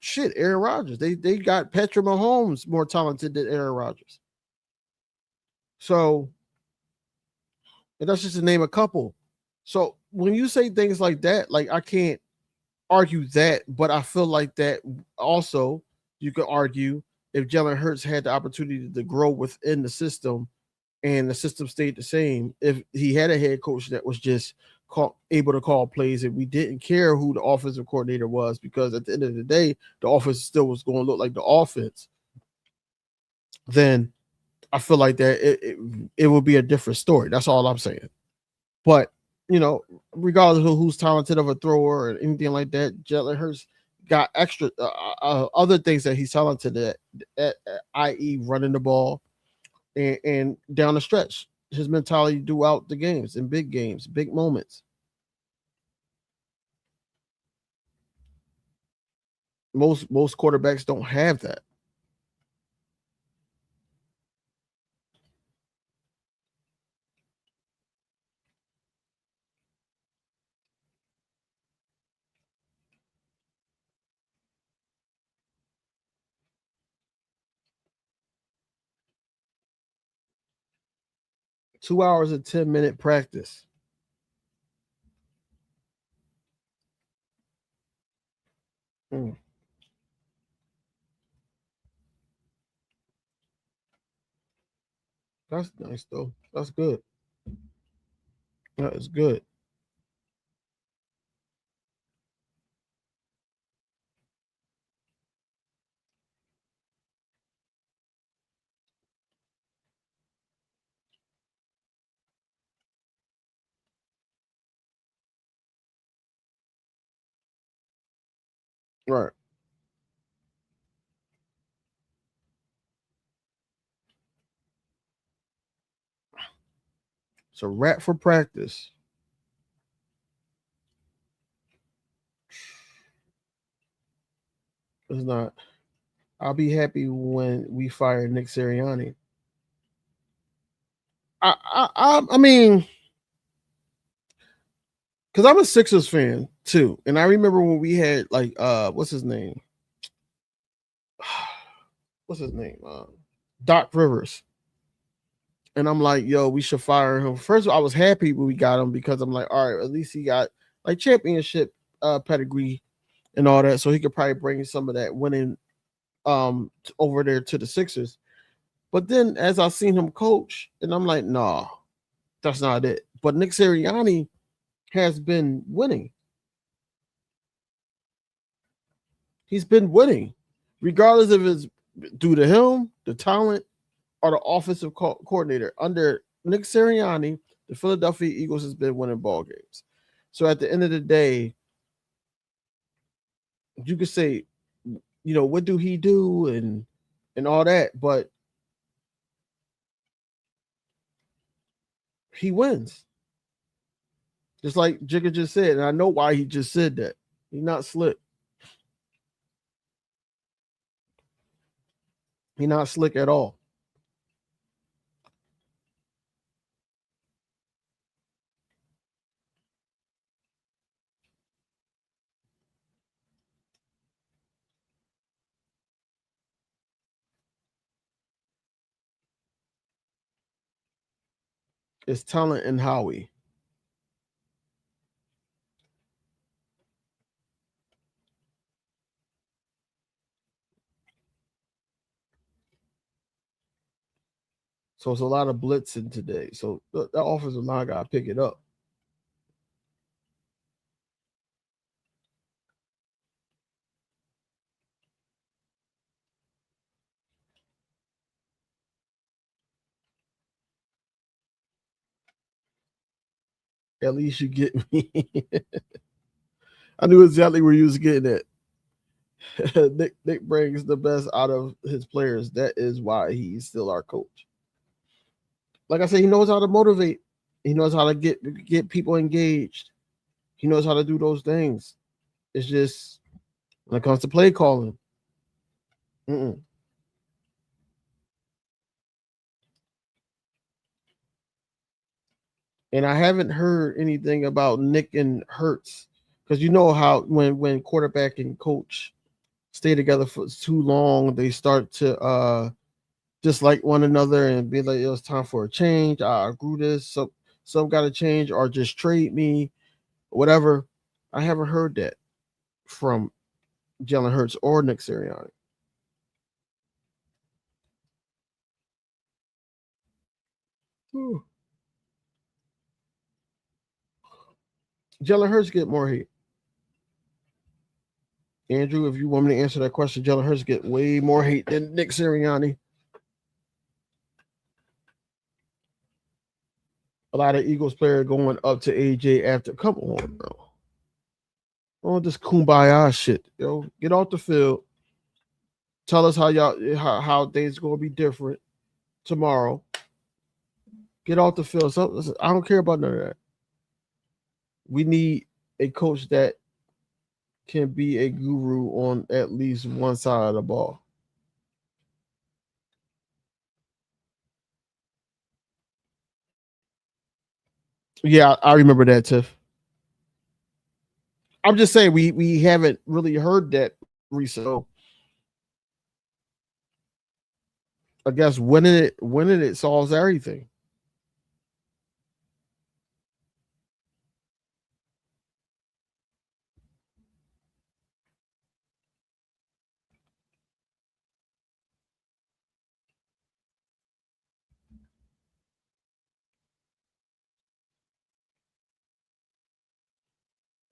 shit Aaron Rodgers. They got Patrick Mahomes more talented than Aaron Rodgers. So, and that's just to name a couple. So when you say things like that, like I can't argue that, but I feel like that also you could argue if Jalen Hurts had the opportunity to grow within the system and the system stayed the same, if he had a head coach that was just able to call plays and we didn't care who the offensive coordinator was, because at the end of the day, the offense still was going to look like the offense, then I feel like that it would be a different story. That's all I'm saying. But regardless of who's talented of a thrower or anything like that, Jalen Hurts got extra other things that he's talented at i.e., running the ball and down the stretch. His mentality throughout the games, in big games, big moments. Most quarterbacks don't have that. Two hours and 10-minute practice. Mm. That's nice though. That's good. That is good. Right. It's a wrap for practice. It's not. I'll be happy when we fire Nick Sirianni. I mean, because I'm a Sixers fan too, and I remember when we had like what's his name? What's his name? Doc Rivers. And I'm like, yo, we should fire him. First of all, I was happy when we got him because I'm like, all right, at least he got like championship pedigree and all that, so he could probably bring some of that winning over there to the Sixers. But then as I seen him coach, and I'm like, nah, that's not it. But Nick Sirianni has been winning. He's been winning, regardless if it's due to him, the talent, or the offensive coordinator. Under Nick Sirianni, the Philadelphia Eagles has been winning ball games. So at the end of the day, you could say, what do he do and all that, but he wins. Just like Jigga just said, and I know why he just said that. He's not slick. He's not slick at all. It's talent in Howie. So it's a lot of blitzing today. So the offensive line got to pick it up. At least you get me. I knew exactly where you was getting at. Nick brings the best out of his players. That is why he's still our coach. Like I said, he knows how to motivate. He knows how to get people engaged. He knows how to do those things. It's just when it comes to play calling. Mm-mm. And I haven't heard anything about Nick and Hurts because you know how when quarterback and coach stay together for too long, they start to dislike one another and be like, it was time for a change. I grew this, some got to change or just trade me, whatever. I haven't heard that from Jalen Hurts or Nick Sirianni. Whew. Jalen Hurts get more hate. Andrew, if you want me to answer that question, Jalen Hurts get way more hate than Nick Sirianni. A lot of Eagles player going up to AJ after. Come on, bro. Oh, this kumbaya shit, yo. Get off the field. Tell us how things gonna be different tomorrow. Get off the field. So, listen, I don't care about none of that. We need a coach that can be a guru on at least one side of the ball. Yeah, I remember that, Tiff. I'm just saying we haven't really heard that recently. I guess winning it solves everything.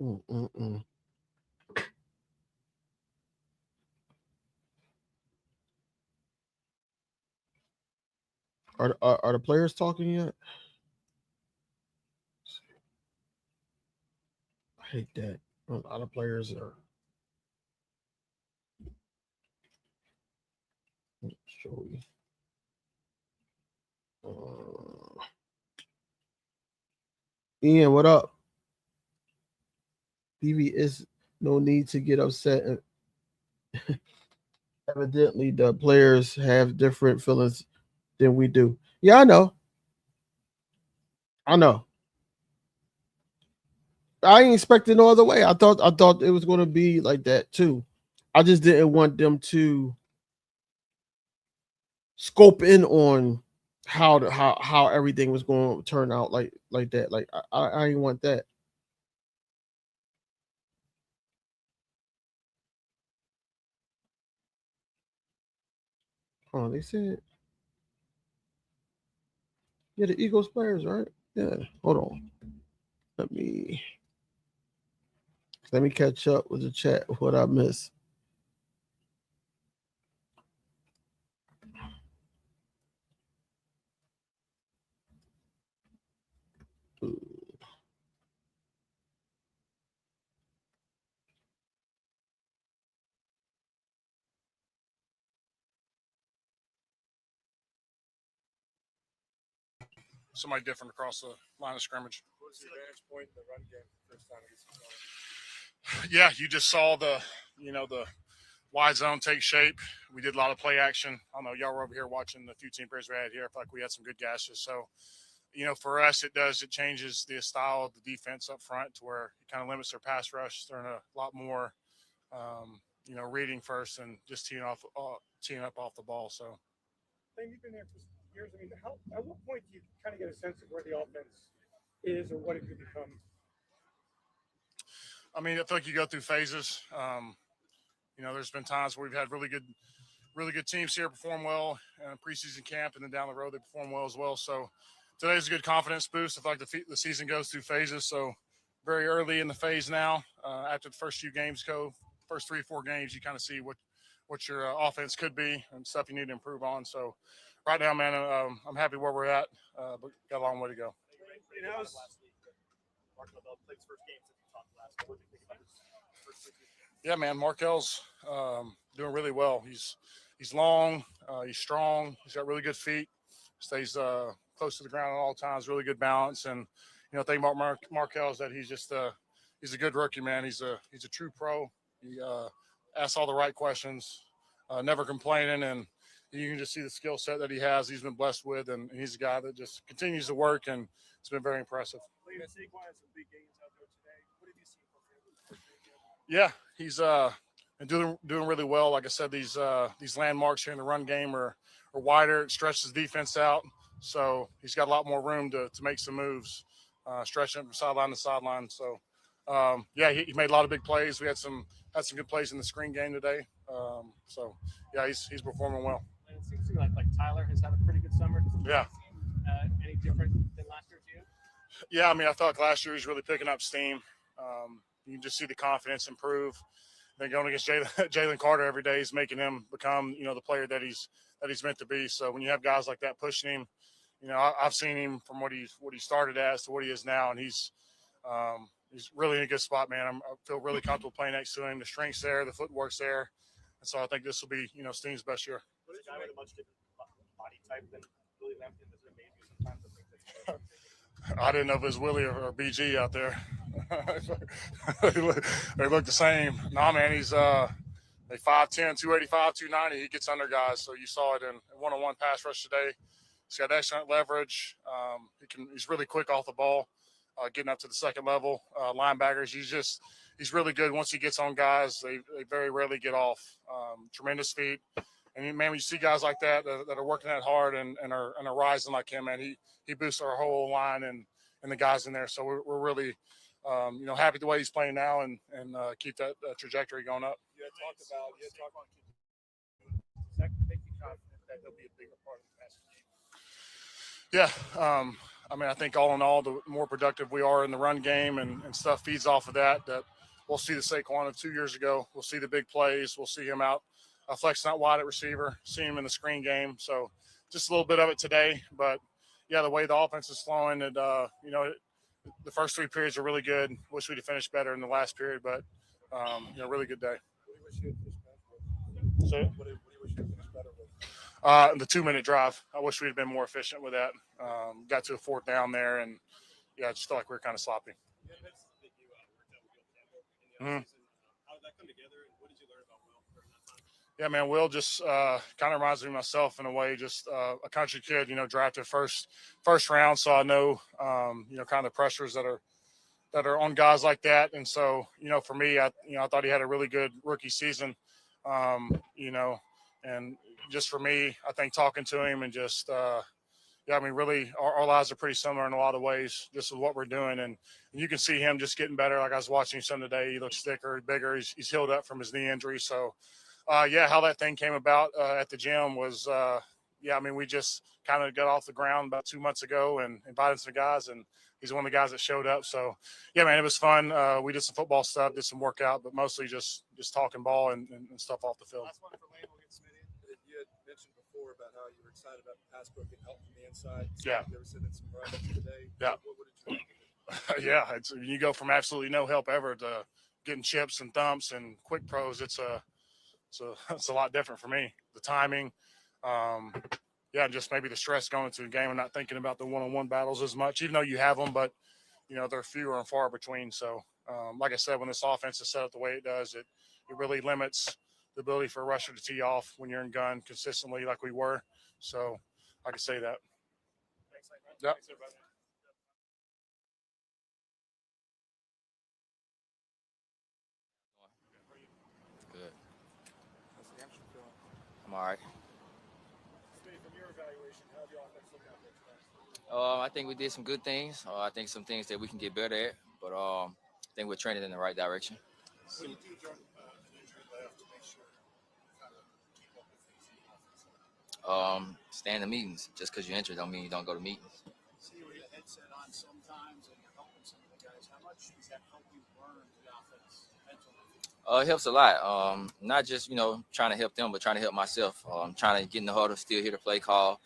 Mm-mm-mm. Are the players talking yet? I hate that. A lot of players are. Let's show you. Ian, what up? DV is no need to get upset. Evidently, the players have different feelings than we do. Yeah, I know. I know. I ain't expecting no other way. I thought it was going to be like that too. I just didn't want them to scope in on how everything was going to turn out like that. Like I didn't want that. Oh, they said yeah, the Eagles players, right? Yeah. Hold on. Let me catch up with the chat. What I missed. Somebody different across the line of scrimmage. What was your advantage point in the run game first time against the Yeah, you just saw the wide zone take shape. We did a lot of play action. I don't know, y'all were over here watching the few team players we had here. I feel like we had some good gashes. So, for us, it changes the style of the defense up front to where it kind of limits their pass rush. They're in a lot more, reading first and just teeing up off the ball. So, Lane, you've been there for years. I mean, at what point do you kind of get a sense of where the offense is or what it could become? I mean, I feel like you go through phases. There's been times where we've had really good teams here perform well in preseason camp, and then down the road they perform well as well. So today's a good confidence boost. I feel like the season goes through phases. So very early in the phase now, after the first few games first 3 or 4 games, you kind of see what your offense could be and stuff you need to improve on. So right now, man, I'm happy where we're at, but got a long way to go. Yeah, man, Markel's doing really well. He's long, he's strong, he's got really good feet, stays close to the ground at all times, really good balance. And the thing about Markel is that he's a good rookie, man. He's a true pro. He asks all the right questions, never complaining, and you can just see the skill set that he has. He's been blessed with, and he's a guy that just continues to work, and it's been very impressive. Yeah, he's been doing really well. Like I said, these landmarks here in the run game are wider. It stretches the defense out, so he's got a lot more room to make some moves, stretching from sideline to sideline. So, he made a lot of big plays. We had some good plays in the screen game today. He's performing well. And it seems to me like Tyler has had a pretty good summer. Yeah. Any different than last year to you? Yeah, I mean, I felt like last year he was really picking up steam. You can just see the confidence improve. Then going against Jalen Carter every day is making him become, the player that he's meant to be. So when you have guys like that pushing him, I've seen him from what he started as to what he is now, and he's really in a good spot, man. I feel really comfortable playing next to him. The strength's there, the footwork's there, and so I think this will be, Steam's best year. What is a guy with a much different body type than Willie Lampton? Does it amaze you sometimes? I think that's I didn't know if it was Willie or BG out there. They look the same. Nah, man, he's 5'10", 285, 290. He gets under guys. So you saw it in one-on-one pass rush today. He's got excellent leverage. He's really quick off the ball, getting up to the second level. Linebackers, he's really good. Once he gets on guys, they very rarely get off. Tremendous feet. And man, when you see guys like that are working that hard and are rising like him, man, he boosts our whole line and the guys in there. So we're really, happy the way he's playing now and keep that trajectory going up. You had talked about does that make you confident that he'll be a bigger part of the passing game? Yeah. I mean, I think all in all, the more productive we are in the run game and stuff feeds off of that we'll see the Saquon of 2 years ago. We'll see the big plays. We'll see him out flexing out wide at receiver, see him in the screen game. So just a little bit of it today. But, yeah, the way the offense is flowing, and, the first 3 periods are really good. Wish we'd have finished better in the last period, but, really good day. What do you wish you had finished better with? What do you wish you had finished better with? The 2-minute drive. I wish we'd have been more efficient with that. Got to a 4th down there, and, I just felt like we were kind of sloppy. You had mentioned that you worked out with Will Campbell in the offseason. How did that come together, and what did you learn about Will during that time? Yeah, man, Will just kind of reminds me of myself in a way, just a country kid, drafted first round. So I know, kind of the pressures that are on guys like that. And so, for me, I thought he had a really good rookie season, and just for me, I think talking to him and just, really our lives are pretty similar in a lot of ways, just with what we're doing. And you can see him just getting better. Like I was watching some today, he looks thicker, bigger. He's healed up from his knee injury. So, how that thing came about at the gym was, we just kind of got off the ground about 2 months ago and invited some guys, and he's one of the guys that showed up. So, yeah, man, it was fun. We did some football stuff, did some workout, but mostly just talking ball and stuff off the field. Last one for Lane, we'll get Smitty. You had mentioned before about how you were excited about the pass pro getting help from the inside. Yeah. You ever seen some runs today? Yeah. What did you think? Yeah, you go from absolutely no help ever to getting chips and thumps and quick pros. It's a lot different for me. The timing, just maybe the stress going through the game and not thinking about the one-on-one battles as much, even though you have them, but they're fewer and far between. So, like I said, when this offense is set up the way it does, it really limits the ability for a rusher to tee off when you're in gun consistently like we were. So I can say that. Yep. Good. I'm all right. I think we did some good things. I think some things that we can get better at, but I think we're trending in the right direction. Stay in the meetings. Just because you're injured don't mean you don't go to meetings. See you with a headset on sometimes, and you're helping some of the guys. How much does that help you learn the offense mentally? It helps a lot. Not just trying to help them, but trying to help myself. Trying to get in the huddle, still hear the play call,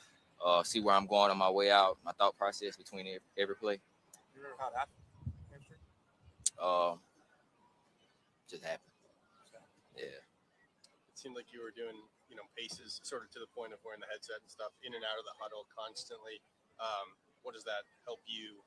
see where I'm going on my way out, my thought process between every play. You remember how that happened? Just happened. Yeah. It seemed like you were doing, paces sort of to the point of wearing the headset and stuff in and out of the huddle constantly. What does that help you?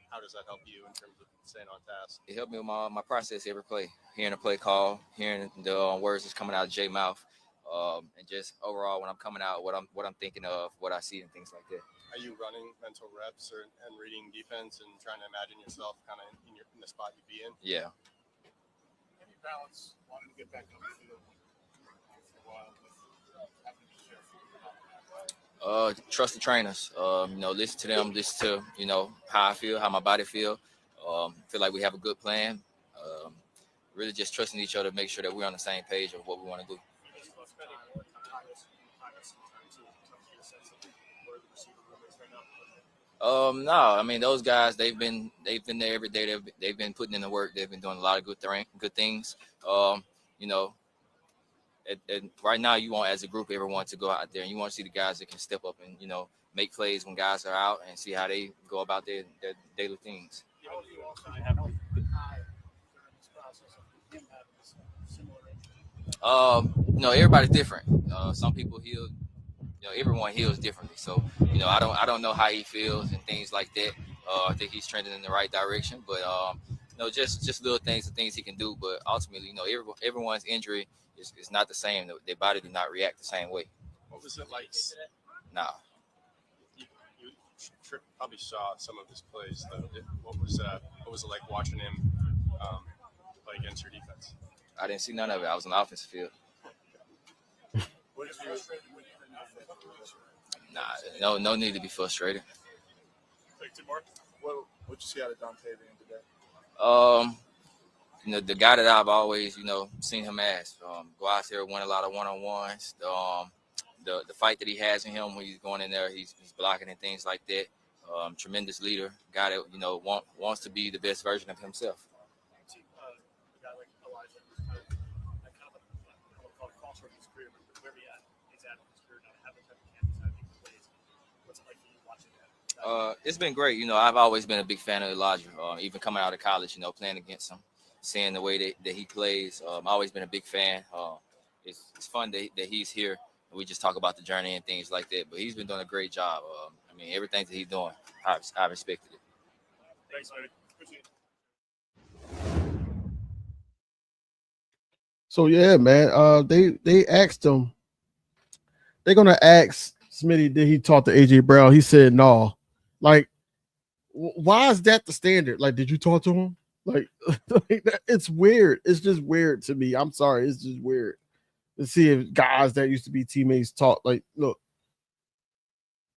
How does that help you in terms of staying on task? It helped me with my process every play, hearing the play call, hearing the words that's coming out of Jay's mouth, and just overall when I'm coming out, what I'm thinking of, what I see, and things like that. Are you running mental reps and reading defense and trying to imagine yourself kind of in the spot you'd be in? Yeah. How do you balance wanting to get back on the field for a while with having to be careful? Trust the trainers. Listen to them. Listen to how I feel, how my body feel. Feel like we have a good plan. Really just trusting each other to make sure that we're on the same page of what we want to do. No, I mean those guys. They've been there every day. They've been putting in the work. They've been doing a lot of good things. Right now you want as a group everyone to go out there and you want to see the guys that can step up and make plays when guys are out and see how they go about their daily things. Everybody's different. Some people heal. Everyone heals differently. So I don't know how he feels and things like that. I think he's trending in the right direction, but just little things and things he can do. But ultimately, everyone's injury is not the same. Their body do not react the same way. What was it like? Nah. You probably saw some of his plays though. What was it like watching him play against your defense? I didn't see none of it. I was on the offensive field. Nah, no need to be frustrated. What you see out of Dante today? The guy that I've always, seen him as go out there, win a lot of one-on-ones. The fight that he has in him when he's going in there, he's blocking and things like that. Tremendous leader, guy that wants to be the best version of himself. It's been great. I've always been a big fan of Elijah. Even coming out of college, playing against him, seeing the way that he plays. I've always been a big fan. It's fun that he's here. We just talk about the journey and things like that. But he's been doing a great job. Everything that he's doing, I respected it. Thanks, buddy. So yeah, man. They asked him. They're gonna ask Smitty, did he talk to AJ Brown? He said no. Like, why is that the standard? Like, did you talk to him? Like it's weird. It's just weird to me. I'm sorry. It's just weird to see if guys that used to be teammates talk. Like, look,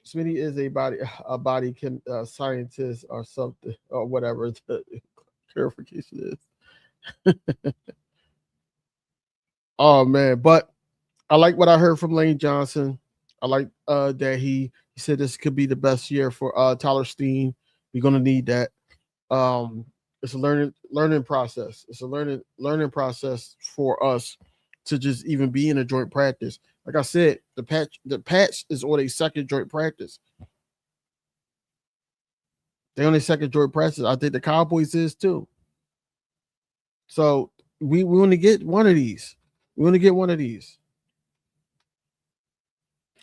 Smitty is a body scientist or something or whatever the clarification is. Oh man, but I like what I heard from Lane Johnson. I like that he said this could be the best year for Tyler Steen. We're gonna need that. It's a learning process. It's a learning process for us to just even be in a joint practice. Like I said, the patch is on a second joint practice. They on a second joint practice. I think the Cowboys is too. So we want to get one of these. We want to get one of these.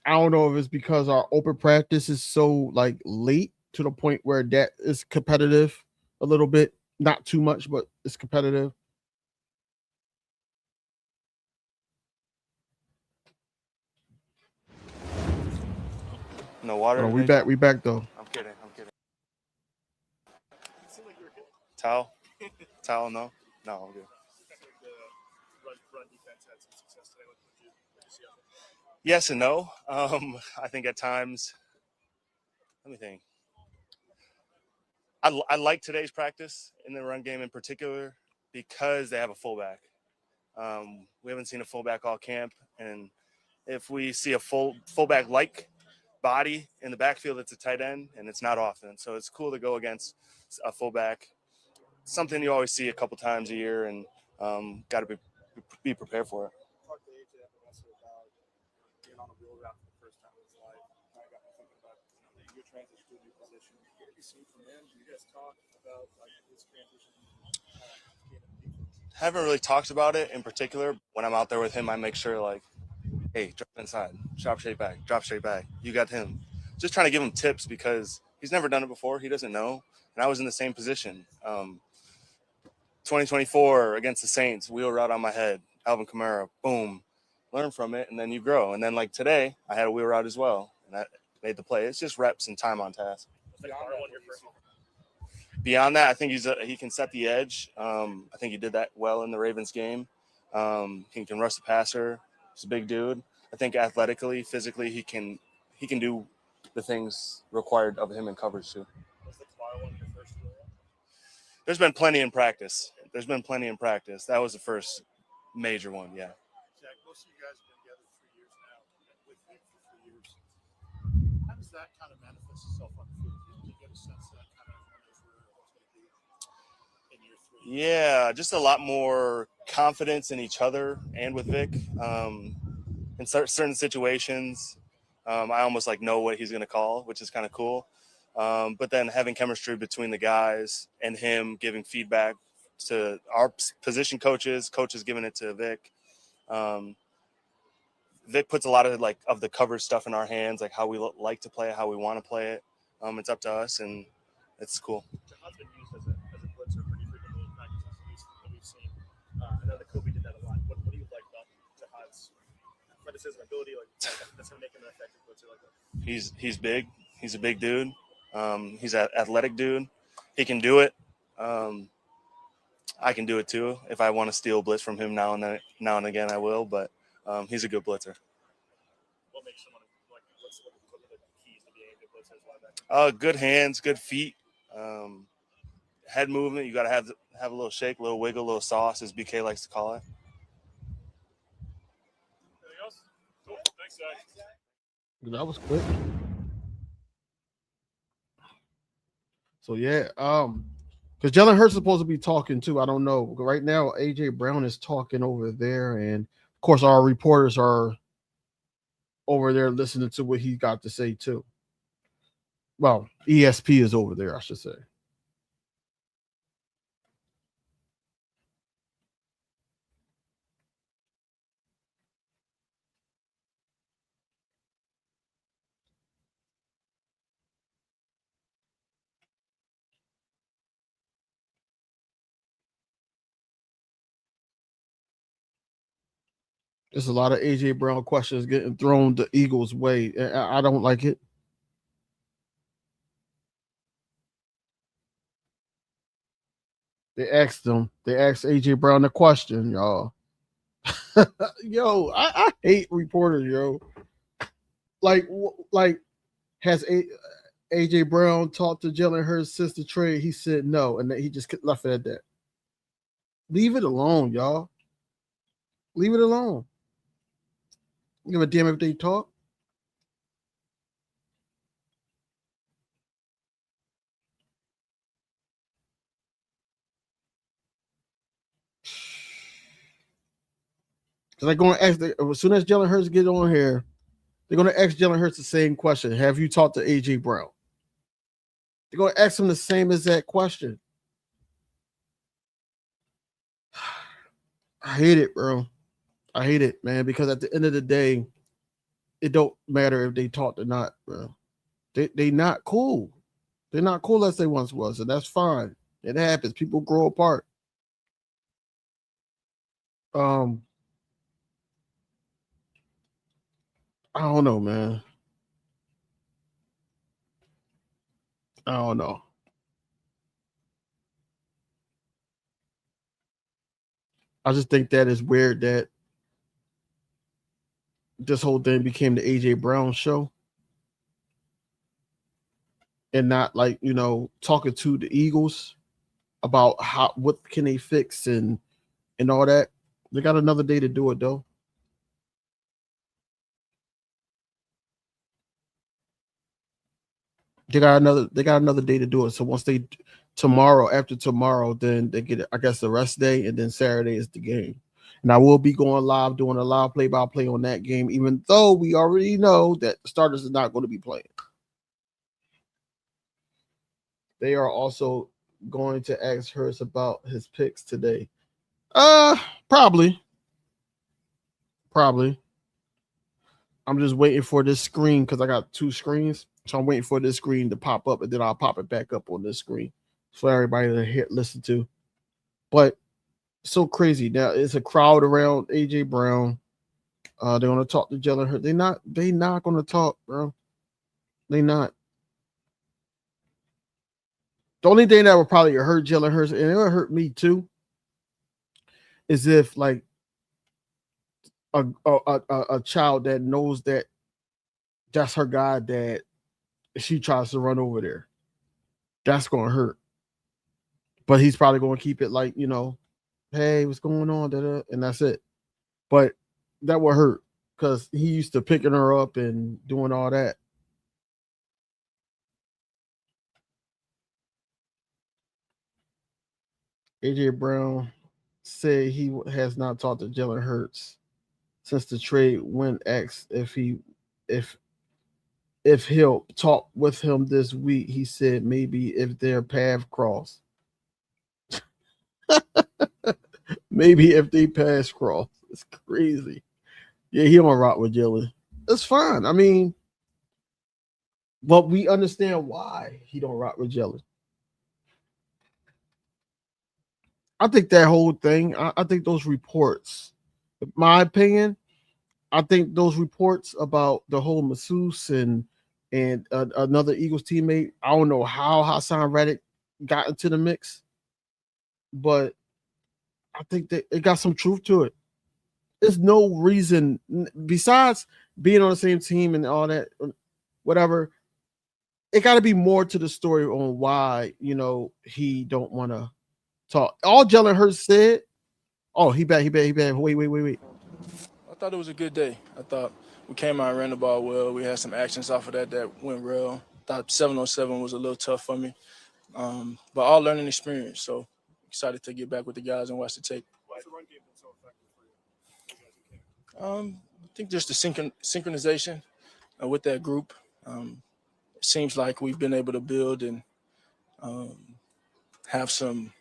I don't know if it's because our open practice is so like late to the point where that is competitive a little bit. Not too much, but it's competitive. No water. Hold on, we back though. I'm kidding. Towel? Towel? No. No, I'm good. Yes and no. I think at times. Let me think. I like today's practice in the run game in particular because they have a fullback. We haven't seen a fullback all camp, and if we see a fullback like body in the backfield, it's a tight end, and it's not often. So it's cool to go against a fullback. Something you always see a couple times a year, and got to be prepared for it. Talked to AJ at the wrestler about being on a wheel route for the first time in his life. I got me thinking about your transition to a new position. What have you seen from him? Do you guys talk about his transition? Haven't really talked about it in particular. When I'm out there with him, I make sure hey, drop inside, drop straight back. You got him. Just trying to give him tips because he's never done it before. He doesn't know. And I was in the same position. 2024 against the Saints, wheel route on my head, Alvin Kamara, boom. Learn from it, and then you grow. And then today, I had a wheel route as well, and that made the play. It's just reps and time on task. Beyond that, I think he can set the edge. I think he did that well in the Ravens game. He can rush the passer. He's a big dude. I think athletically, physically, he can do the things required of him in coverage too. Was the Kamara one your first wheel route? There's been plenty in practice. That was the first major one, yeah. Jack, most of you guys have been together 3 years now, and with Vic for 3 years. How does that kind of manifest itself on the field? Do you get a sense that kind of knows where it's going to be in year 3? Yeah, just a lot more confidence in each other and with Vic. In certain situations, I almost know what he's going to call, which is kind of cool. But then having chemistry between the guys and him giving feedback to our position coaches giving it to Vic. Vic puts a lot of of the cover stuff in our hands, how we like to play it, how we want to play it. It's up to us, and it's cool. Jahad's been used as a blitzer pretty frequently in practices that we've seen. I know that Kobe did that a lot. What do you like about Jahad's athleticism, ability, that's going to make him an effective blitzer like that? He's big. He's a big dude. He's an athletic dude. He can do it. I can do it too. If I want to steal blitz from him now and again, I will. But he's a good blitzer. What makes someone what are the keys to being a good blitzer as linebacker? Good hands, good feet, head movement. You got to have a little shake, a little wiggle, a little sauce, as BK likes to call it. Anything else? Cool. Thanks, Zach. That was quick. So yeah, because Jalen Hurts is supposed to be talking too. I don't know. Right now, AJ Brown is talking over there, and of course, our reporters are over there listening to what he got to say too. Well, ESP is over there, I should say. There's a lot of AJ Brown questions getting thrown the Eagles' way. I don't like it. They asked AJ Brown the question, y'all. Yo, I hate reporters, yo. Like has AJ Brown talked to Jalen Hurts since the trade? He said no, and he just left it at that. Leave it alone, y'all. Leave it alone. Give a damn if they talk. Because they're going to ask, as soon as Jalen Hurts get on here, they're going to ask Jalen Hurts the same question. Have you talked to AJ Brown? They're going to ask him the same exact question. I hate it, bro. I hate it, man, because at the end of the day, it don't matter if they talked or not, bro. They not cool. They're not cool as they once was, and that's fine. It happens. People grow apart. I don't know, man. I don't know. I just think that is weird that this whole thing became the AJ Brown show and not like, talking to the Eagles about what can they fix and all that. They got another day to do it though. They got another day to do it. So once after tomorrow, then they get I guess the rest day, and then Saturday is the game. And I will be going live doing a live play-by-play on that game, even though we already know that the starters are not going to be playing. They are also going to ask Hurts about his picks today. Probably. I'm just waiting for this screen because I got two screens. So I'm waiting for this screen to pop up, and then I'll pop it back up on this screen for everybody to listen to. But so crazy. Now it's a crowd around AJ Brown. They're gonna talk to Jalen Hurts. They not gonna talk, bro. They not. The only thing that would probably hurt Jalen Hurts, and it would hurt me too, is if like a child that knows that that's her guy that she tries to run over there. That's gonna hurt. But he's probably gonna keep it like, hey, what's going on? Da-da, and that's it. But that would hurt because he used to picking her up and doing all that. AJ Brown said he has not talked to Jalen Hurts since the trade. When asked if he'll talk with him this week, he said maybe if their path cross. Maybe if they pass cross. It's crazy. Yeah, he don't rock with Jalen. It's fine. I mean, but we understand why he don't rock with Jalen. I think that whole thing, I think those reports, my opinion, I think those reports about the whole masseuse and another Eagles teammate, I don't know how Hassan Reddick got into the mix, but I think that it got some truth to it. There's no reason besides being on the same team and all that, whatever. It got to be more to the story on why he don't want to talk. All Jalen Hurts said, "Oh, he bad. Wait. I thought it was a good day. I thought we came out and ran the ball well. We had some actions off of that went well. Thought 7-on-7 was a little tough for me, but all learning experience. So excited to get back with the guys and watch the tape. Why's the run game been so effective for you? I think just the synchronization with that group. It seems like we've been able to build and have some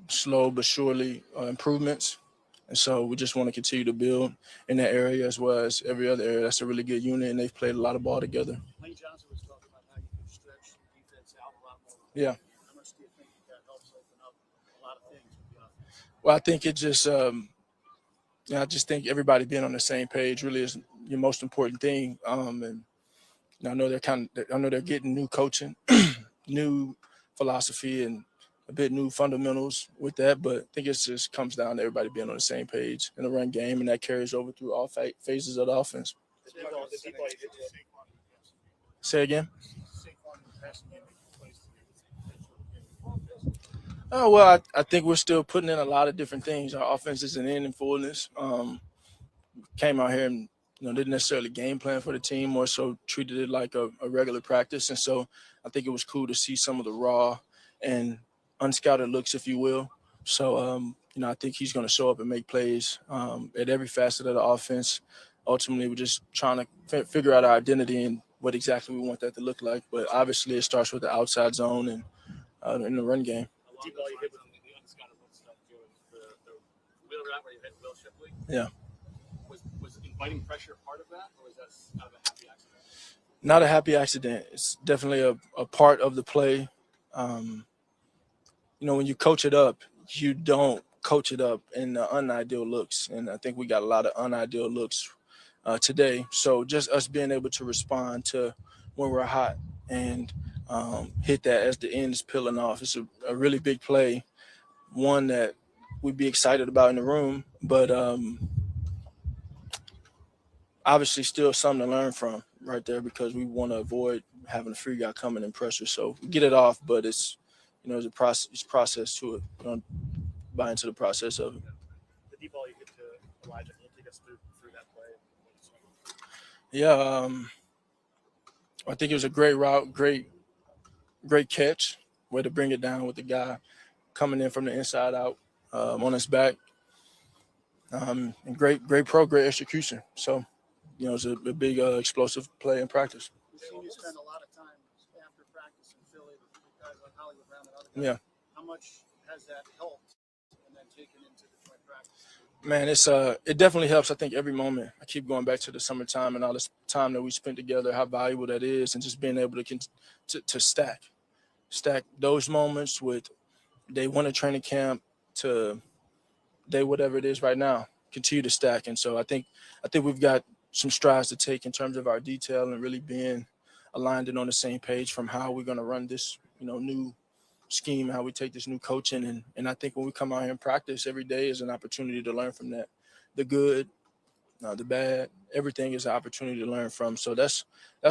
slow but surely improvements. And so we just want to continue to build in that area as well as every other area. That's a really good unit, and they've played a lot of ball together. Lane Johnson was talking about how you can stretch the defense out a lot more. Yeah. How much do you think that helps open up a lot of things with the offense? Well, I think it just, I just think everybody being on the same page really is your most important thing. And I know they're getting new coaching, new philosophy, and a bit new fundamentals with that, but I think it just comes down to everybody being on the same page in the run game, and that carries over through all phases of the offense. Say again? Oh, well, I think we're still putting in a lot of different things. Our offense isn't in fullness. Came out here and didn't necessarily game plan for the team, more so treated it like a regular practice. And so I think it was cool to see some of the raw and unscouted looks, if you will. So, I think he's going to show up and make plays at every facet of the offense. Ultimately, we're just trying to figure out our identity and what exactly we want that to look like. But obviously, it starts with the outside zone and in the run game. The deep ball you hit with the unscouted look stuff too, the wheel route where you hit Will Shipley. Yeah. Was inviting pressure part of that, or was that kind of a happy accident? Not a happy accident. It's definitely a part of the play. When you coach it up, you don't coach it up in the unideal looks. And I think we got a lot of unideal looks today. So just us being able to respond to when we're hot and hit that as the end is peeling off. It's a really big play, one that we'd be excited about in the room, but obviously still something to learn from right there because we want to avoid having a free guy coming in pressure. So we get it off, but it's, there's a process to it. You don't buy into the process of it. The deep ball you get to Elijah, can you take us through that play? Yeah, I think it was a great route, great catch, way to bring it down with the guy coming in from the inside out on his back. And great execution. So, it's a big explosive play in practice. We've seen you spend a lot of time after practice in Philly with guys like Hollywood Brown and other guys. Yeah. How much has that helped and then taken into the joint practice? Man, it definitely helps. I think every moment. I keep going back to the summertime and all this time that we spent together, how valuable that is, and just being able to stack those moments with day one of training camp to day whatever it is right now. Continue to stack, and so I think we've got some strides to take in terms of our detail and really being aligned and on the same page from how we're going to run this, new scheme, how we take this new coaching. And I think when we come out here and practice every day is an opportunity to learn from that. The good, the bad, everything is an opportunity to learn from. So that's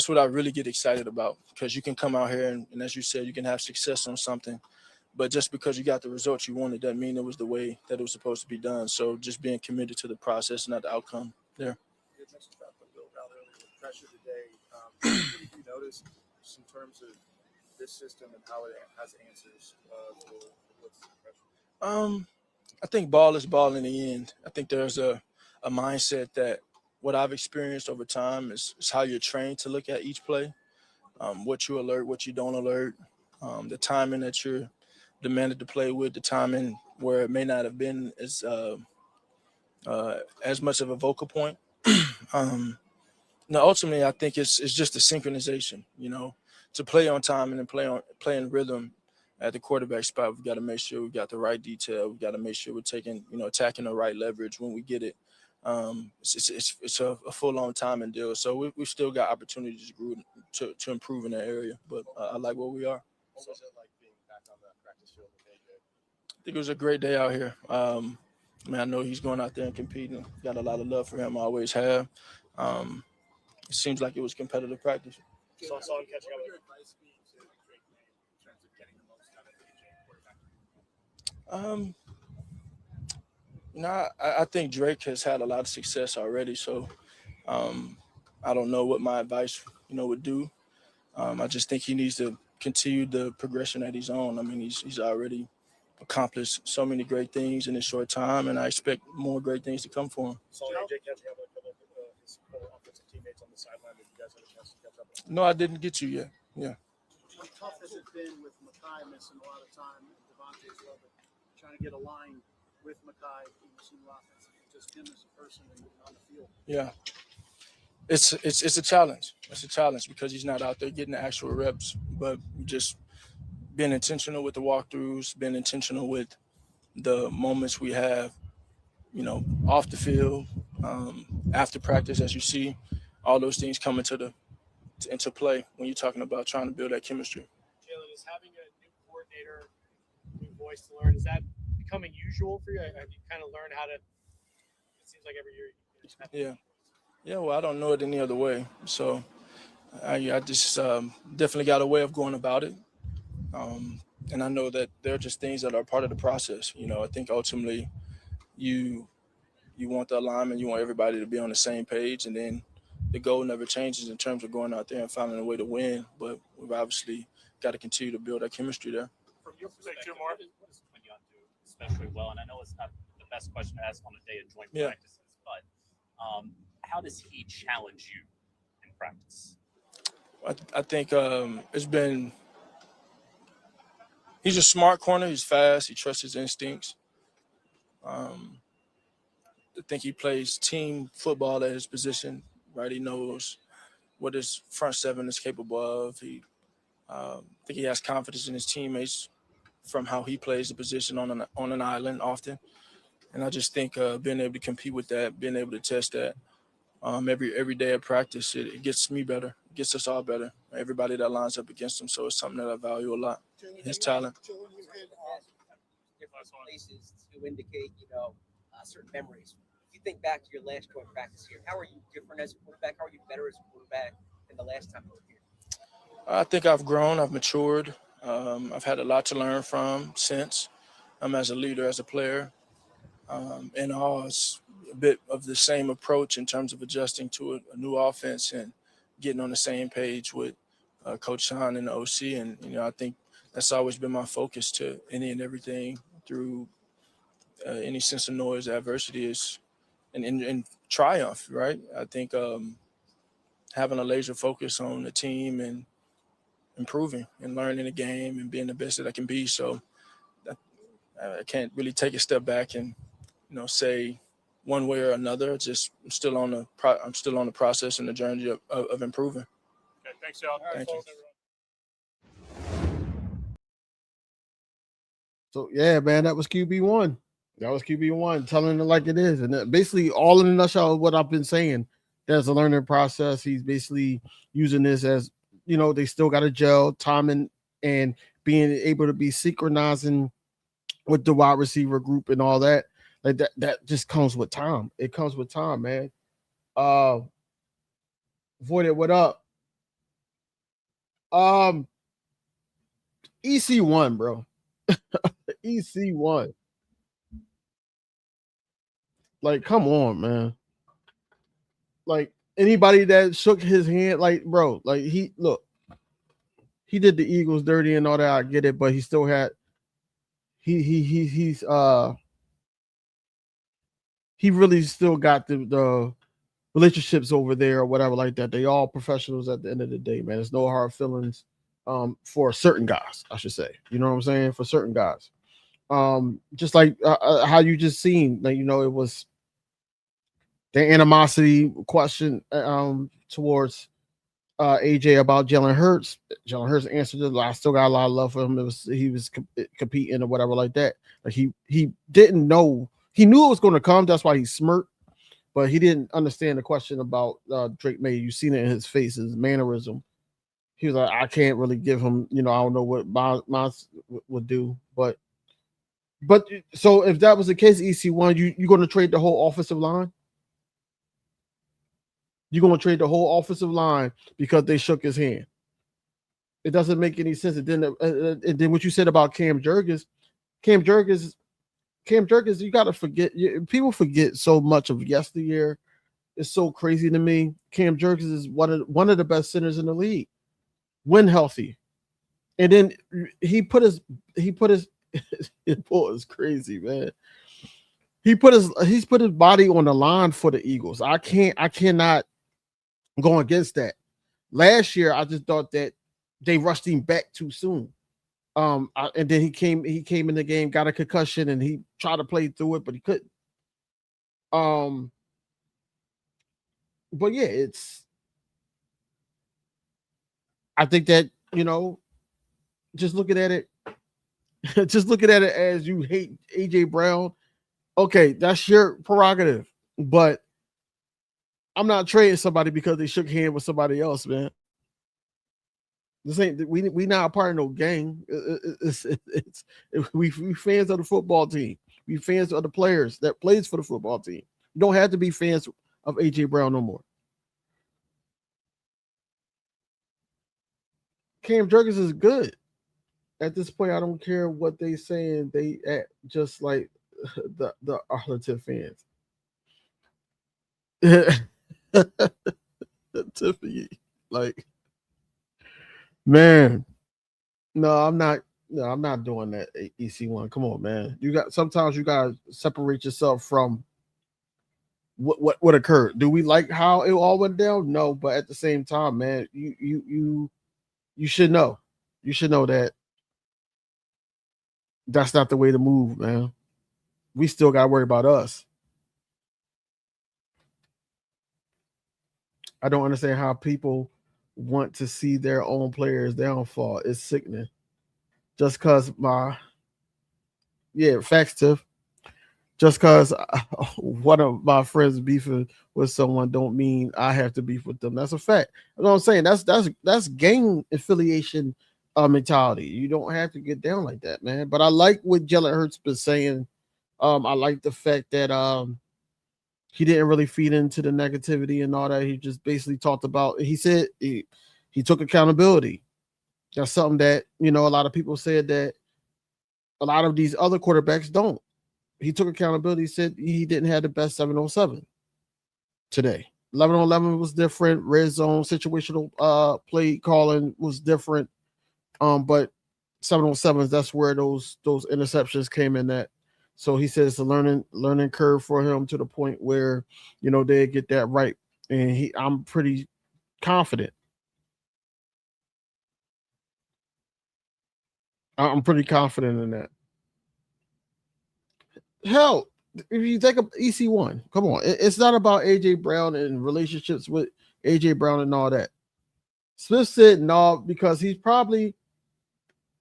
what I really get excited about, because you can come out here and as you said, you can have success on something, but just because you got the results you wanted, doesn't mean it was the way that it was supposed to be done. So just being committed to the process, not the outcome there. You mentioned about the build out earlier with pressure today. What did you notice just in terms of this system and how it has answers for what's the pressure? I think ball is ball in the end. I think there's a mindset that what I've experienced over time is how you're trained to look at each play, what you alert, what you don't alert, the timing that you're demanded to play with, the timing where it may not have been as much of a vocal point. Ultimately, I think it's just a synchronization, to play on time and then play in rhythm at the quarterback spot. We've got to make sure we've got the right detail. We've got to make sure we're taking, attacking the right leverage when we get it. It's a full-on timing deal. So we've still got opportunities to improve in that area, but I like where we are. What was it like being back on the practice field with AJ? I think it was a great day out here. I know he's going out there and competing. Got a lot of love for him. I always have. It seems like it was competitive practice. So I saw him catching up. What would your advice be to Drake May in terms of getting the most out of AJ quarterback? I think Drake has had a lot of success already. So I don't know what my advice, would do. I just think he needs to continue the progression that he's on. I mean, he's already accomplished so many great things in a short time, and I expect more great things to come for him. Saw AJ catching up with a couple of his offensive teammates on the sideline. Did you guys have a chance to catch up? No, I didn't get you yet. Yeah. How tough has it been with Mekhi missing a lot of time and Devontae as well, but trying to get a line with Mekhi in this new offense, just him as a person and on the field? Yeah. It's a challenge. It's a challenge because he's not out there getting the actual reps, but just being intentional with the walkthroughs, being intentional with the moments we have, off the field, after practice, as you see, all those things come into play when you're talking about trying to build that chemistry. Jalen, is having a new coordinator, new voice to learn, is that becoming usual for you? Have you kind of learned how to? It seems like every year you just have to. Yeah. Well, I don't know it any other way, so I just definitely got a way of going about it, and I know that there are just things that are part of the process. I think ultimately you want the alignment, you want everybody to be on the same page, and then the goal never changes in terms of going out there and finding a way to win. But we've obviously got to continue to build that chemistry there. From your perspective, what does Quinyon do especially well? And I know it's not the best question to ask on a day of joint practices, but how does he challenge you in practice? I think he's a smart corner. He's fast. He trusts his instincts. I think he plays team football at his position, right? He knows what his front seven is capable of. I think he has confidence in his teammates from how he plays the position on an island often. And I just think being able to compete with that, being able to test that every day at practice, it gets me better, it gets us all better. everybody that lines up against him. So it's something that I value a lot. His talent. Different places to indicate, certain memories. If you think back to your last joint practice here, how are you different as a quarterback? How are you better as a quarterback than the last time you were here? I think I've grown. I've matured. I've had a lot to learn from since. As a leader, as a player. And all, it's a bit of the same approach in terms of adjusting to a new offense and getting on the same page with Coach Sean and the OC. And, I think that's always been my focus to any and everything through any sense of noise, adversity is and triumph, right? I think having a laser focus on the team and improving and learning the game and being the best that I can be. So I can't really take a step back and, say one way or another. It's just I'm still on the process and the journey of improving. Okay, thanks, y'all. Thank you. So yeah, man, that was QB1. That was QB1 telling it like it is, and basically all in a nutshell what I've been saying. There's a learning process. He's basically using this as they still got to gel, timing, and being able to be synchronizing with the wide receiver group and all that. Like that just comes with time. It comes with time, man. Voided, what up? EC1, bro. EC1. Like, come on, man. Like anybody that shook his hand, like, bro, like he did the Eagles dirty and all that. I get it, but he still had he really still got the relationships over there or whatever like that. They all professionals at the end of the day, man. There's no hard feelings for certain guys, I should say. You know what I'm saying? For certain guys. Just like how you just seen, like, it was the animosity question towards AJ about Jalen Hurts. Jalen Hurts answered it. I still got a lot of love for him. He was competing or whatever like that. Like he didn't know. He knew it was going to come. That's why he smirked, but he didn't understand the question about Drake May. You seen it in his face, his mannerism. He was like, I can't really give him. I don't know what Miles would do, but so if that was the case, EC1, you going to trade the whole offensive line? You're going to trade the whole offensive line because they shook his hand. It doesn't make any sense. And then what you said about Cam Jurgens, you got to forget. People forget so much of yesteryear. It's so crazy to me. Cam Jurgens is one of the best centers in the league when healthy. And then he put his boy is crazy, man. He's put his body on the line for the Eagles. I cannot go against that. Last year, I just thought that they rushed him back too soon. And then he came in the game, got a concussion, and he tried to play through it, but he couldn't. But yeah, I think that, just looking at it as you hate AJ Brown. Okay, that's your prerogative, but I'm not trading somebody because they shook hands with somebody else, man. This ain't we not a part of no gang. We fans of the football team. We fans of the players that plays for the football team. You don't have to be fans of AJ Brown no more. Cam Jurgens is good. At this point, I don't care what they saying. They act just like the Arlington fans. Tiffany, like, man, no, I'm not doing that. EC1, come on, man. Sometimes you gotta separate yourself from what occurred. Do we like how it all went down? No, but at the same time, man, you should know. You should know that that's not the way to move, man. We still gotta worry about us. I don't understand how people want to see their own players downfall. It's sickening. Just because facts, Tiff. just because one of my friends beefing with someone don't mean I have to beef with them. That's a fact. You know what I'm saying? That's gang affiliation mentality. You don't have to get down like that, man. But I like what Jalen Hurts been saying. I like the fact that he didn't really feed into the negativity and all that. He just basically talked about. He said he took accountability. That's something that a lot of people said that a lot of these other quarterbacks don't. He took accountability. He said he didn't have the best 7-on-7 today. 11-on-11 was different. Red zone situational play calling was different. But 7-on-7s, that's where those interceptions came in at. So he says it's a learning curve for him to the point where they get that right. And I'm pretty confident. I'm pretty confident in that. Hell, if you take up EC1, come on, it's not about AJ Brown and relationships with AJ Brown and all that. Smith said no because he's probably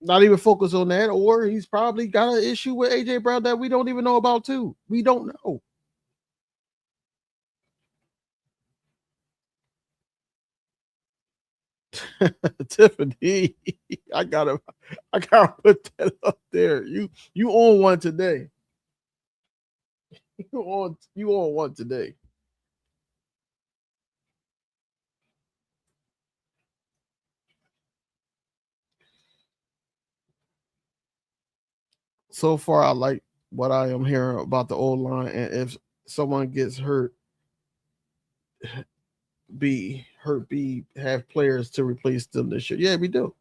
not even focused on that, or he's probably got an issue with AJ Brown that we don't even know about too. We don't know. Tiffany, I gotta put that up there. You on one today. You on one today. So far, I like what I am hearing about the old line, and if someone gets hurt, B have players to replace them this year. Yeah, we do.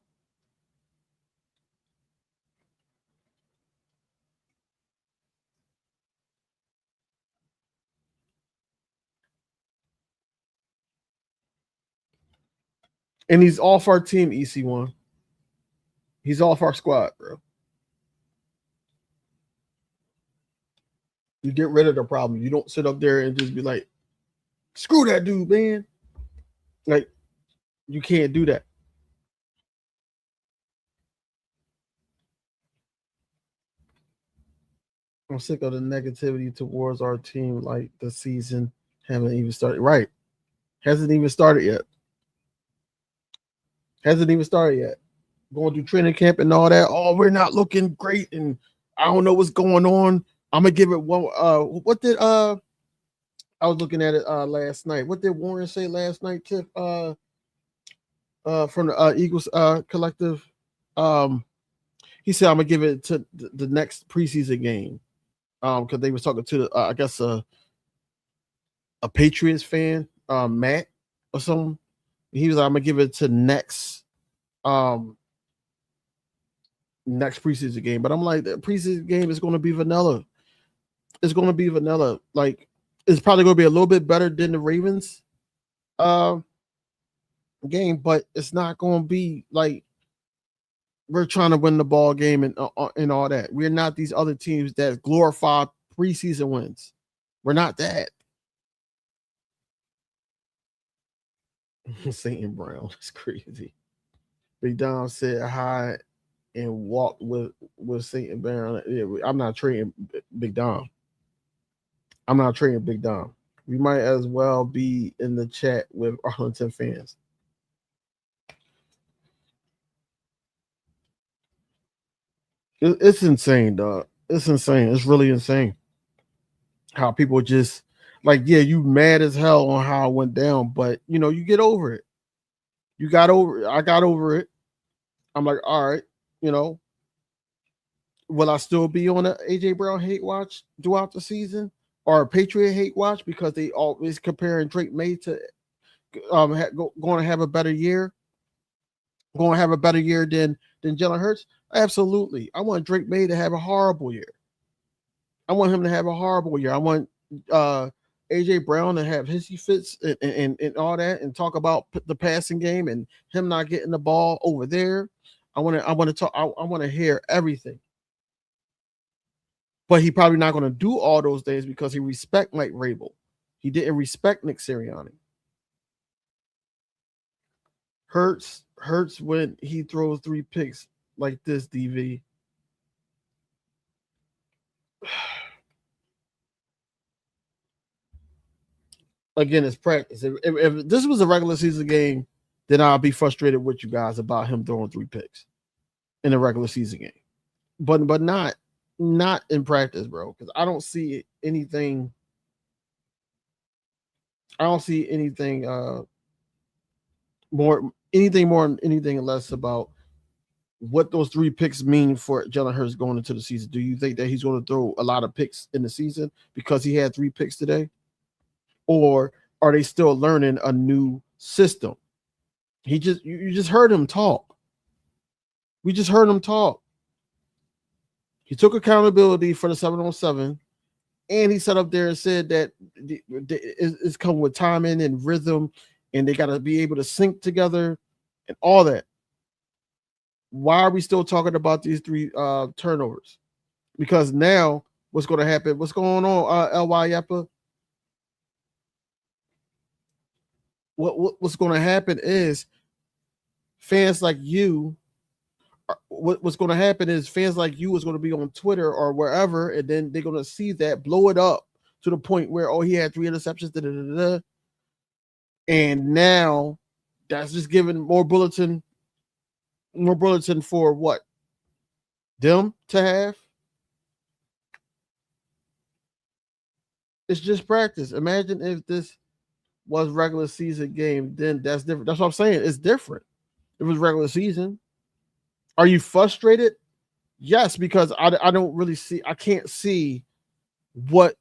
And he's off our team, EC1. He's off our squad, bro. You get rid of the problem. You don't sit up there and just be like, screw that dude, man. Like, you can't do that. I'm sick of the negativity towards our team. Like, the season haven't even started. Right. Hasn't even started yet. Hasn't even started yet. Going through training camp and all that. Oh, we're not looking great, and I don't know what's going on. I'm gonna give it one. What did I was looking at it last night. What did Warren say last night, Tiff? From the Eagles collective. Um, he said I'm gonna give it to the next preseason game. Because they was talking to the I guess a Patriots fan, Matt or something. He was like, I'm gonna give it to um next preseason game. But I'm like, the preseason game is gonna be vanilla. It's gonna be vanilla. Like, it's probably gonna be a little bit better than the Ravens game, but it's not gonna be like we're trying to win the ball game and all that. We're not these other teams that glorify preseason wins. We're not that. Saint Brown, that's crazy. Big Dom said hi and walked with Saint Brown. Yeah, I'm not trading Big Dom. I'm not trading Big Dom. We might as well be in the chat with Arlington fans. It's insane, dog. It's insane. It's really insane how people just like, yeah, you mad as hell on how it went down, but you get over it. You got over it. I got over it. I'm like, all right, you know, will I still be on a AJ Brown hate watch throughout the season or a Patriot hate watch because they always comparing Drake May to going to have a better year, going to have a better year than Jalen Hurts? Absolutely. I want Drake May to have a horrible year. I want him to have a horrible year. I want AJ Brown to have hissy fits and all that, and talk about the passing game and him not getting the ball over there. I want to talk. I want to hear everything. But he probably not going to do all those days because he respect Mike Rabel. He didn't respect Nick Sirianni. Hurts when he throws 3 picks like this, DV. again, it's practice. If this was a regular season game, then I'll be frustrated with you guys about him throwing 3 picks in a regular season game. But not in practice, bro. Because I don't see anything. I don't see anything more than anything less about what those 3 picks mean for Jalen Hurts going into the season. Do you think that he's going to throw a lot of picks in the season because he had 3 picks today? Or are they still learning a new system? You just heard him talk. We just heard him talk. He took accountability for the 7-on-7, and he sat up there and said that it's come with timing and rhythm, and they got to be able to sync together and all that. Why are we still talking about these 3 turnovers? Because now what's going to happen? What's going on, LY Yappa? What's going to happen is fans like you. What's going to happen is fans like you is going to be on Twitter or wherever, and then they're going to see that, blow it up to the point where, oh, he had 3 interceptions, and now that's just giving more bulletin for what them to have. It's just practice. Imagine if this was regular season game, then that's different. That's what I'm saying. It's different. It was regular season. Are you frustrated? Yes, because I don't really see. I can't see what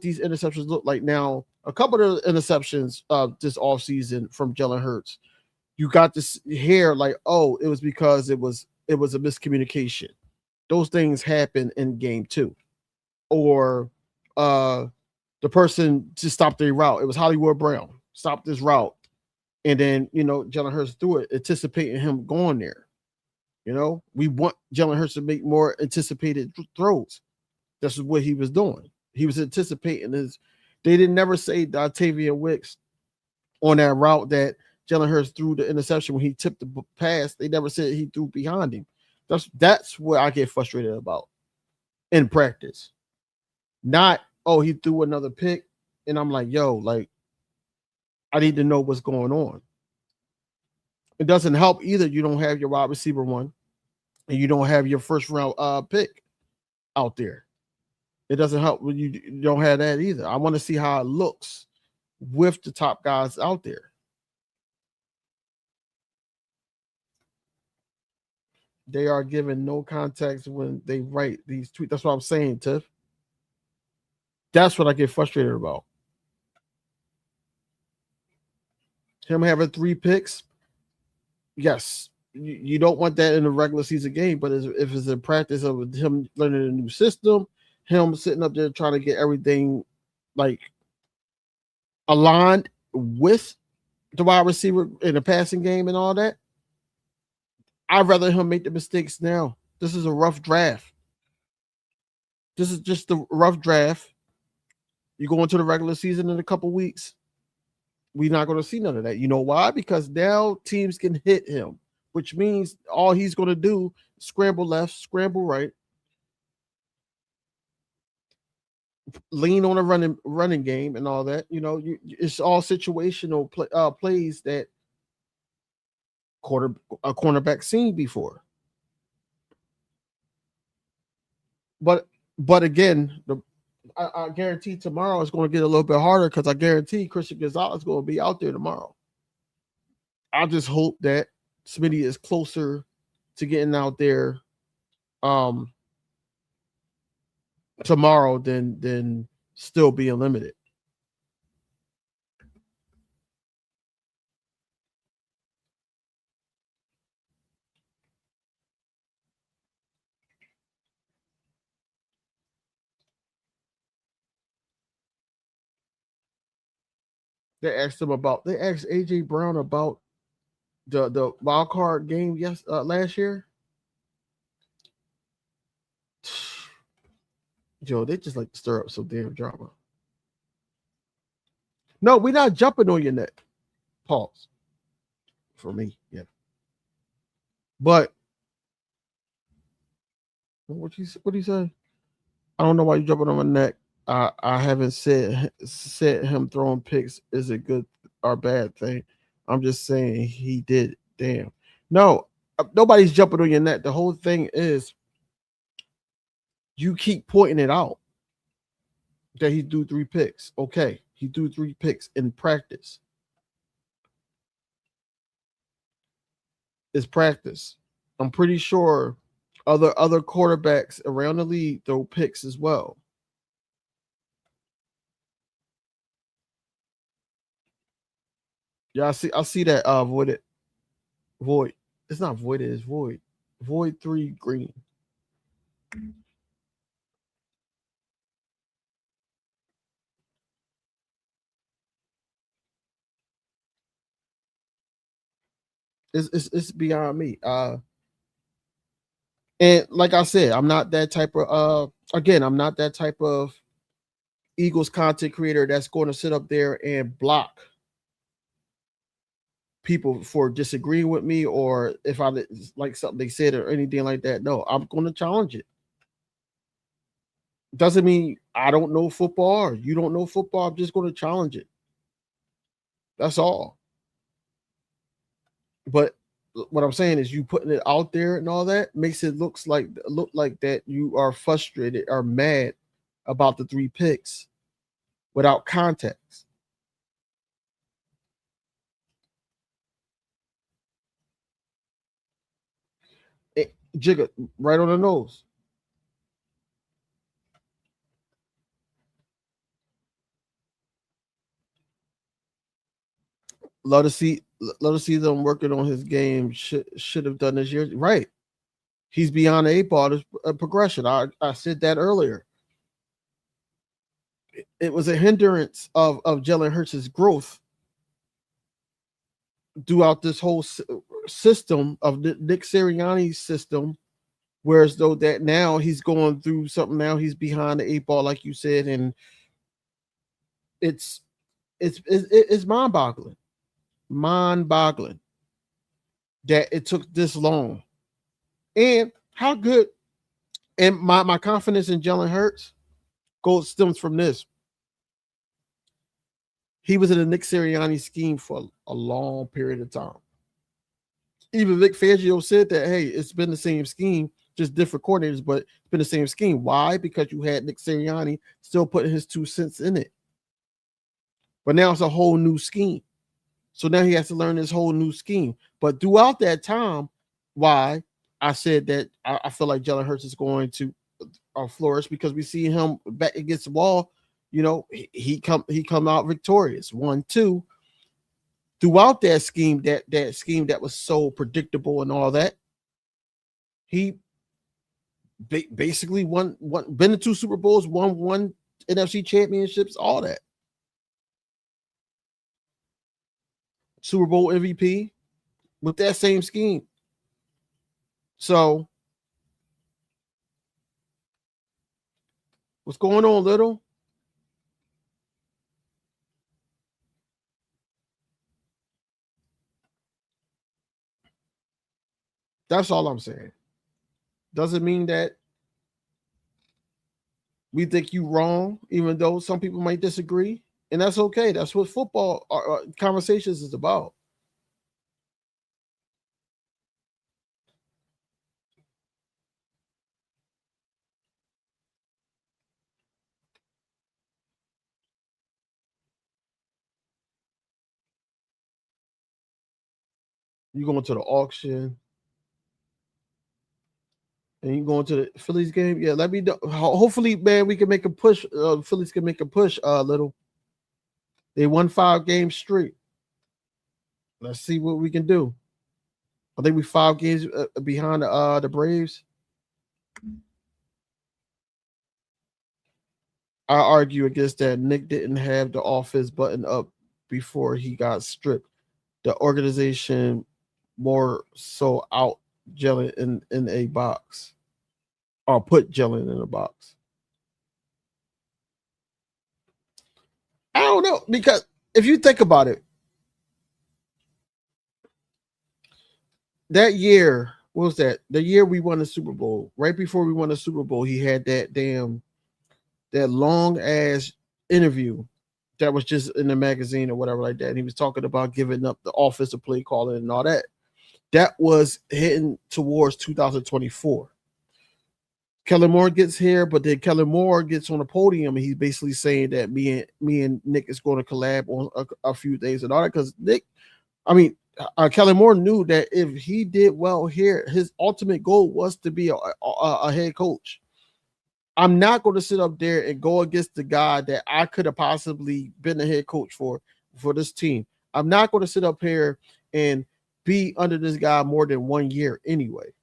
these interceptions look like now. A couple of interceptions this offseason from Jalen Hurts, you got to hear like, oh, it was because it was a miscommunication. Those things happen in game 2, or the person just stopped their route. It was Hollywood Brown stopped this route, and then Jalen Hurts threw it, anticipating him going there. We want Jalen Hurts to make more anticipated throws. That's what he was doing. He was anticipating his. They didn't never say Dontayvion Wicks on that route that Jalen Hurts threw the interception when he tipped the pass. They never said he threw behind him. That's what I get frustrated about in practice. Not, oh, he threw another pick, and I'm like, yo, like, I need to know what's going on. It doesn't help either. You don't have your wide receiver 1, and you don't have your first round pick out there. It doesn't help when you don't have that either. I want to see how it looks with the top guys out there. They are given no context when they write these tweets. That's what I'm saying, Tiff. That's what I get frustrated about. Him having 3 picks, yes, you don't want that in a regular season game, but if it's a practice of him learning a new system, him sitting up there trying to get everything like aligned with the wide receiver in the passing game and all that, I'd rather him make the mistakes now. This is a rough draft. This is just a rough draft. You go into the regular season in a couple weeks, we're not going to see none of that. You know why? Because now teams can hit him, which means all he's going to do is scramble left, scramble right, lean on a running game and all that. It's all situational plays that a cornerback seen before. But again, I guarantee tomorrow is going to get a little bit harder because I guarantee Christian Gonzalez is going to be out there tomorrow. I just hope that Smitty is closer to getting out there tomorrow than still being limited. They asked AJ Brown about the wild card game last year. Joe, they just like to stir up some damn drama. No, we're not jumping on your neck. Pause. For me, yeah. But what do you say? I don't know why you jumping on my neck. I haven't said him throwing picks is a good or bad thing. I'm just saying he did. Damn. No, nobody's jumping on your neck. The whole thing is you keep pointing it out that he threw 3 picks. Okay, he threw 3 picks in practice. It's practice. I'm pretty sure other quarterbacks around the league throw picks as well. Yeah, I see that void. It's not void, it's void. Void 3 green. It's beyond me. And like I said, I'm not that type of again, I'm not that type of Eagles content creator that's going to sit up there and block people for disagreeing with me or if I like something they said or anything like that. No, I'm going to challenge it. Doesn't mean I don't know football or you don't know football. I'm just going to challenge it. That's all. But what I'm saying is you putting it out there and all that makes it look like that you are frustrated or mad about the 3 picks without context. Jigga, right on the nose. Love to see them working on his game. Should have done this year. Right. He's beyond the 8 ball. There's a progression. I said that earlier. It was a hindrance of Jalen Hurts' growth throughout this whole system of Nick Sirianni's system. Whereas though that now he's going through something, now he's behind the 8 ball, like you said, and it's mind-boggling that it took this long. And how good, and my confidence in Jalen Hurts stems from this. He was in a Nick Sirianni scheme for a long period of time. Even Vic Fangio said that, hey, it's been the same scheme, just different coordinators, but it's been the same scheme. Why? Because you had Nick Sirianni still putting his 2 cents in it. But now it's a whole new scheme. So now he has to learn this whole new scheme. But throughout that time, why I said that I feel like Jalen Hurts is going to flourish because we see him back against the wall. You know, he come out victorious. 1-2 throughout that scheme, that scheme that was so predictable and all that. He basically won been to 2 Super Bowls, won NFC championships, all that. Super Bowl MVP with that same scheme. So, what's going on, Little? That's all I'm saying. Doesn't mean that we think you wrong, even though some people might disagree, and that's okay. That's what football conversations is about. You going to the auction, and you going to the Phillies game? Yeah, let me know. Hopefully, man, we can make a push. Phillies can make a push. Little. They won 5 games straight. Let's see what we can do. I think we 5 games behind the Braves. I argue against that. Nick didn't have the office button up before he got stripped. The organization more so out Jalen in a box or put Jalen in a box. I don't know because if you think about it, that year, what was that? The year we won the Super Bowl. Right before we won the Super Bowl, he had that damn that long ass interview that was just in the magazine or whatever like that. And he was talking about giving up the offensive play calling and all that. That was hitting towards 2024. Kellen Moore gets here, but then Kellen Moore gets on the podium and he's basically saying that me and Nick is going to collab on a few things and all that. Because Kellen Moore knew that if he did well here, his ultimate goal was to be a head coach. I'm not going to sit up there and go against the guy that I could have possibly been a head coach for this team. I'm not going to sit up here and be under this guy more than 1 year anyway.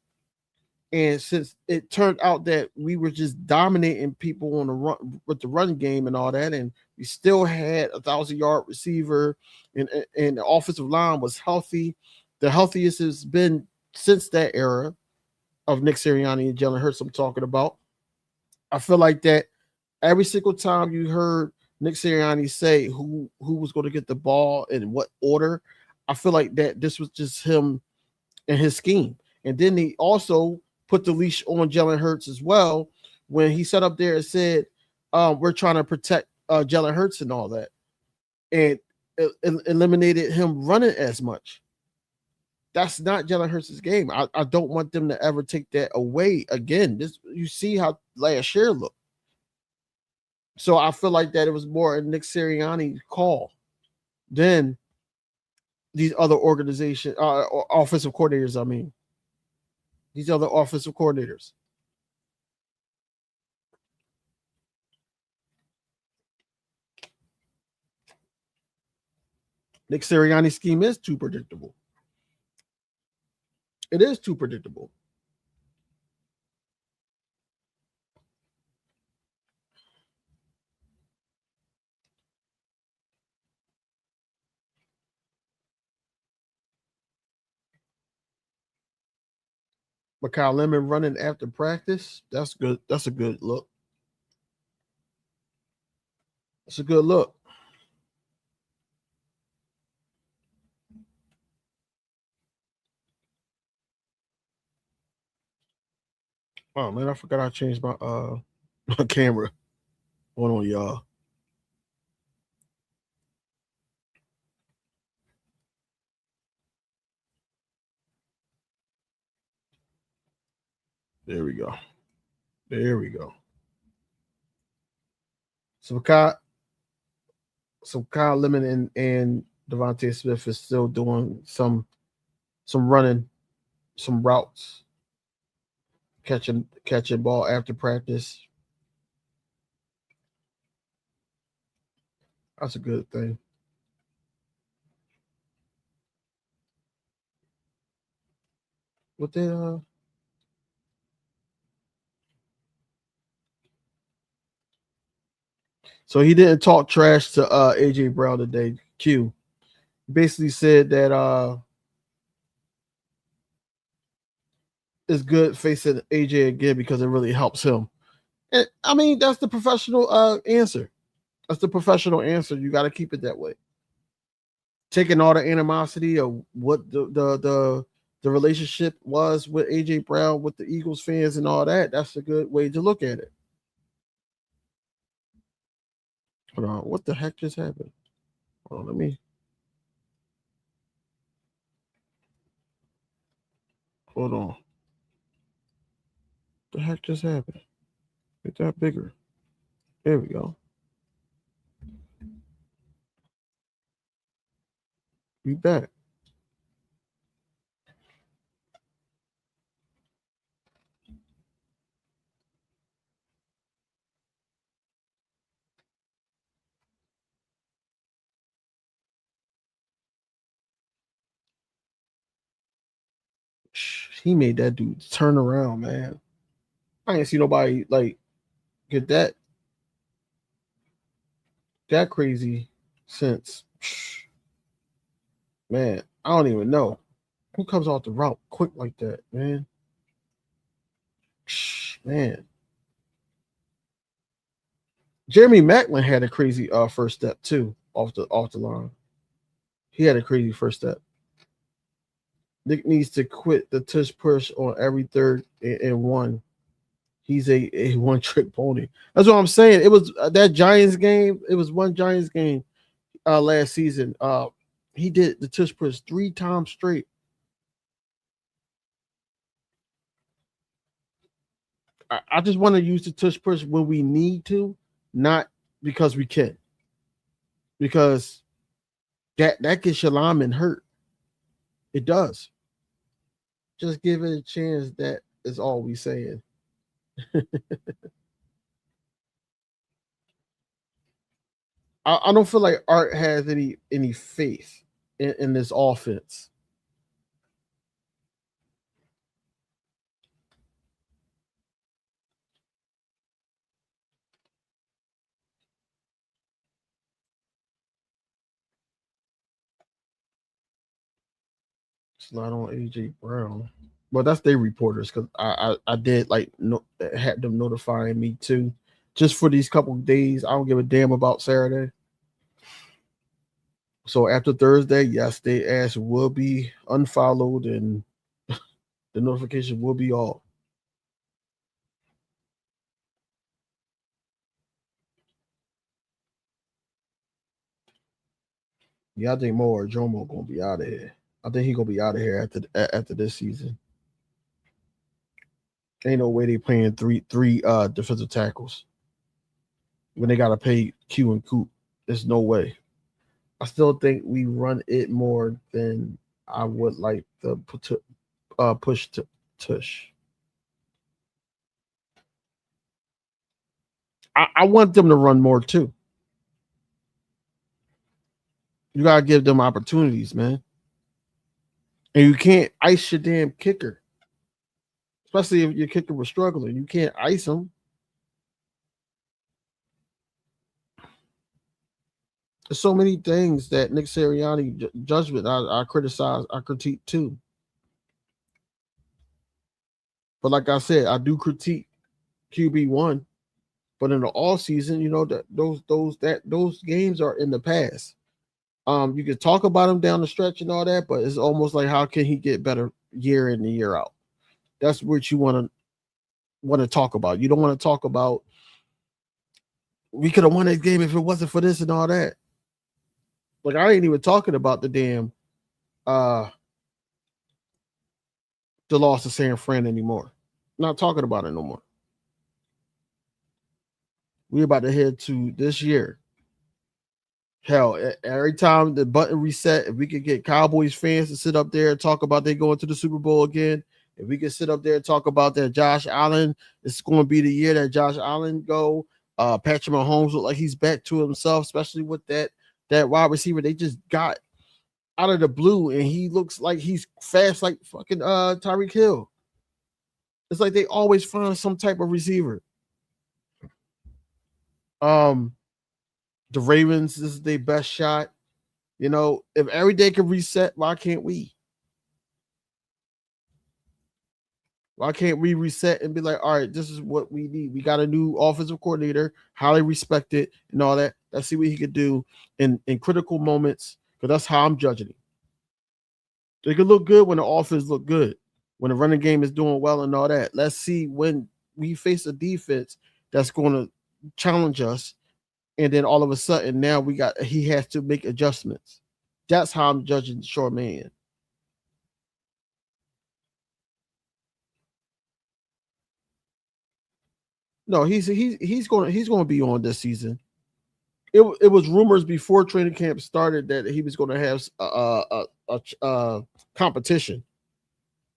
And since it turned out that we were just dominating people on the run with the run game and all that, and we still had 1,000-yard receiver, and the offensive line was healthy, the healthiest it's been since that era of Nick Sirianni and Jalen Hurts I'm talking about. I feel like that every single time you heard Nick Sirianni say who was going to get the ball and in what order, I feel like that this was just him and his scheme. And then he also put the leash on Jalen Hurts as well when he sat up there and said, we're trying to protect Jalen Hurts and all that, and eliminated him running as much. That's not Jalen Hurts' game. I don't want them to ever take that away again. You see how last year looked. So I feel like that it was more a Nick Sirianni call than these other organization offensive coordinators. I mean, these other offensive coordinators. Nick Sirianni's scheme is too predictable. It is too predictable. But Kyle Lemon running after practice, that's good. That's a good look. It's a good look. Oh man, I forgot I changed my my camera. Hold on, y'all. There we go. There we go. So Kyle Lemon and Devontae Smith is still doing some running, some routes, catching ball after practice. That's a good thing. What they So he didn't talk trash to AJ Brown today. Q basically said that it's good facing AJ again because it really helps him. And I mean, that's the professional answer. That's the professional answer. You got to keep it that way. Taking all the animosity of what the relationship was with AJ Brown with the Eagles fans and all that. That's a good way to look at it. Hold on, what the heck just happened? Hold on, let me. Hold on. What the heck just happened? Get that bigger. There we go. Be back. He made that dude turn around, man. I ain't see nobody like get that crazy since. Man, I don't even know who comes off the route quick like that, man. Man, Jeremy Maclin had a crazy first step too off the line. He had a crazy first step. Nick needs to quit the tush push on every third and one. He's a one trick pony. That's what I'm saying. It was that Giants game. It was one Giants game last season. He did the tush push 3 times straight. I just want to use the tush push when we need to, not because we can. Because that gets your lineman hurt. It does. Just give it a chance. That is all we saying. I don't feel like Art has any faith in this offense. It's not on AJ Brown. Well, that's their reporters because I did like had them notifying me too. Just for these couple of days, I don't give a damn about Saturday. So after Thursday, yes, they ass will be unfollowed and the notification will be off. Yeah, I think more Jomo gonna be out of here. I think he gonna be out of here after this season. Ain't no way they playing three defensive tackles when they gotta pay Q and Coop. There's no way. I still think we run it more than I would like the push to tush. I want them to run more too. You gotta give them opportunities, man. And you can't ice your damn kicker, especially if your kicker was struggling. You can't ice him. There's so many things that Nick Sirianni judgment I criticize, I critique too. But like I said, I do critique QB1. But in the all season, you know that those games are in the past. You can talk about him down the stretch and all that, but it's almost like how can he get better year in and year out? That's what you want to talk about. You don't want to talk about we could have won that game if it wasn't for this and all that. Like I ain't even talking about the damn the loss to San Fran anymore. Not talking about it no more. We're about to head to this year. Hell, every time the button reset, if we could get Cowboys fans to sit up there and talk about they going to the Super Bowl again, if we could sit up there and talk about that Josh Allen, it's going to be the year that Josh Allen go. Patrick Mahomes look like he's back to himself, especially with that wide receiver they just got out of the blue, and he looks like he's fast like fucking Tyreek Hill. It's like they always find some type of receiver. The Ravens, this is their best shot. You know, if every day can reset, why can't we? Why can't we reset and be like, all right, this is what we need. We got a new offensive coordinator, highly respected and all that. Let's see what he could do in critical moments, because that's how I'm judging him. They could look good when the offense look good, when the running game is doing well and all that. Let's see when we face a defense that's going to challenge us, and then all of a sudden now he has to make adjustments. That's how I'm judging Short Man. No, he's going to be on this season. It was rumors before training camp started that he was going to have a competition,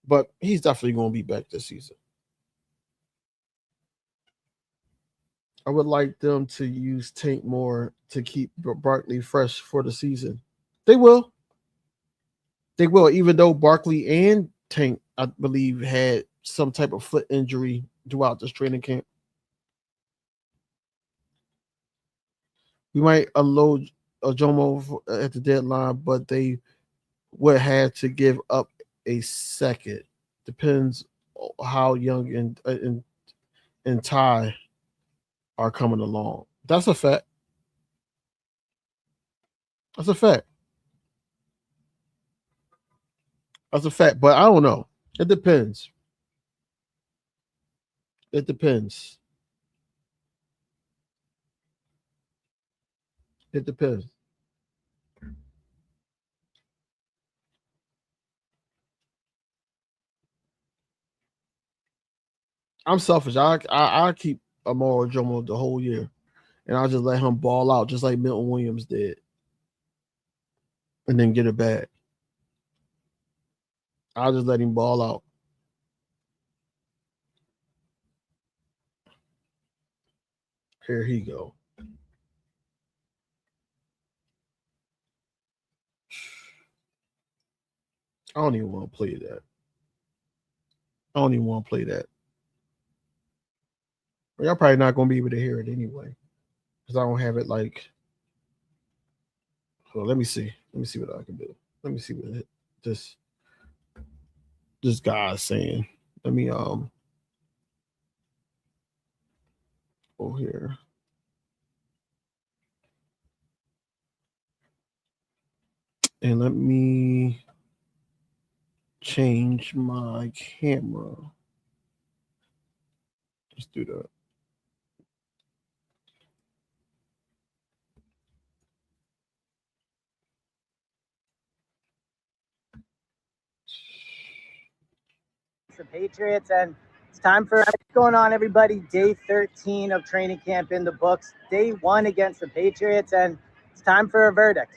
but he's definitely going to be back this season. I would like them to use Tank more to keep Barkley fresh for the season. They will. They will, even though Barkley and Tank, I believe, had some type of foot injury throughout this training camp. We might unload Jomo at the deadline, but they would have to give up a second. Depends how young and Ty are coming along. That's a fact. That's a fact. That's a fact. But I don't know. It depends. It depends. It depends. I'm selfish. I keep Amara Jomo the whole year, and I'll just let him ball out, just like Milton Williams did, and then get it back. I'll just let him ball out. Here he go. I don't even want to play that. I don't even want to play that. Y'all probably not going to be able to hear it anyway, because I don't have it like. So let me see. Let me see what I can do. Let me see what this guy is saying. Let me go here. And let me change my camera. Let's do that. The Patriots, and it's time for what's going on, everybody. Day 13 of training camp in the books. Day 1 against the Patriots, and it's time for a verdict.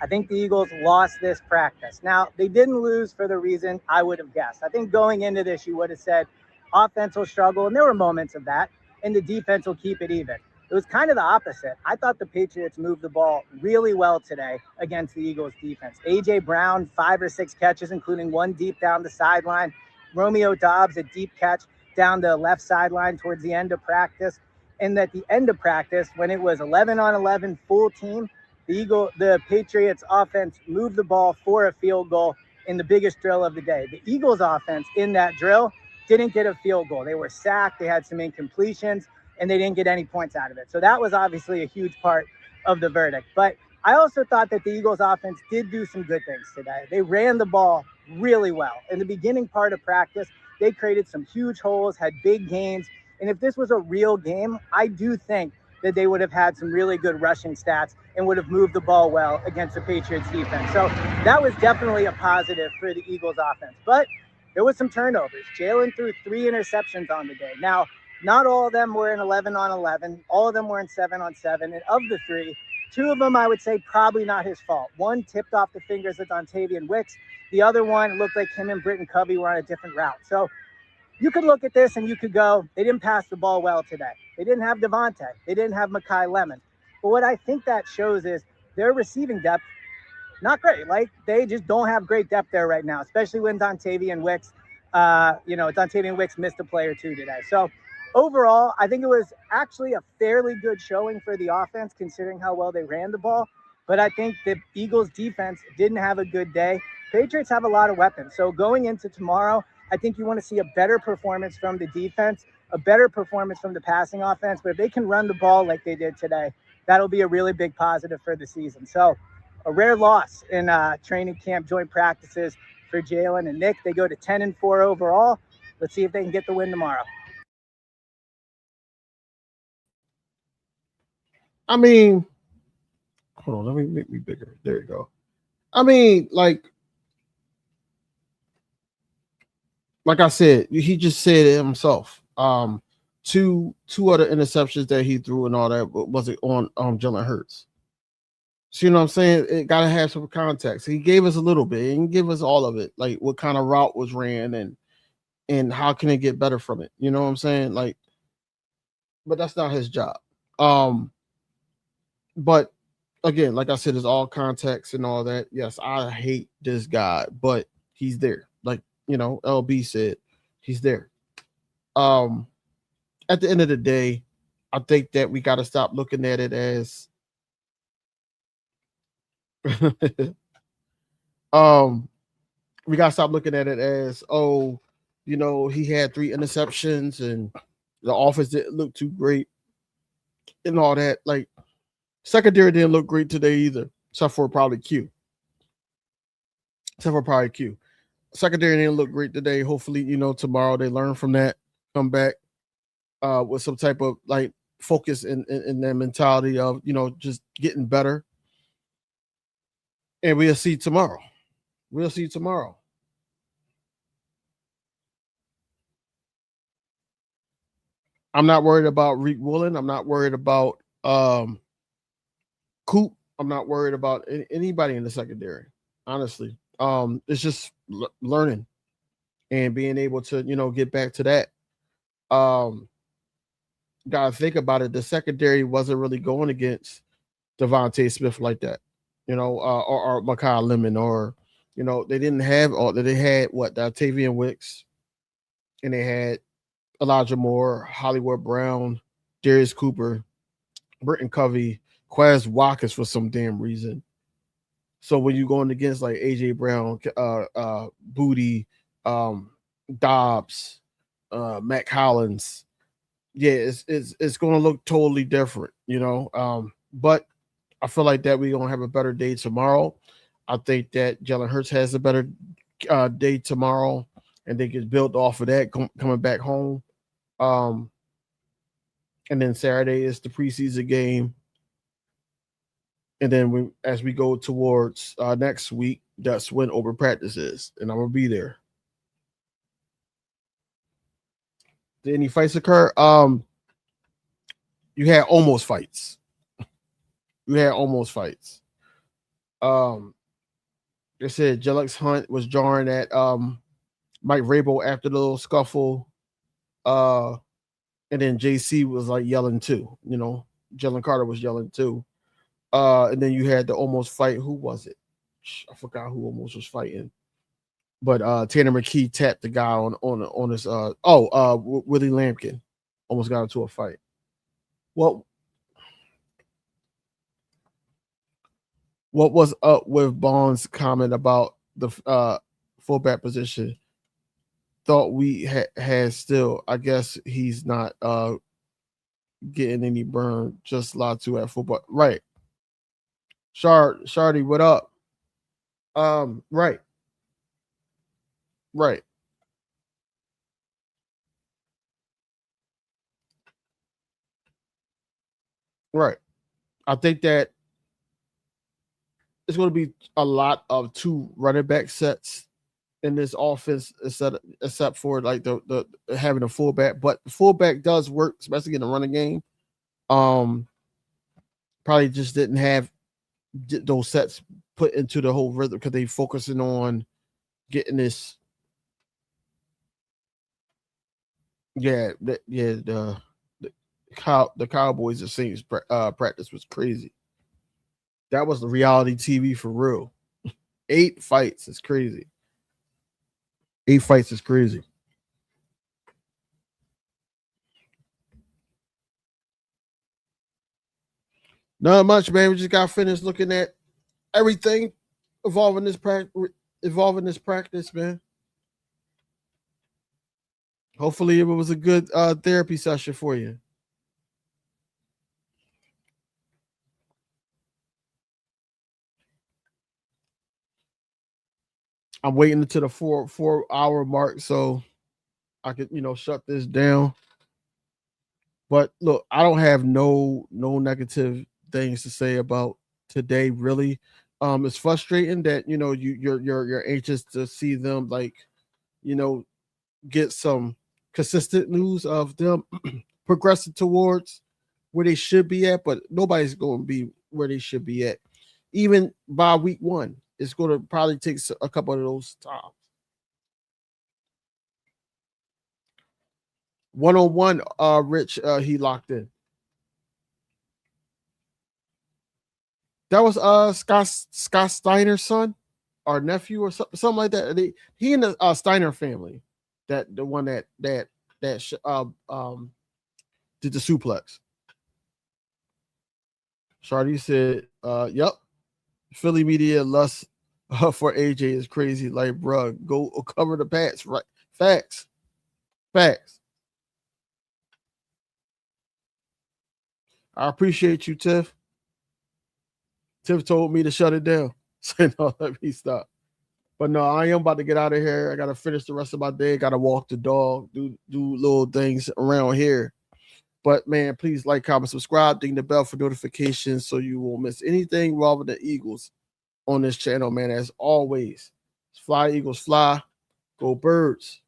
I think the Eagles lost this practice. Now, they didn't lose for the reason I would have guessed. I think going into this, you would have said offense will struggle, and there were moments of that, and the defense will keep it even. It was kind of the opposite. I thought the Patriots moved the ball really well today against the Eagles defense. A.J. Brown, 5 or 6 catches, including one deep down the sideline. Romeo Doubs, a deep catch down the left sideline towards the end of practice. And at the end of practice, when it was 11 on 11 full team, the Patriots offense moved the ball for a field goal in the biggest drill of the day. The Eagles offense in that drill didn't get a field goal. They were sacked, they had some incompletions, and they didn't get any points out of it. So that was obviously a huge part of the verdict. But I also thought that the Eagles offense did do some good things today. They ran the ball really well. In the beginning part of practice, they created some huge holes, had big gains. And if this was a real game, I do think that they would have had some really good rushing stats and would have moved the ball well against the Patriots defense. So that was definitely a positive for the Eagles offense. But there was some turnovers. Jalen threw 3 interceptions on the day. Now, not all of them were in 11 on 11. All of them were in 7 on 7. And of the 3, 2 of them, I would say, probably not his fault. One tipped off the fingers of Dontavian Wicks. The other one looked like him and Britton Covey were on a different route. So you could look at this and you could go, they didn't pass the ball well today. They didn't have Devontae. They didn't have Mekhi Lemon. But what I think that shows is their receiving depth, not great. Like, they just don't have great depth there right now, especially when Dontavian Wicks missed a play or 2 today. So overall, I think it was actually a fairly good showing for the offense, considering how well they ran the ball. But I think the Eagles defense didn't have a good day. Patriots have a lot of weapons. So going into tomorrow, I think you want to see a better performance from the defense, a better performance from the passing offense. But if they can run the ball like they did today, that'll be a really big positive for the season. So a rare loss in training camp joint practices for Jalen and Nick. They go to 10-4 overall. Let's see if they can get the win tomorrow. I mean, hold on, let me make me bigger. There you go. I mean, like I said, he just said it himself. Two other interceptions that he threw and all that was it on Jalen Hurts. So, you know what I'm saying? It gotta have some context. He gave us a little bit. He didn't give us all of it, like what kind of route was ran and how can it get better from it. You know what I'm saying? Like, but that's not his job. But again, like I said, it's all context and all that. Yes, I hate this guy, but he's there. Like, you know, LB said, he's there. At the end of the day, I think that we got to stop looking at it as we got to stop looking at it as, oh, you know, he had 3 interceptions and the offense didn't look too great and all that. Like, secondary didn't look great today either, except for probably Q. Secondary didn't look great today. Hopefully, you know, tomorrow they learn from that, come back, with some type of like focus in their mentality of, you know, just getting better. And we'll see tomorrow. We'll see tomorrow. I'm not worried about Reek Woolen. I'm not worried about Coop. I'm not worried about anybody in the secondary. Honestly, it's just learning and being able to, you know, get back to that. Gotta think about it. The secondary wasn't really going against Devontae Smith like that, you know, or Makai Lemon, or, you know, they didn't have all that. They had what, Tavian Wicks, and they had Elijah Moore, Hollywood Brown, Darius Cooper, Britton Covey, Quez Watkins for some damn reason. So when you're going against like AJ Brown, Booty, Dobbs, Matt Collins, yeah, it's going to look totally different, you know. But I feel like that we're going to have a better day tomorrow. I think that Jalen Hurts has a better day tomorrow, and they get built off of that coming back home. And then Saturday is the preseason game. And then as we go towards next week, that's when open practice is, and I'm gonna be there. Did any fights occur? You had almost fights. You had almost fights. They said Jellex Hunt was jarring at Mike Vrabel after the little scuffle. And then JC was like yelling too. You know, Jalen Carter was yelling too. And then you had the almost fight. Who was it? I forgot who almost was fighting. But Tanner McKee tapped the guy on his Willie Lampkin. Almost got into a fight. What was up with Bond's comment about the fullback position? Thought we had still. I guess he's not getting any burn. Just Latu at football. Right. Shardy, what up? Right. Right. Right. I think that it's going to be a lot of two running back sets in this offense, except for like the having a fullback. But the fullback does work, especially in the running game. Probably just didn't have those sets put into the whole rhythm because they focusing on getting this. Yeah, the Cowboys and Saints practice was crazy. That was the reality TV for real. 8 fights is crazy. 8 fights is crazy. Not much, man. We just got finished looking at everything evolving this practice, man. Hopefully, it was a good therapy session for you. I'm waiting until the 4 hour mark so I could, shut this down. But look, I don't have no negative things to say about today, really. It's frustrating that you're anxious to see them get some consistent news of them progressing towards where they should be at, but nobody's going to be where they should be at. Even by week 1, it's going to probably take a couple of those times. 101, Rich, he locked in. That was Scott Steiner's son or nephew or something like that. He and the Steiner family, the one that did the suplex. Shardy said, "Yep, Philly media lust for AJ is crazy. Like, bruh, go cover the Pats, right? Facts. I appreciate you, Tiff. Tiff told me to shut it down. So no, let me stop. But no, I am about to get out of here. I gotta finish the rest of my day. Gotta walk the dog, do little things around here. But man, please like, comment, subscribe, ding the bell for notifications so you won't miss anything relevant to Eagles on this channel, man. As always, fly Eagles fly, go Birds.